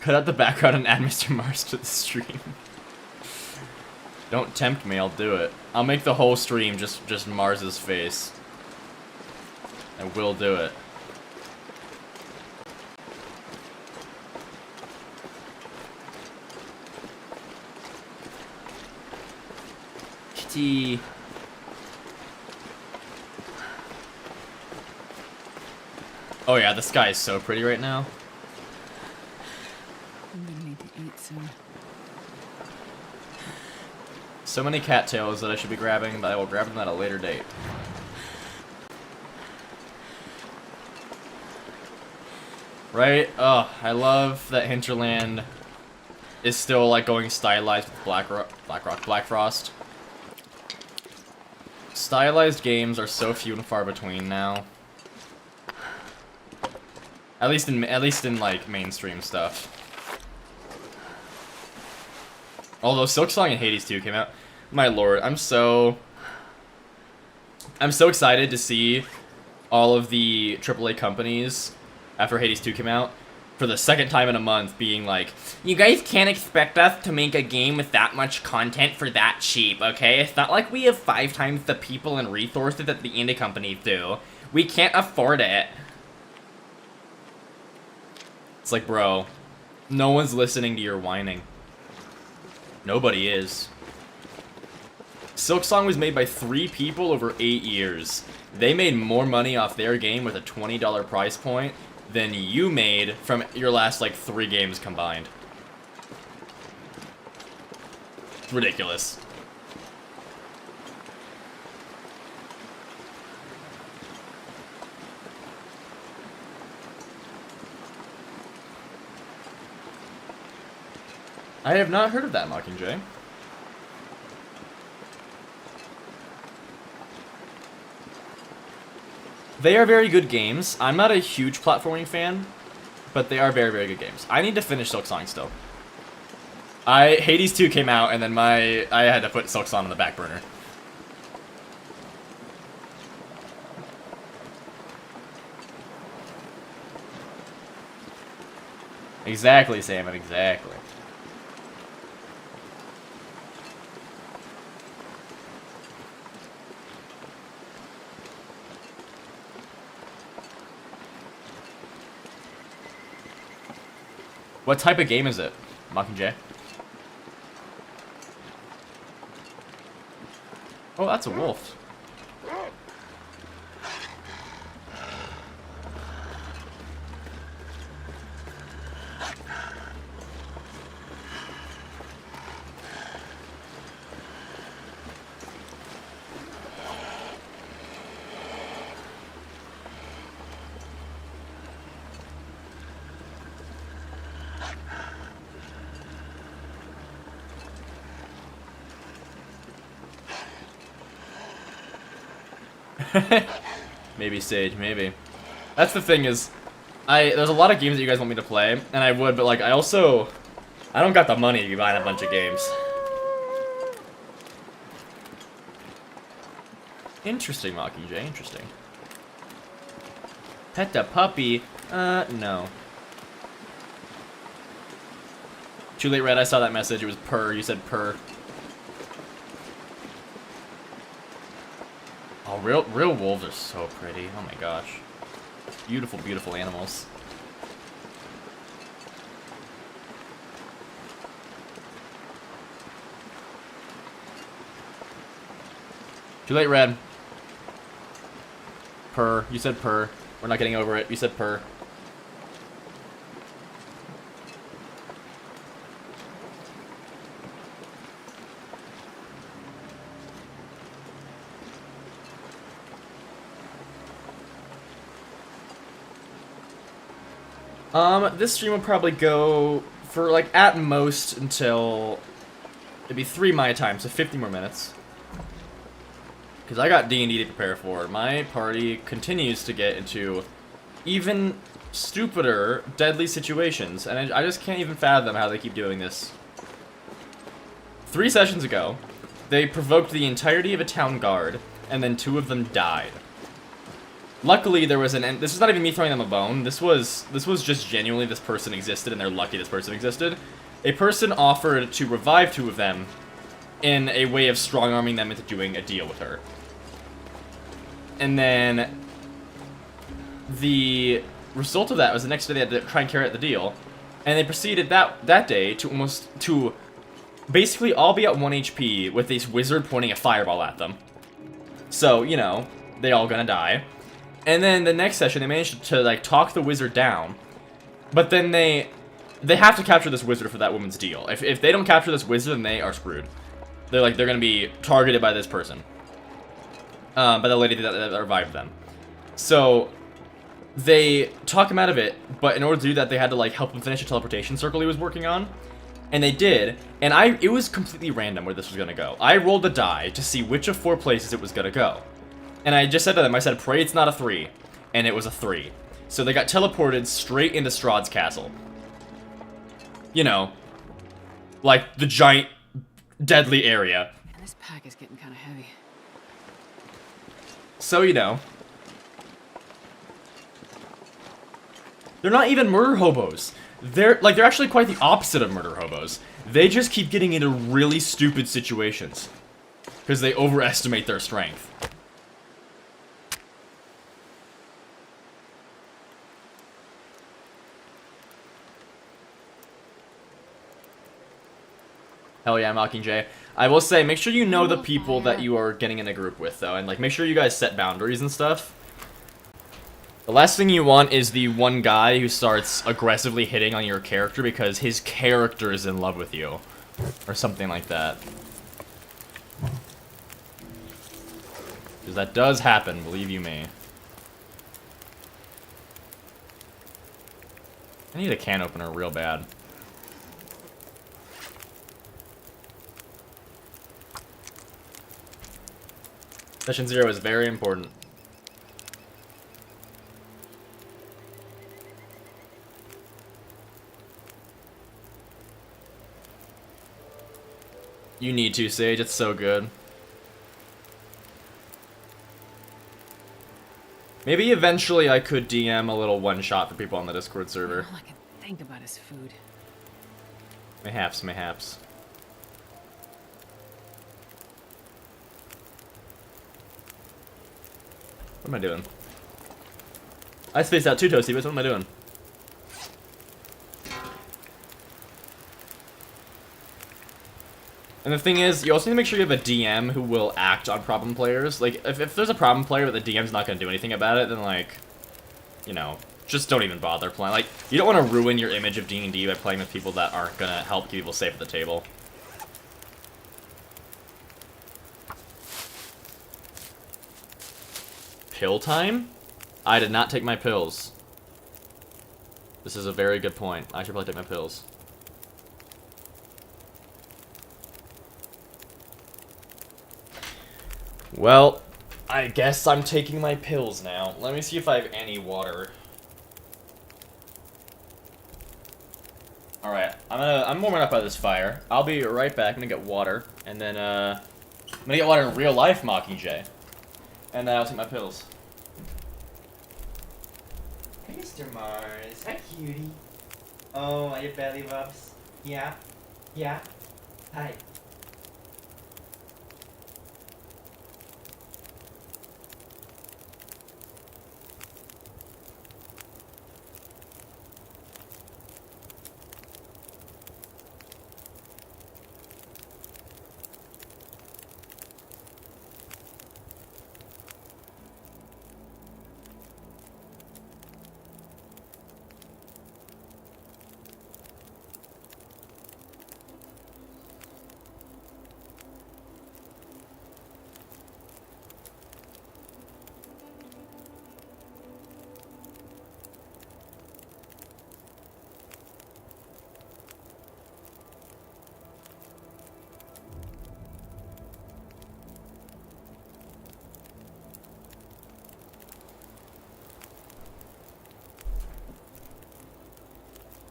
Cut out the background and add Mr. Mars to the stream. Don't tempt me, I'll do it. I'll make the whole stream just Mars's face. I will do it. Kitty. Oh yeah, the sky is so pretty right now. I'm gonna need to eat soon. So many cattails that I should be grabbing, but I will grab them at a later date. Right? Oh, I love that Hinterland is still like going stylized with Black Frost. Stylized games are so few and far between now. At least in like mainstream stuff. Although Silksong and Hades 2 came out, my lord, I'm so excited to see all of the AAA companies after Hades 2 came out for the second time in a month being like, you guys can't expect us to make a game with that much content for that cheap, okay? It's not like we have 5 times the people and resources that the indie companies do. We can't afford it. It's like, bro, no one's listening to your whining. Nobody is. Silksong was made by 3 people over 8 years. They made more money off their game with a $20 price point than you made from your last, like, 3 games combined. It's ridiculous. I have not heard of that, Mockingjay. They are very good games. I'm not a huge platforming fan, but they are very, very good games. I need to finish Silksong still. Hades 2 came out, and then I had to put Silksong on the back burner. Exactly, Salmon, exactly. What type of game is it, Mockingjay? Oh, that's a wolf. Maybe Sage, maybe. That's the thing is, there's a lot of games that you guys want me to play, and I would, but like I don't got the money to be buying a bunch of games. Interesting, Mockingjay, interesting. Pet the puppy? No. Too late, Red, I saw that message, it was purr, you said purr. Oh, real wolves are so pretty. Oh my gosh. Beautiful, beautiful animals. Too late, Red. Purr. You said purr. We're not getting over it. You said purr. This stream will probably go for, like, at most until... It'd be 3 my time, so 50 more minutes. Because I got D&D to prepare for. My party continues to get into even stupider, deadly situations, and I just can't even fathom how they keep doing this. 3 sessions ago, they provoked the entirety of a town guard, and then 2 of them died. Luckily, there was this is not even me throwing them a bone. This was just genuinely this person existed, and they're lucky this person existed. A person offered to revive 2 of them in a way of strong-arming them into doing a deal with her. And then the result of that was the next day they had to try and carry out the deal, and they proceeded that day to basically all be at 1 HP with this wizard pointing a fireball at them. So, you know, they all gonna die. And then the next session, they managed to like talk the wizard down, but then they have to capture this wizard for that woman's deal. If they don't capture this wizard, then they are screwed. They're gonna be targeted by this person, by the lady that revived them. So they talk him out of it, but in order to do that, they had to like help him finish a teleportation circle he was working on, and they did. And it was completely random where this was gonna go. I rolled a die to see which of 4 places it was gonna go. And I just said to them, I said, pray it's not a 3. And it was a 3. So they got teleported straight into Strahd's castle. You know, like the giant, deadly area. And this pack is getting kind of heavy. So, you know. They're not even murder hobos. They're actually quite the opposite of murder hobos. They just keep getting into really stupid situations. Because they overestimate their strength. Hell yeah, Mockingjay. I will say, make sure you know the people that you are getting in a group with, though, and like make sure you guys set boundaries and stuff. The last thing you want is the one guy who starts aggressively hitting on your character because his character is in love with you. Or something like that. Because that does happen, believe you me. I need a can opener real bad. Session 0 is very important. You need to, Sage. It's so good. Maybe eventually I could DM a little one-shot for people on the Discord server. All I can think about is food. Mayhaps, mayhaps. What am I doing? I spaced out too, Toasty, but what am I doing? And the thing is, you also need to make sure you have a DM who will act on problem players. Like, if there's a problem player but the DM's not going to do anything about it, then, like, you know, just don't even bother playing. Like, you don't want to ruin your image of D&D by playing with people that aren't going to help keep people safe at the table. Pill time? I did not take my pills. This is a very good point. I should probably take my pills. Well, I guess I'm taking my pills now. Let me see if I have any water. Alright, I'm warming up by this fire. I'll be right back. I'm gonna get water. And then, I'm gonna get water in real life, Mockingjay. And then I'll take my pills. Hey, Mr. Mars. Hi, cutie. Oh, are your belly rubs? Yeah? Yeah? Hi.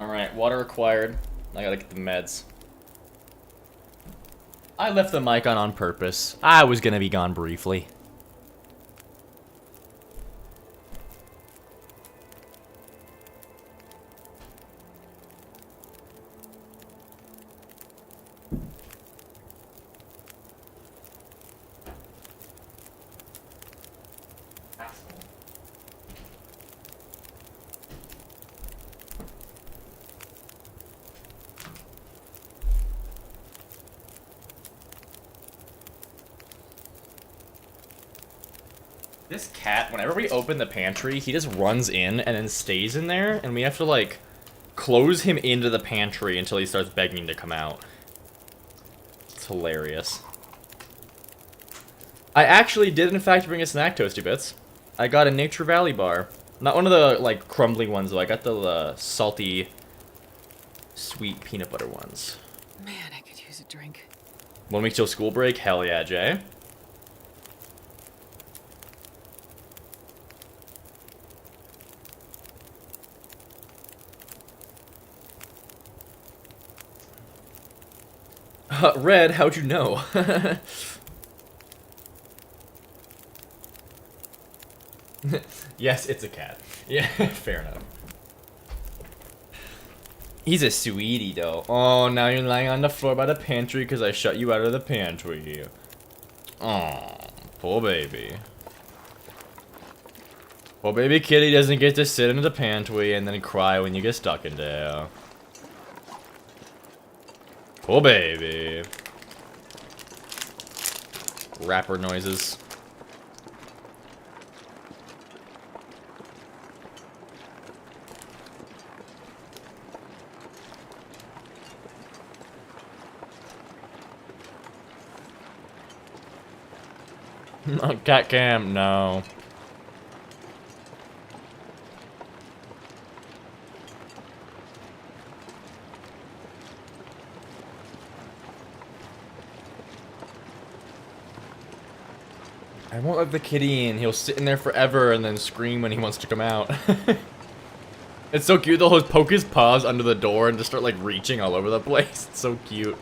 Alright, water acquired. I gotta get the meds. I left the mic on purpose. I was gonna be gone briefly. This cat, whenever we open the pantry, he just runs in and then stays in there, and we have to, like, close him into the pantry until he starts begging to come out. It's hilarious. I actually did, in fact, bring a snack, Toasty Bits. I got a Nature Valley bar. Not one of the, like, crumbly ones, though. I got the salty, sweet peanut butter ones. Man, I could use a drink. 1 week till school break? Hell yeah, Jay. Red, how'd you know? Yes, it's a cat. Yeah, fair enough. He's a sweetie, though. Oh, now you're lying on the floor by the pantry because I shut you out of the pantry. Oh, poor baby. Poor baby kitty doesn't get to sit in the pantry and then cry when you get stuck in there. Poor baby. Rapper noises. Cat cam, no. I won't let the kitty in. He'll sit in there forever and then scream when he wants to come out. It's so cute though. He'll poke his paws under the door and just start like reaching all over the place. It's so cute.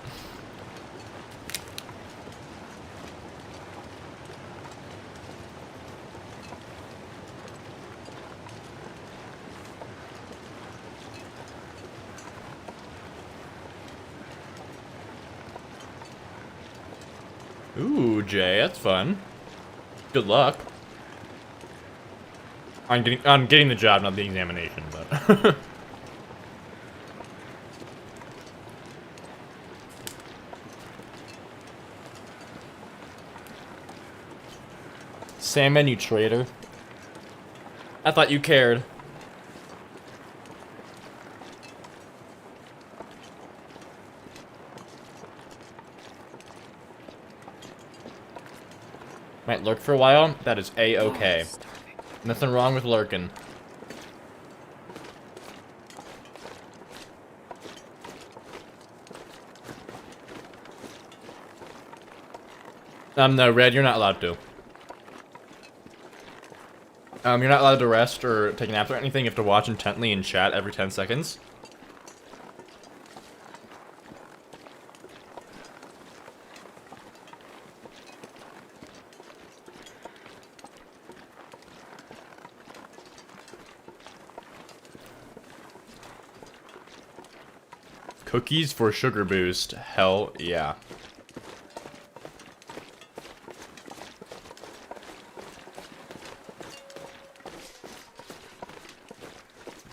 Ooh, Jay, that's fun. Good luck. On getting the job, not the examination, but Salmon, you traitor. I thought you cared. Might lurk for a while. That is A-okay. Nothing wrong with lurking. No, Red, you're not allowed to. You're not allowed to rest or take naps or anything. You have to watch intently and chat every 10 seconds. Cookies for sugar boost. Hell yeah.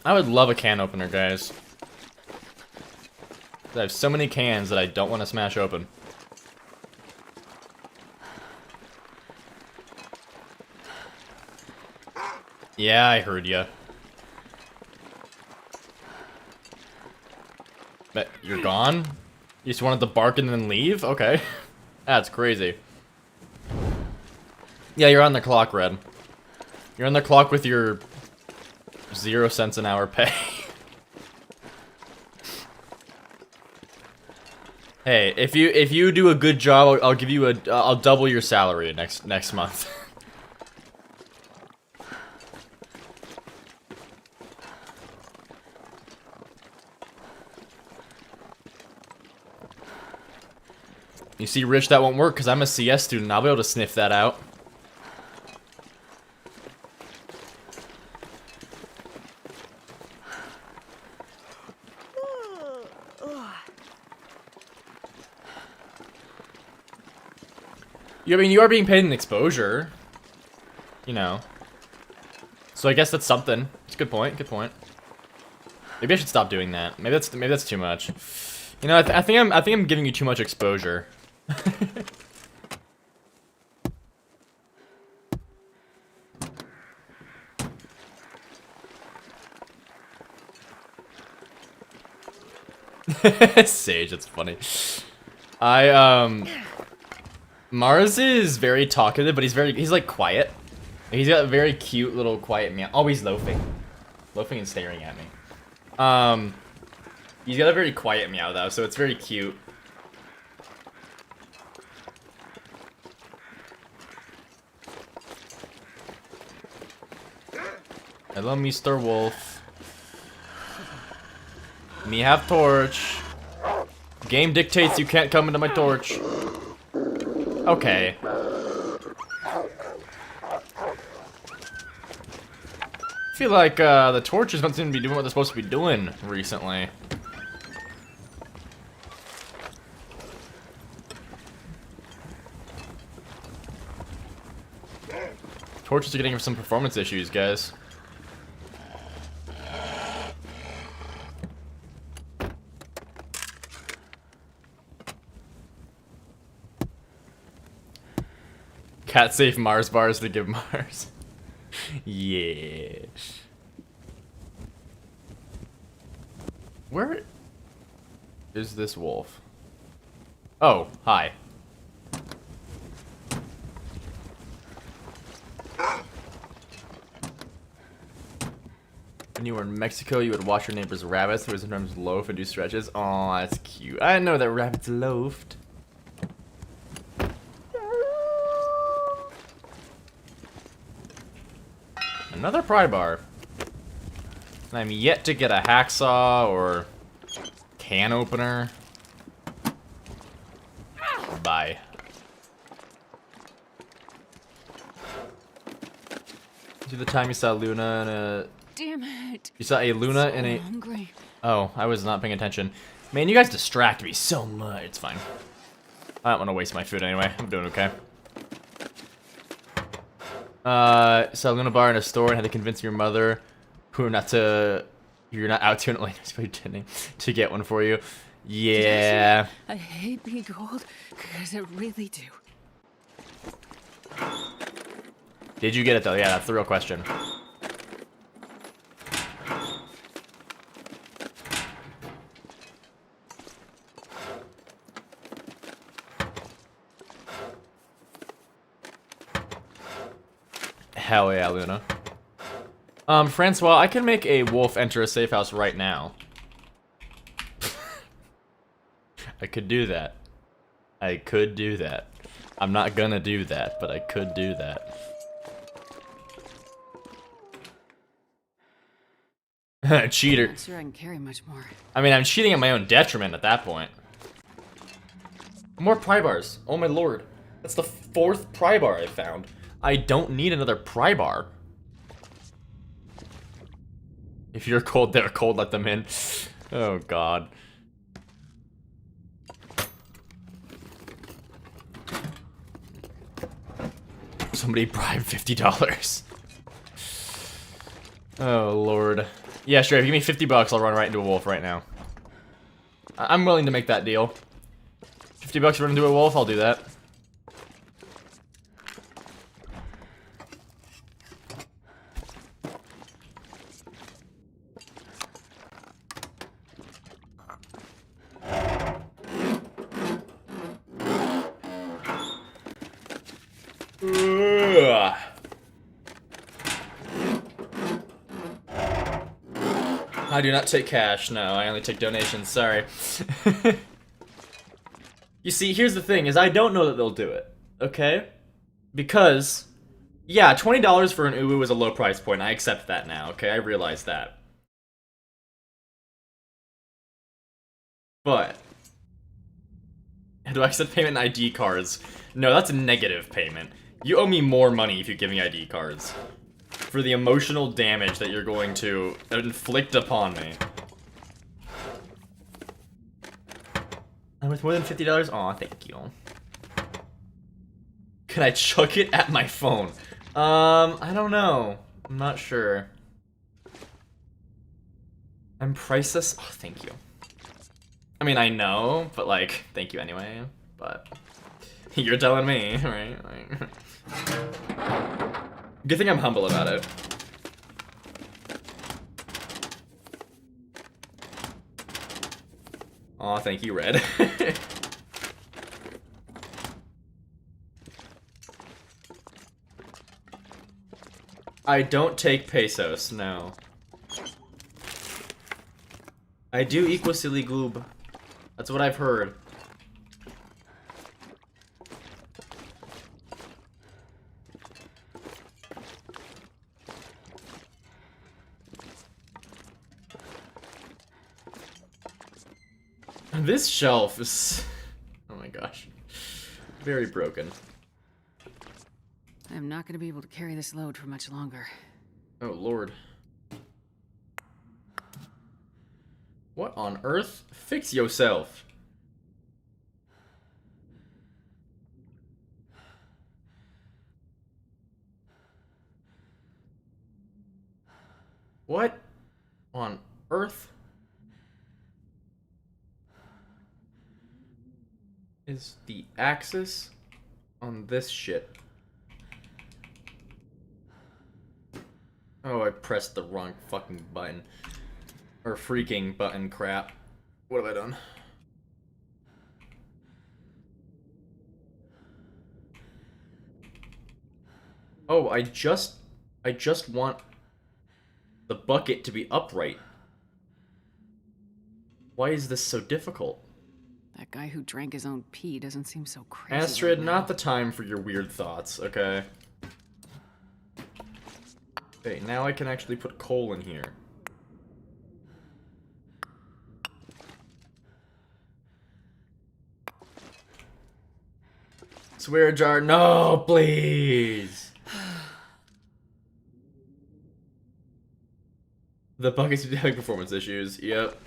I would love a can opener, guys. I have so many cans that I don't want to smash open. Yeah, I heard ya. But you're gone? You just wanted to bark and then leave? Okay. That's crazy. Yeah, you're on the clock, Red. You're on the clock with your 0 cents an hour pay. Hey, if you do a good job, I'll give you I'll double your salary next month. You see, Rich, that won't work because I'm a CS student. I'll be able to sniff that out. I mean, you are being paid an exposure. You know. So I guess that's something. It's a good point. Good point. Maybe I should stop doing that. Maybe that's too much. You know, I think I'm giving you too much exposure. Sage, that's funny. Mars is very talkative, but he's like quiet. He's got a very cute little quiet meow. Always loafing. Loafing and staring at me. He's got a very quiet meow though, so it's very cute. Hello, Mr. Wolf. Me have torch. Game dictates you can't come into my torch. Okay. I feel like the torches don't seem to be doing what they're supposed to be doing recently. Torches are getting some performance issues, guys. Cat safe Mars bars to give Mars. Yeah. Where is this wolf? Oh, hi. When you were in Mexico, you would watch your neighbor's rabbits who would sometimes loaf and do stretches. Aw, that's cute. I didn't know that rabbits loafed. Another pry bar. And I'm yet to get a hacksaw or can opener. Bye. See the time you saw Luna in a... Damn it. You saw a Luna in a... Hungry. Oh, I was not paying attention. Man, you guys distract me so much. It's fine. I don't want to waste my food anyway. I'm doing okay. So I'm gonna bar in a store and have to convince your mother you're not out to an Atlanta to get one for you. Yeah. I hate being cold because I really do. Did you get it though? Yeah, that's the real question. Hell yeah, Luna. Francois, I can make a wolf enter a safe house right now. I could do that. I could do that. I'm not gonna do that, but I could do that. Cheater. I'm not sure I can carry much more. I mean, I'm cheating at my own detriment at that point. More pry bars. Oh my lord. That's the 4th pry bar I found. I don't need another pry bar. If you're cold, they're cold, let them in. Oh god. Somebody bribed $50. Oh lord. Yeah, sure, if you give me 50 bucks, I'll run right into a wolf right now. I'm willing to make that deal. 50 bucks to run into a wolf, I'll do that. Ugh. I do not take cash, no, I only take donations, sorry. You see, here's the thing, is I don't know that they'll do it, okay? Because, yeah, $20 for an uwu is a low price point, I accept that now, okay? I realize that. But, do I accept payment in ID cards? No, that's a negative payment. You owe me more money if you give me ID cards. For the emotional damage that you're going to inflict upon me. I'm worth more than $50? Aw, thank you. Can I chuck it at my phone? I don't know. I'm not sure. I'm priceless. Oh, thank you. I mean, I know, but like, thank you anyway. But you're telling me, right? Like, good thing I'm humble about it. Aw, thank you, Red. I don't take pesos, no. I do equal silly goob. That's what I've heard. This shelf is... oh my gosh. Very broken. I'm not going to be able to carry this load for much longer. Oh lord. What on earth? Fix yourself. What on earth is the axis on this shit? Oh, I pressed the wrong fucking button. Or freaking button crap. What have I done? Oh, I just want the bucket to be upright. Why is this so difficult? That guy who drank his own pee doesn't seem so crazy. Astrid, right not now. the time for your weird thoughts, okay? Okay, now I can actually put coal in here. Swear jar, no, please! The bucket's having performance issues, yep.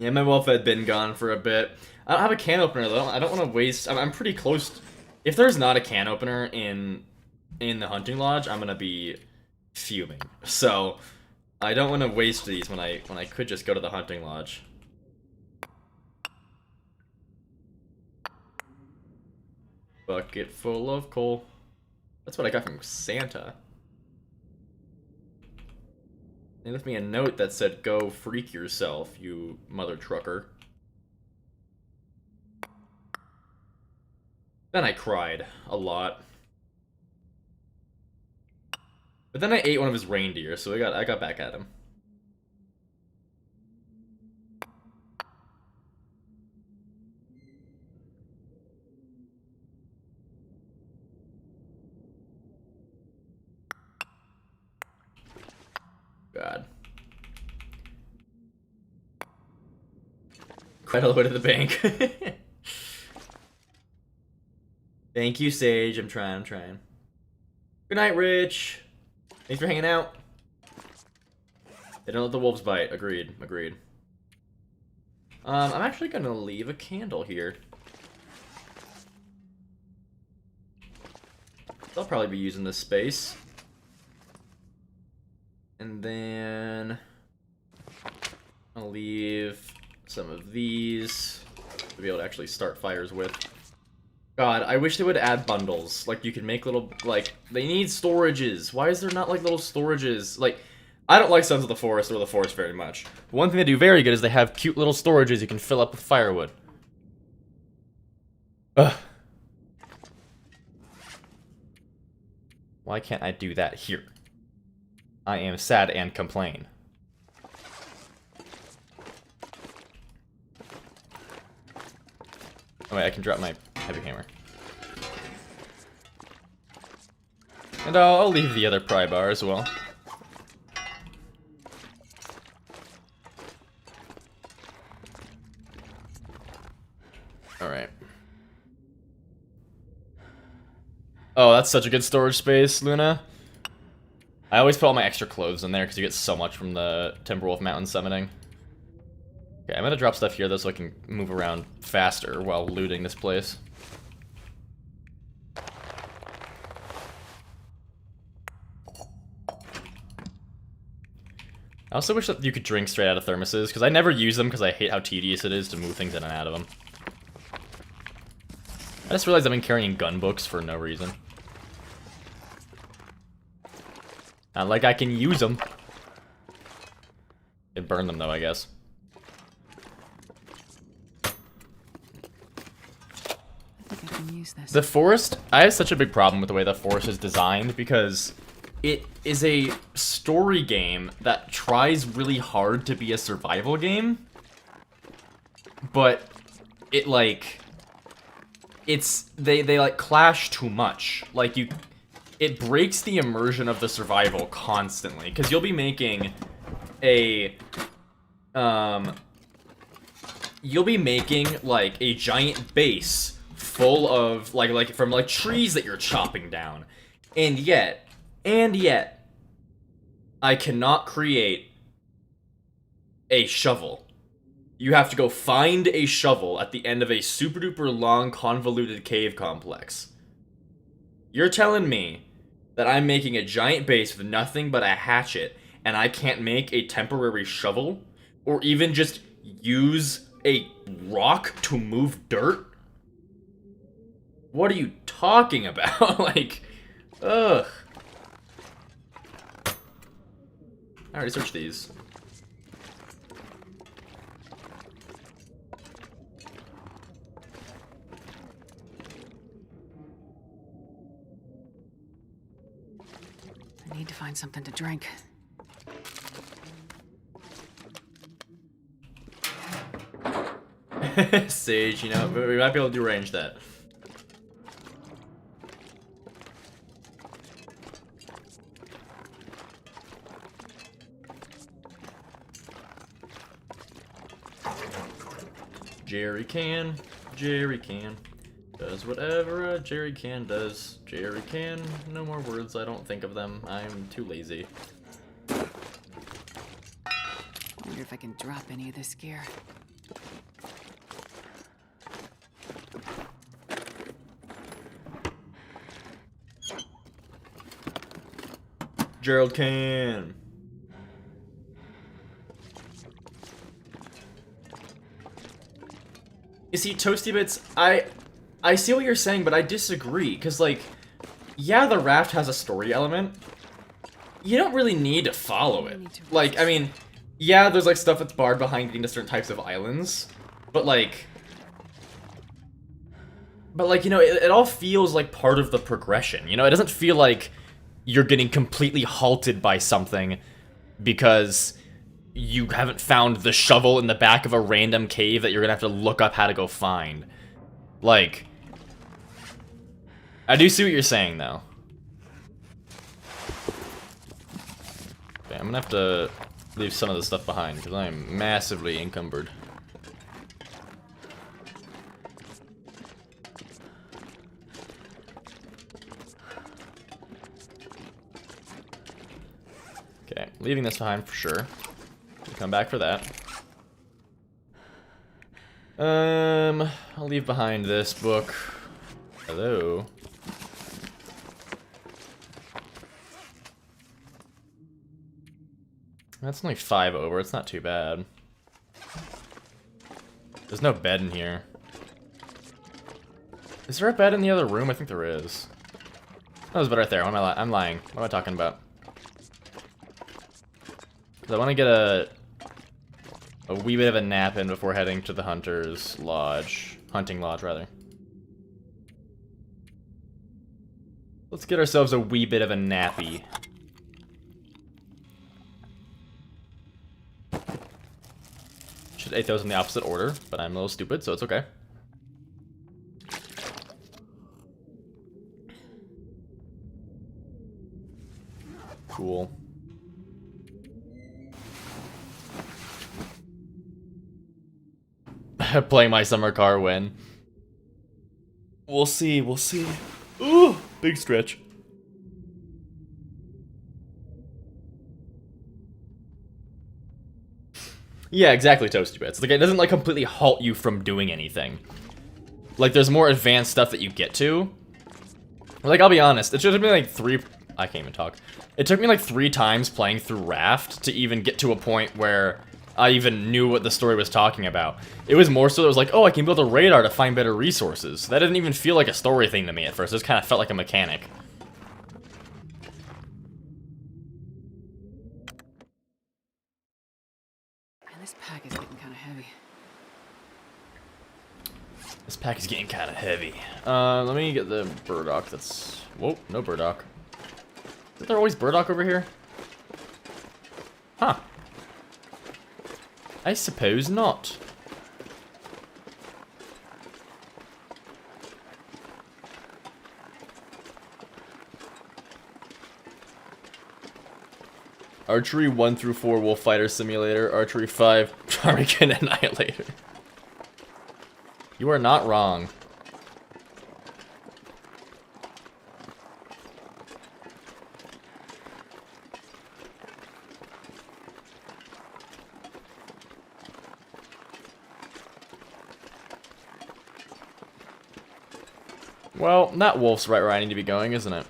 Yeah, my wolf had been gone for a bit. I don't have a can opener though. I don't want to waste. I'm pretty close. If there's not a can opener in the hunting lodge, I'm gonna be fuming. So I don't want to waste these when I could just go to the hunting lodge. Bucket full of coal. That's what I got from Santa. They left me a note that said, "Go freak yourself, you mother trucker." Then I cried a lot. But then I ate one of his reindeer, so I got back at him. God. Quite all the way to the bank. Thank you, Sage. I'm trying. Good night, Rich. Thanks for hanging out. They don't let the wolves bite. Agreed. I'm actually gonna leave a candle here. They'll probably be using this space. And then I'll leave some of these to be able to actually start fires with. God, I wish they would add bundles. Like, you could make little, like, they need storages. Why is there not, like, little storages? Like, I don't like Sons of the Forest or the Forest very much. But one thing they do very good is they have cute little storages you can fill up with firewood. Ugh. Why can't I do that here? I am sad and complain. Oh wait, I can drop my heavy hammer. And I'll leave the other pry bar as well. Alright. Oh, that's such a good storage space, Luna. I always put all my extra clothes in there because you get so much from the Timberwolf Mountain summoning. Okay, I'm gonna drop stuff here though so I can move around faster while looting this place. I also wish that you could drink straight out of thermoses, because I never use them because I hate how tedious it is to move things in and out of them. I just realized I've been carrying gun books for no reason. Not like I can use them. It burn them though, I guess. I think I can use this. The forest, I have such a big problem with the way the forest is designed because it is a story game that tries really hard to be a survival game, but it like, they like clash too much. Like it breaks the immersion of the survival constantly, because you'll be making a, you'll be making like a giant base full of like from like trees that you're chopping down, and yet I cannot create a shovel. You have to go find a shovel at the end of a super duper long convoluted cave complex. You're telling me that I'm making a giant base with nothing but a hatchet and I can't make a temporary shovel? Or even just use a rock to move dirt? What are you talking about? Like, ugh. I already searched these. I need to find something to drink. Sage, you know, we might be able to arrange that. Jerry can, does whatever a Jerry can does. Jerry can, no more words, I don't think of them. I'm too lazy. I wonder if I can drop any of this gear. Gerald can. You see, Toasty Bits, I see what you're saying, but I disagree. Because, like, yeah, the raft has a story element. You don't really need to follow it. Like, I mean, yeah, there's, like, stuff that's barred behind getting to certain types of islands. But, like, you know, it all feels like part of the progression. You know, it doesn't feel like you're getting completely halted by something because you haven't found the shovel in the back of a random cave that you're gonna have to look up how to go find. Like, I do see what you're saying, though. Okay, I'm gonna have to leave some of this stuff behind, because I am massively encumbered. Okay, leaving this behind for sure. We'll come back for that. I'll leave behind this book. Hello. That's only 5 over, it's not too bad. There's no bed in here. Is there a bed in the other room? I think there is. Oh, there's a bed right there. What am I'm lying. What am I talking about? I want to get a wee bit of a nap in before heading to the hunter's lodge. Hunting lodge, rather. Let's get ourselves a wee bit of a nappy. Should have ate those in the opposite order, but I'm a little stupid, so it's okay. Cool. Playing my summer car win. We'll see, we'll see. Ooh, big stretch. Yeah, exactly, Toasty Bits. Like, it doesn't, like, completely halt you from doing anything. Like, there's more advanced stuff that you get to. Like, I'll be honest, it took me, like, I can't even talk. It took me, like, 3 times playing through Raft to even get to a point where I even knew what the story was talking about. It was more so that it was like, oh, I can build a radar to find better resources. That didn't even feel like a story thing to me at first. It just kind of felt like a mechanic. And this pack is getting kind of heavy. This pack is getting kind of heavy. Let me get the burdock that's... Whoa, no burdock. Isn't there always burdock over here? Huh. I suppose not. Archery 1 through 4 Wolf Fighter Simulator. Archery 5 Ptarmigan Annihilator. You are not wrong. Well, that wolf's right where I need to be going, isn't it?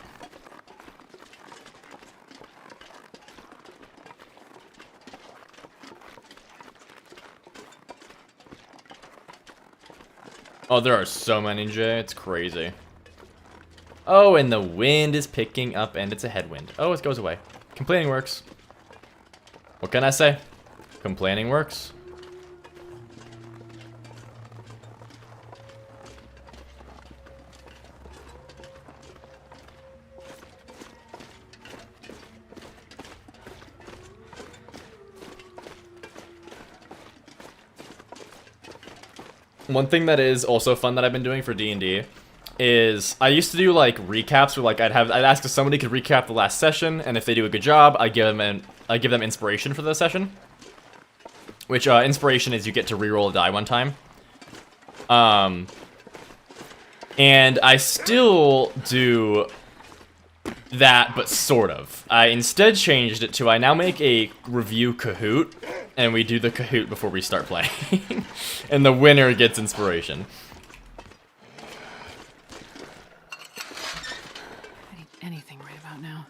Oh, there are so many, Jay. It's crazy. Oh, and the wind is picking up, and it's a headwind. Oh, it goes away. Complaining works. What can I say? Complaining works. One thing that is also fun that I've been doing for D&D is I used to do like recaps where like I'd ask if somebody could recap the last session, and if they do a good job, I give them inspiration for the session. Which inspiration is you get to reroll a die one time. And I still do that, but sort of. I instead changed it to I now make a review Kahoot, and we do the Kahoot before we start playing. And the winner gets inspiration. I need anything right about now.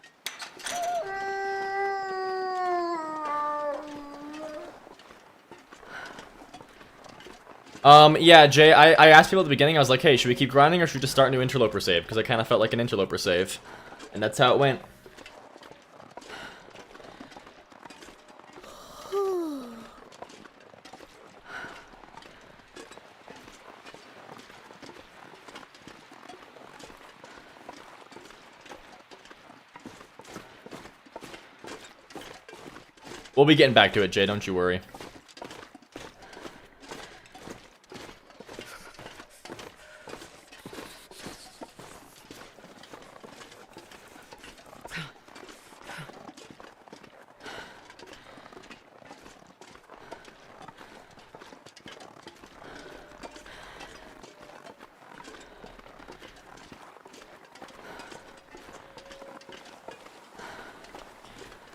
Yeah, Jay, I asked people at the beginning, I was like, hey, should we keep grinding or should we just start a new interloper save? Because I kind of felt like an interloper save. And that's how it went. We'll be getting back to it, Jay, don't you worry.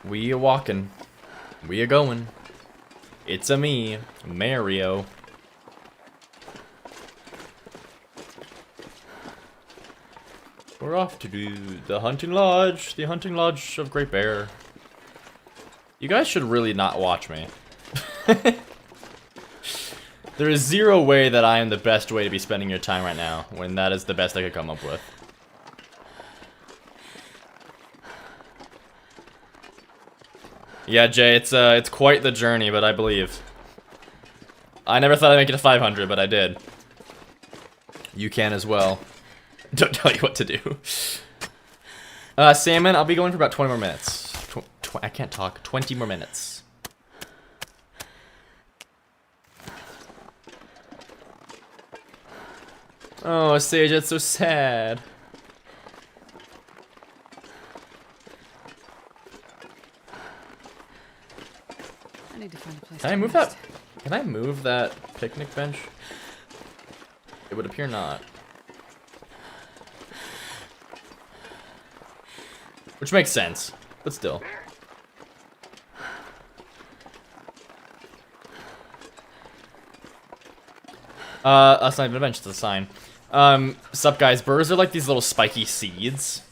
We a walking. We a going. It's a me, Mario. We're off to do the hunting lodge of Great Bear. You guys should really not watch me. There is zero way that I am the best way to be spending your time right now, when that is the best I could come up with. Yeah, Jay, it's quite the journey, but I believe. I never thought I'd make it to 500, but I did. You can as well. Don't tell you what to do. Salmon, I'll be going for about 20 more minutes. I can't talk. 20 more minutes. Oh, Sage, that's so sad. I need to find a place. Can I move that? Can I move that picnic bench? It would appear not. Which makes sense, but still. That's not even a bench, it's a sign. Sup guys, burrs are like these little spiky seeds.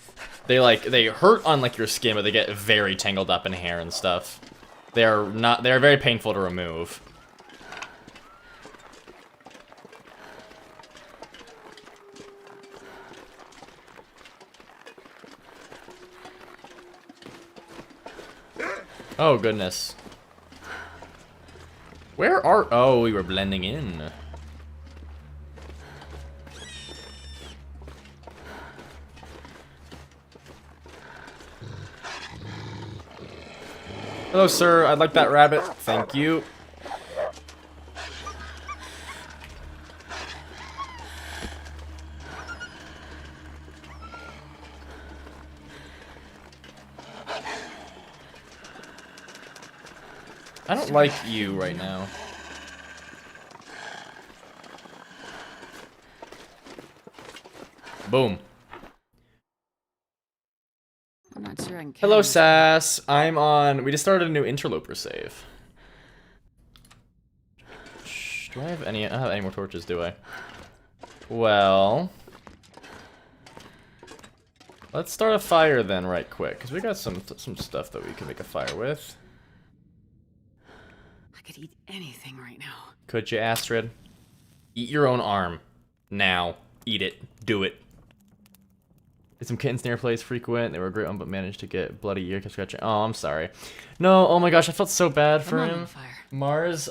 They hurt on like your skin, but they get very tangled up in hair and stuff. They are very painful to remove. Oh, goodness. Where are... Oh, we were blending in. Hello, sir. I'd like that rabbit. Thank you. I don't like you right now. Boom. I'm not sure I can. Hello, Sass. I'm on... We just started a new interloper save. Do I have any... I don't have any more torches, do I? Well... Let's start a fire then right quick, because we got some stuff that we can make a fire with. I could eat anything right now. Could you, Astrid? Eat your own arm. Now. Eat it. Do it. Did some kittens near place frequent. They were a great one, but managed to get bloody ear scratching. Oh, I'm sorry. No, oh my gosh, I felt so bad for him. Mars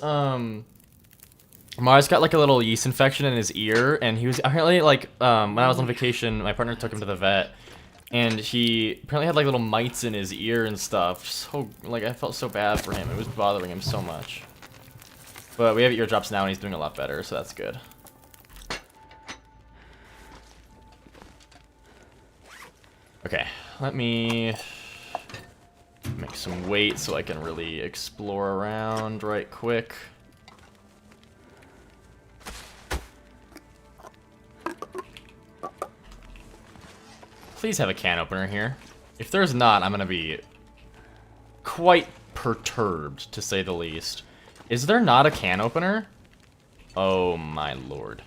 got like a little yeast infection in his ear, and he was apparently like, when I was on vacation, my partner took him to the vet, and he apparently had like little mites in his ear and stuff. So, like, I felt so bad for him. It was bothering him so much. But we have eardrops now, and he's doing a lot better, so that's good. Okay, let me make some weight so I can really explore around right quick. Please have a can opener here. If there's not, I'm gonna be quite perturbed, to say the least. Is there not a can opener? Oh my lord.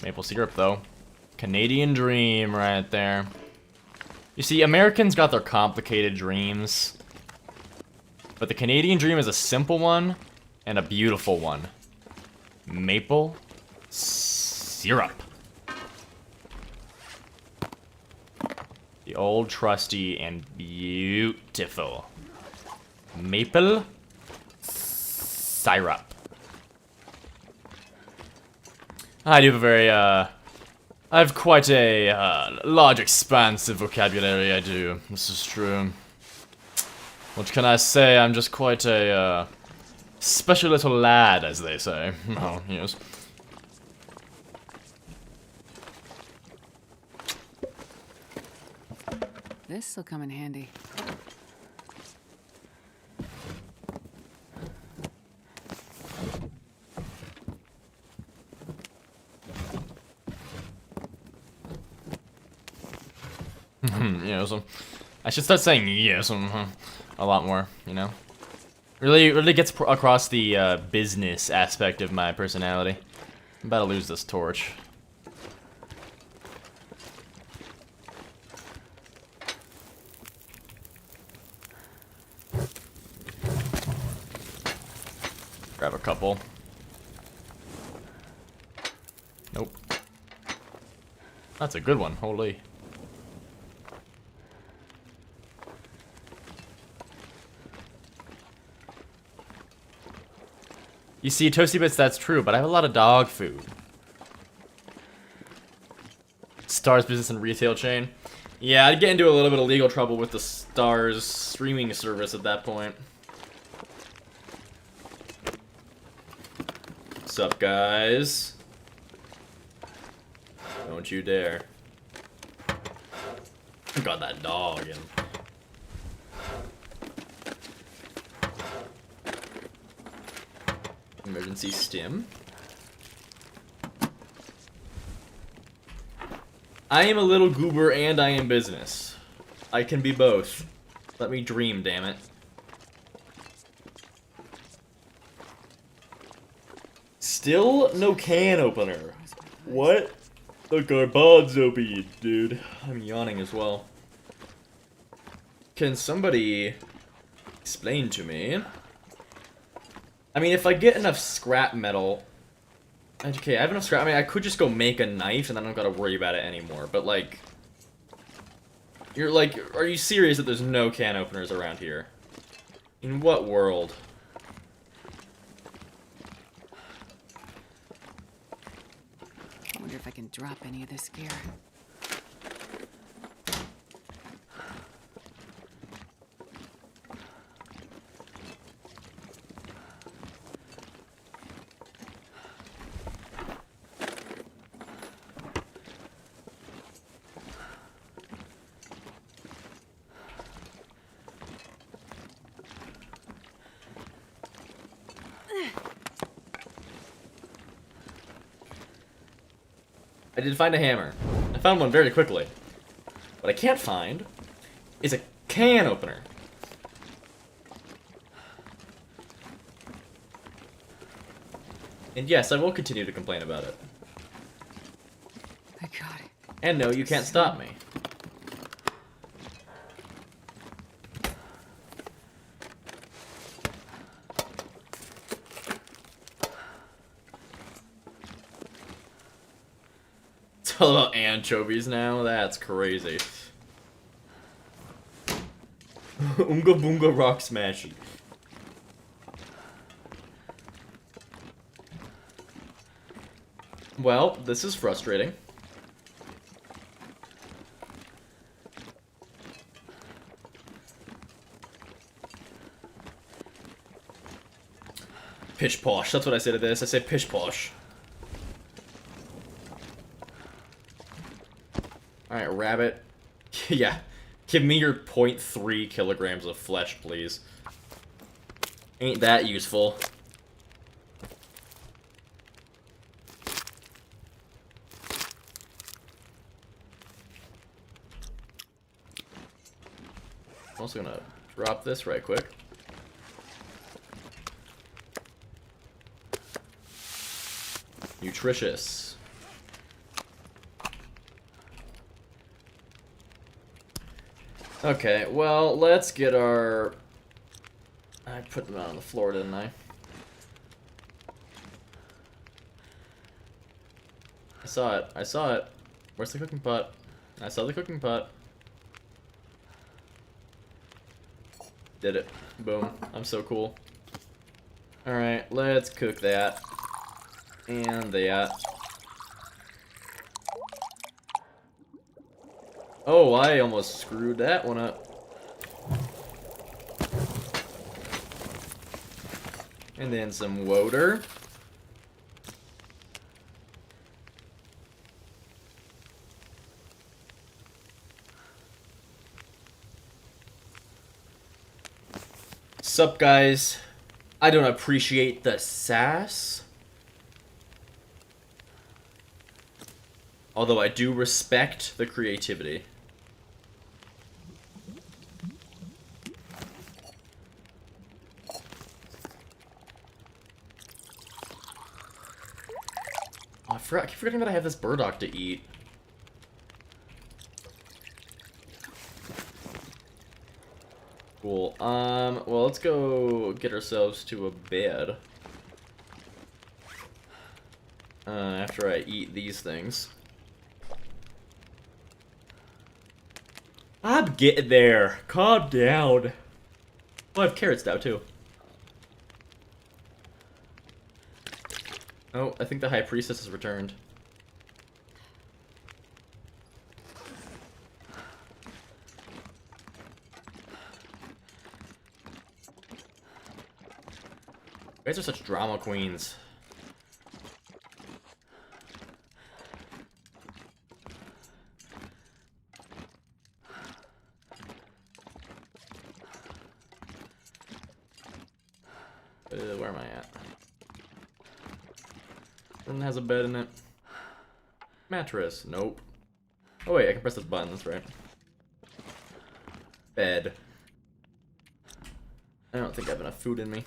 Maple syrup, though. Canadian dream right there. You see, Americans got their complicated dreams. But the Canadian dream is a simple one and a beautiful one. Maple syrup. The old trusty and beautiful maple syrup. I do have a very, I have quite a large, expansive vocabulary, I do. This is true. What can I say? I'm just quite a, special little lad, as they say. Oh, yes. This'll come in handy. Yes. I should start saying yes a lot more, you know? Really gets across the business aspect of my personality. I'm about to lose this torch. Grab a couple. Nope. That's a good one, holy. You see, Toasty Bits, that's true, but I have a lot of dog food. Stars business and retail chain. Yeah, I'd get into a little bit of legal trouble with the Stars streaming service at that point. What's up, guys? Don't you dare. Got that dog in. Emergency stim. I am a little goober and I am business. I can be both. Let me dream, damn it. Still no can opener. What? The garbanzo bean, dude. I'm yawning as well. Can somebody explain to me? I mean, if I get enough scrap metal... Okay, I have enough scrap... I mean, I could just go make a knife and then I don't gotta worry about it anymore. But, like... You're like... Are you serious that there's no can openers around here? In what world? I wonder if I can drop any of this gear. I did find a hammer. I found one very quickly. What I can't find is a can opener. And yes, I will continue to complain about it. I got it. And no, you can't stop me. It's all about anchovies now? That's crazy. Oonga Boonga Rock Smashy. Well, this is frustrating. Pish posh, that's what I say to this. I say pish posh. Alright, rabbit. Yeah. Give me your 0.3 kilograms of flesh, please. Ain't that useful. I'm also gonna drop this right quick. Nutritious. Okay, well, let's get our... I put them out on the floor, didn't I? I saw it. I saw it. Where's the cooking pot? I saw the cooking pot. Did it. Boom. I'm so cool. Alright, let's cook that. And that. Oh, I almost screwed that one up. And then some water. Sup, guys? I don't appreciate the sass. Although I do respect the creativity. Oh, I keep forgetting that I have this burdock to eat. Cool. Well, let's go get ourselves to a bed. After I eat these things. I'm getting there. Calm down. Oh, I have carrots now, too. Oh, I think the High Priestess has returned. You guys are such drama queens. Where am I at? One has a bed in it. Mattress. Nope. Oh wait, I can press this button, that's right. Bed. I don't think I have enough food in me.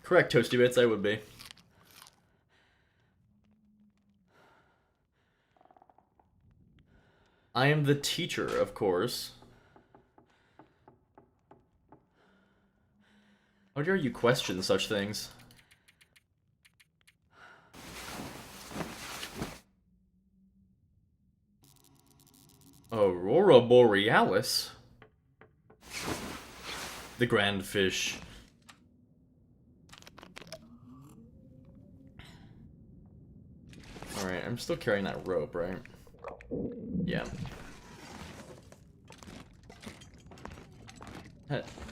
Correct, Toasty Bits, I would be. I am the teacher, of course. How dare you question such things? Aurora Borealis? The grand fish. Alright, I'm still carrying that rope, right? Yeah.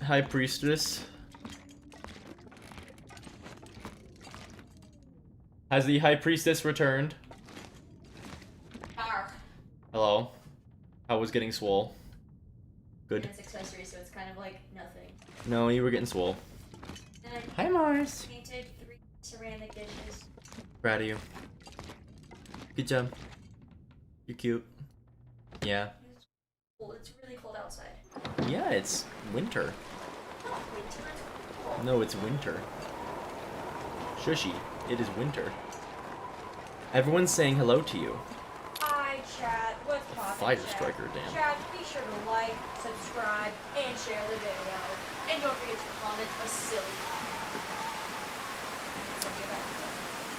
High Priestess. Has the High Priestess returned? Hello. How was getting swole? Good. It's accessory, so it's kind of like nothing. No, you were getting swole. Then Hi, Mars. I painted 3 ceramic dishes. Proud of you. Good job. You're cute. Yeah. Well, it's really cold outside. Yeah, it's winter. Winter? No, it's winter. Shushy, it is winter. Everyone's saying hello to you. Hi, chat. What's poppin', Fire chat? striker, damn. Chat, be sure to like, subscribe, and share the video. And don't forget to comment a silly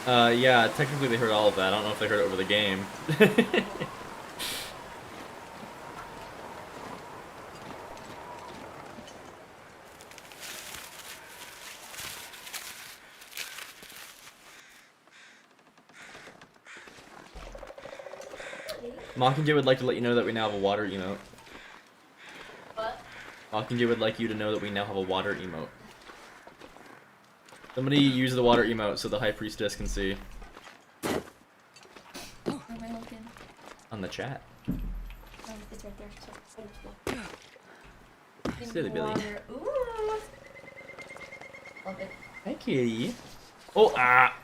Yeah, technically they heard all of that. I don't know if they heard it over the game. Mockingjay would like to let you know that we now have a water emote. What? Mockingjay would like you to know that we now have a water emote. Somebody use the water emote so the High Priestess can see. Where am I looking? On the chat. Oh, it's right there. So, Silly Billy. Ooh. Love it. Hi, kitty. Oh,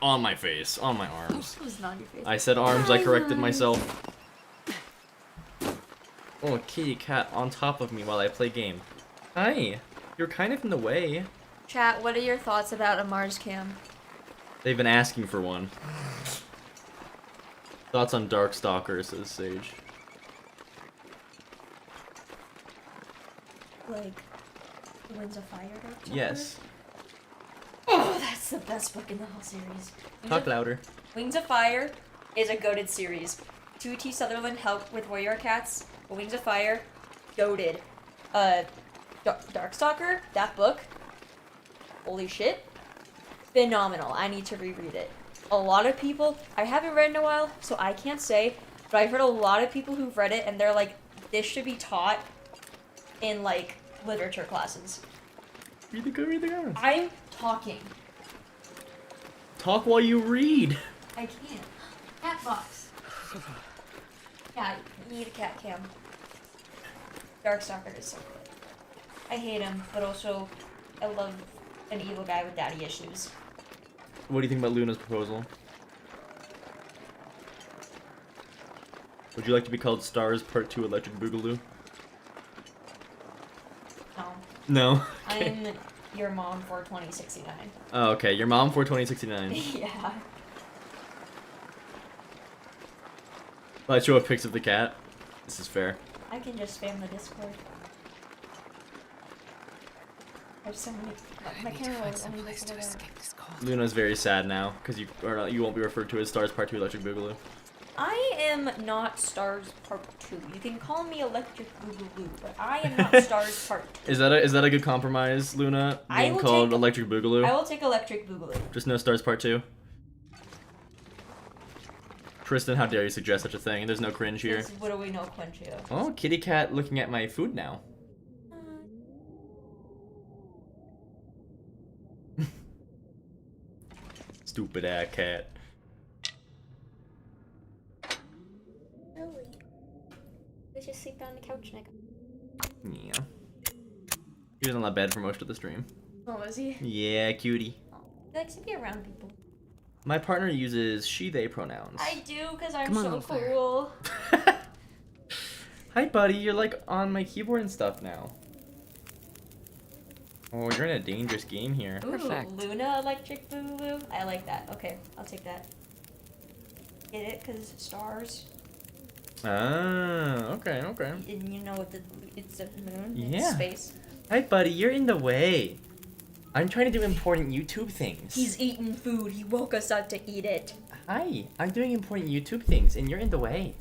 on my face. On my arms. It was not on your face. I said arms, I corrected myself. Oh, a kitty cat on top of me while I play game. Hi. You're kind of in the way. Chat, what are your thoughts about a Mars cam? They've been asking for one. Thoughts on Darkstalker, says Sage. Like, Winds of Fire? Darkstalker? Yes. Oh, that's the best book in the whole series. Talk louder. Wings of Fire is a goated series. 2T Sutherland helped with Warrior Cats. Wings of Fire, goated. Darkstalker, that book, holy shit, phenomenal. I need to reread it. A lot of people, I haven't read in a while, so I can't say, but I've heard a lot of people who've read it and they're like, this should be taught in like literature classes. Read the go. I'm talking. Talk while you read. I can't. Cat box. Yeah, you need a cat cam. Darkstalker is so good. I hate him, but also I love an evil guy with daddy issues. What do you think about Luna's proposal? Would you like to be called Stars Part 2 Electric Boogaloo? No. No? Okay. I'm your mom for 2069. Oh, okay. Your mom for 2069. Yeah. Will I show a pics of the cat? This is fair. I can just spam the Discord. I just send me. My camera was only this way. Luna's very sad now, because you won't be referred to as Stars Part 2 Electric Boogaloo. I am not Stars Part 2. You can call me Electric Boogaloo, but I am not Stars Part 2. Is that a good compromise, Luna? Being called Electric Boogaloo? I will take Electric Boogaloo. Just no Stars Part 2? Tristan, how dare you suggest such a thing? There's no cringe here. What do we know cringe here? Oh, kitty cat looking at my food now. Stupid ass cat. Really? Let's just sleep down the couch, Nick. Yeah. He was on the bed for most of the stream. Oh, was he? Yeah, cutie. He likes to be around people. My partner uses she/they pronouns. I do, because I'm Come on, so little fire. cool. Hi, buddy. You're like on my keyboard and stuff now. Oh, you're in a dangerous game here. Ooh, Perfect. Luna Electric Boogaloo. I like that. Okay, I'll take that. Get it? Because stars. Ah, okay. And you know, it's a moon. Yeah. It's space. Hi, buddy. You're in the way. I'm trying to do important YouTube things. He's eating food. He woke us up to eat it. Hi. I'm doing important YouTube things, and you're in the way.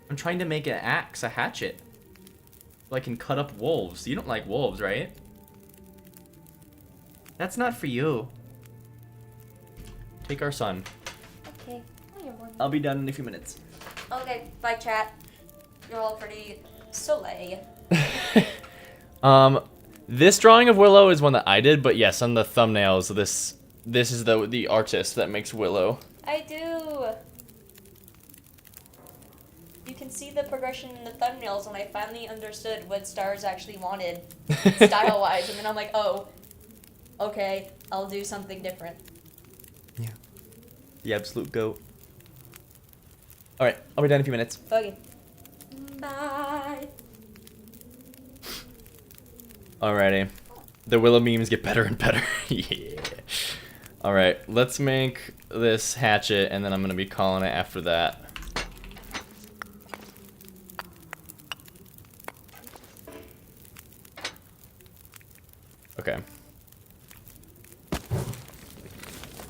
I'm trying to make an axe, a hatchet. So I can cut up wolves. You don't like wolves, right? That's not for you. Take our son. Okay. Oh, you're morning. I'll be done in a few minutes. Okay, bye, chat. You're all pretty soleil. This drawing of Willow is one that I did, but yes, on the thumbnails, this is the artist that makes Willow. I do. You can see the progression in the thumbnails when I finally understood what Stars actually wanted, style-wise, and then I'm like, oh, okay, I'll do something different. Yeah. The absolute goat. Alright, I'll be done in a few minutes. Okay. Bye. Alrighty. The Willow memes get better and better. Yeah. Alright, let's make this hatchet, and then I'm going to be calling it after that. Okay.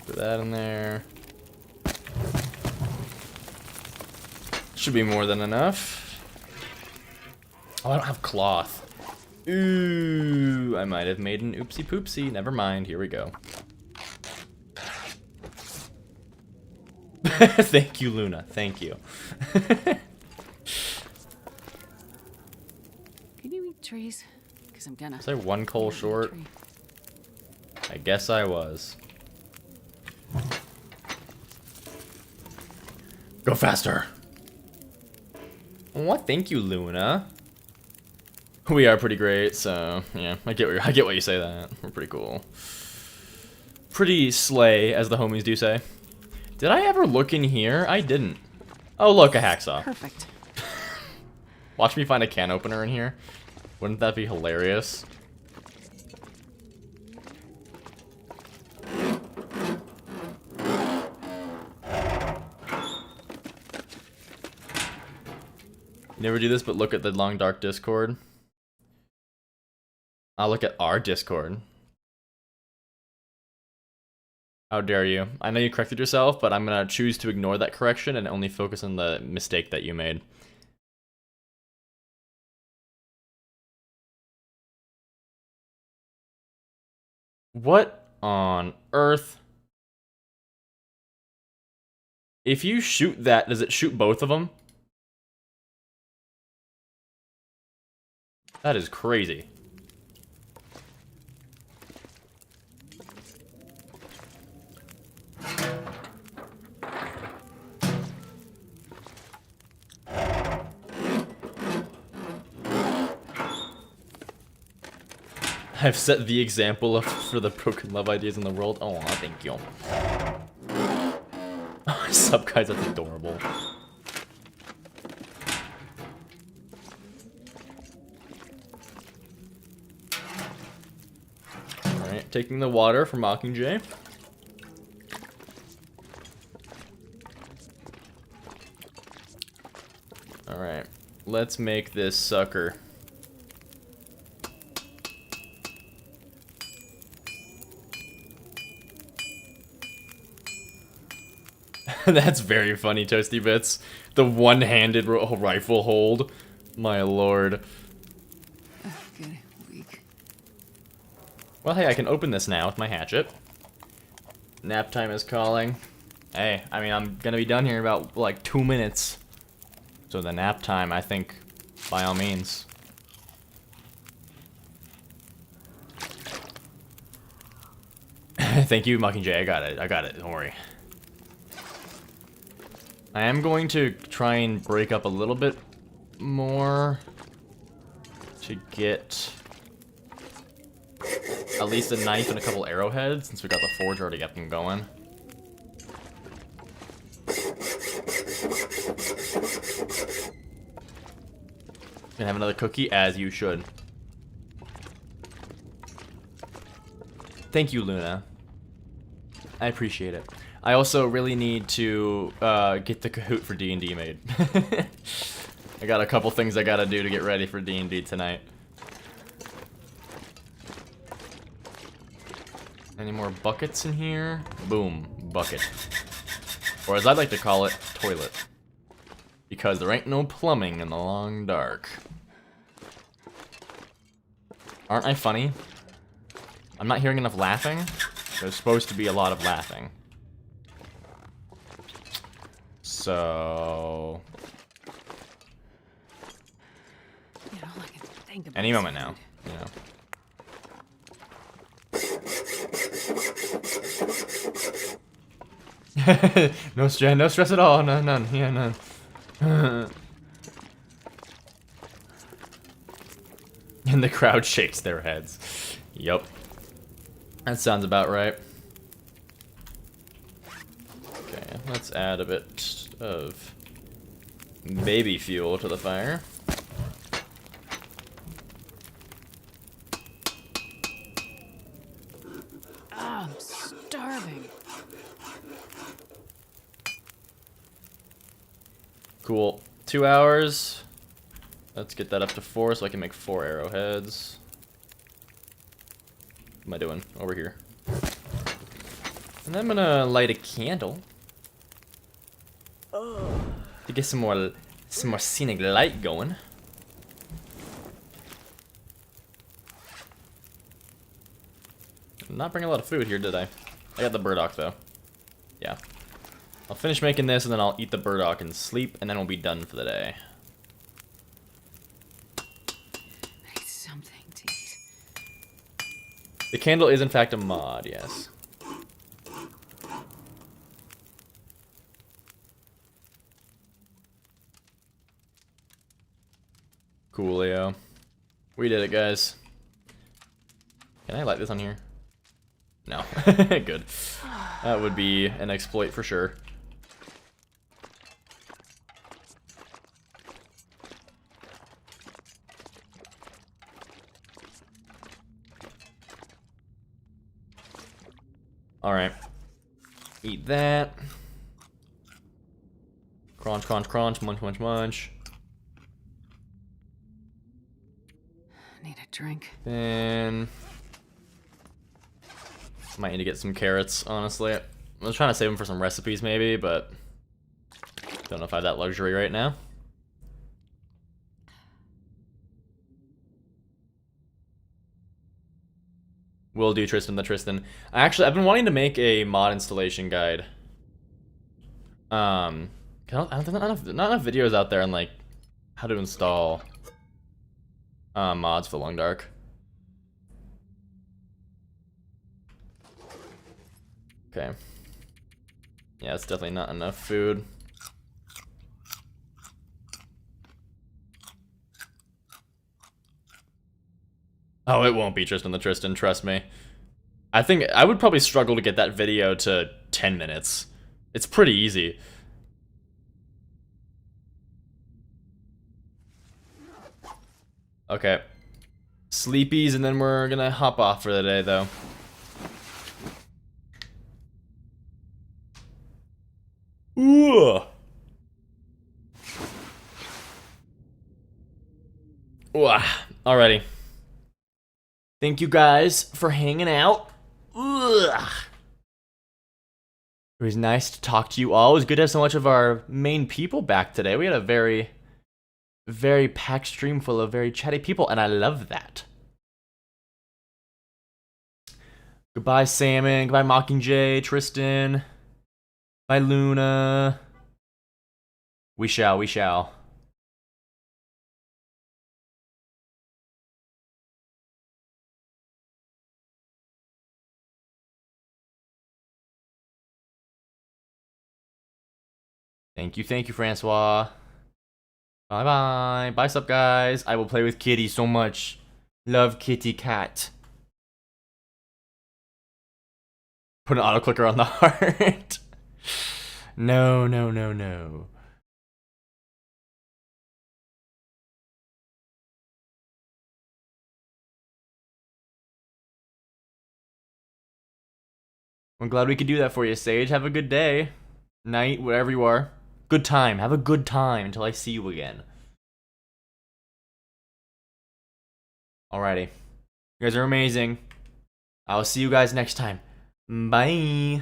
Put that in there. Should be more than enough. Oh, I don't have cloth. Ooh, I might have made an oopsie poopsie. Never mind, here we go. Thank you, Luna. Thank you. Can you eat trees? Because I'm gonna. Was I one coal short? I guess I was. Go faster. What? Thank you, Luna. We are pretty great, so yeah, I get what you say that. We're pretty cool. Pretty slay, as the homies do say. Did I ever look in here? I didn't. Oh, look, a hacksaw. Perfect. Watch me find a can opener in here. Wouldn't that be hilarious? You never do this, but look at the long dark Discord. I'll look at our Discord. How dare you? I know you corrected yourself, but I'm gonna choose to ignore that correction and only focus on the mistake that you made. What on earth? If you shoot that, does it shoot both of them? That is crazy. I've set the example for the broken love ideas in the world. Oh, thank you. Sup, guys, that's adorable. Alright, taking the water from Mockingjay. Alright, let's make this sucker. That's very funny, Toasty Bits. The one-handed rifle hold. My lord. Good. Weak. Well, hey, I can open this now with my hatchet. Nap time is calling. Hey, I mean, I'm gonna be done here in about, like, 2 minutes. So the nap time, I think, by all means. Thank you, Mockingjay. I got it. Don't worry. I am going to try and break up a little bit more to get at least a knife and a couple arrowheads, since we got the forge already up and going. Gonna have another cookie, as you should. Thank you, Luna. I appreciate it. I also really need to get the Kahoot for D&D made. I got a couple things I gotta do to get ready for D&D tonight. Any more buckets in here? Boom, bucket. Or as I'd like to call it, toilet. Because there ain't no plumbing in the long dark. Aren't I funny? I'm not hearing enough laughing. There's supposed to be a lot of laughing. So... You know, I can think about any moment now, you know. No stress at all. None. Yeah, none. And the crowd shakes their heads. Yup. That sounds about right. Okay, let's add a bit of baby fuel to the fire. I'm starving. Cool. 2 hours. Let's get that up to 4 so I can make 4 arrowheads. What am I doing? Over here. And I'm gonna light a candle. To get some more scenic light going. I'm not bringing a lot of food here, did I? I got the burdock though. Yeah. I'll finish making this and then I'll eat the burdock and sleep and then we'll be done for the day. I need something to eat. The candle is in fact a mod, yes. Coolio. We did it, guys. Can I light this on here? No. Good. That would be an exploit for sure. Alright. Eat that. Crunch, crunch, crunch, munch, munch, munch. drink. Then might need to get some carrots, honestly. I was trying to save them for some recipes maybe, but don't know if I have that luxury right now. Will do, Tristan the Tristan. I've been wanting to make a mod installation guide. I don't think not enough videos out there on like how to install mods for Long Dark. Okay. Yeah, it's definitely not enough food. Oh, it won't be Tristan the Tristan, trust me. I think I would probably struggle to get that video to 10 minutes. It's pretty easy. Okay. Sleepies, and then we're gonna hop off for the day, though. Ooh. Ooh. Alrighty. Thank you guys for hanging out. Ugh. It was nice to talk to you all. It was good to have so much of our main people back today. We had a very, very packed stream full of very chatty people, and I love that. Goodbye, Salmon. Goodbye, Mockingjay, Tristan. Bye, Luna. We shall, we shall. Thank you, Francois. Bye-bye. Bye, sup, guys. I will play with Kitty so much. Love Kitty Cat. Put an auto-clicker on the heart. No, no, no, no. I'm glad we could do that for you, Sage. Have a good day. Night, wherever you are. Good time. Have a good time until I see you again. Alrighty. You guys are amazing. I'll see you guys next time. Bye.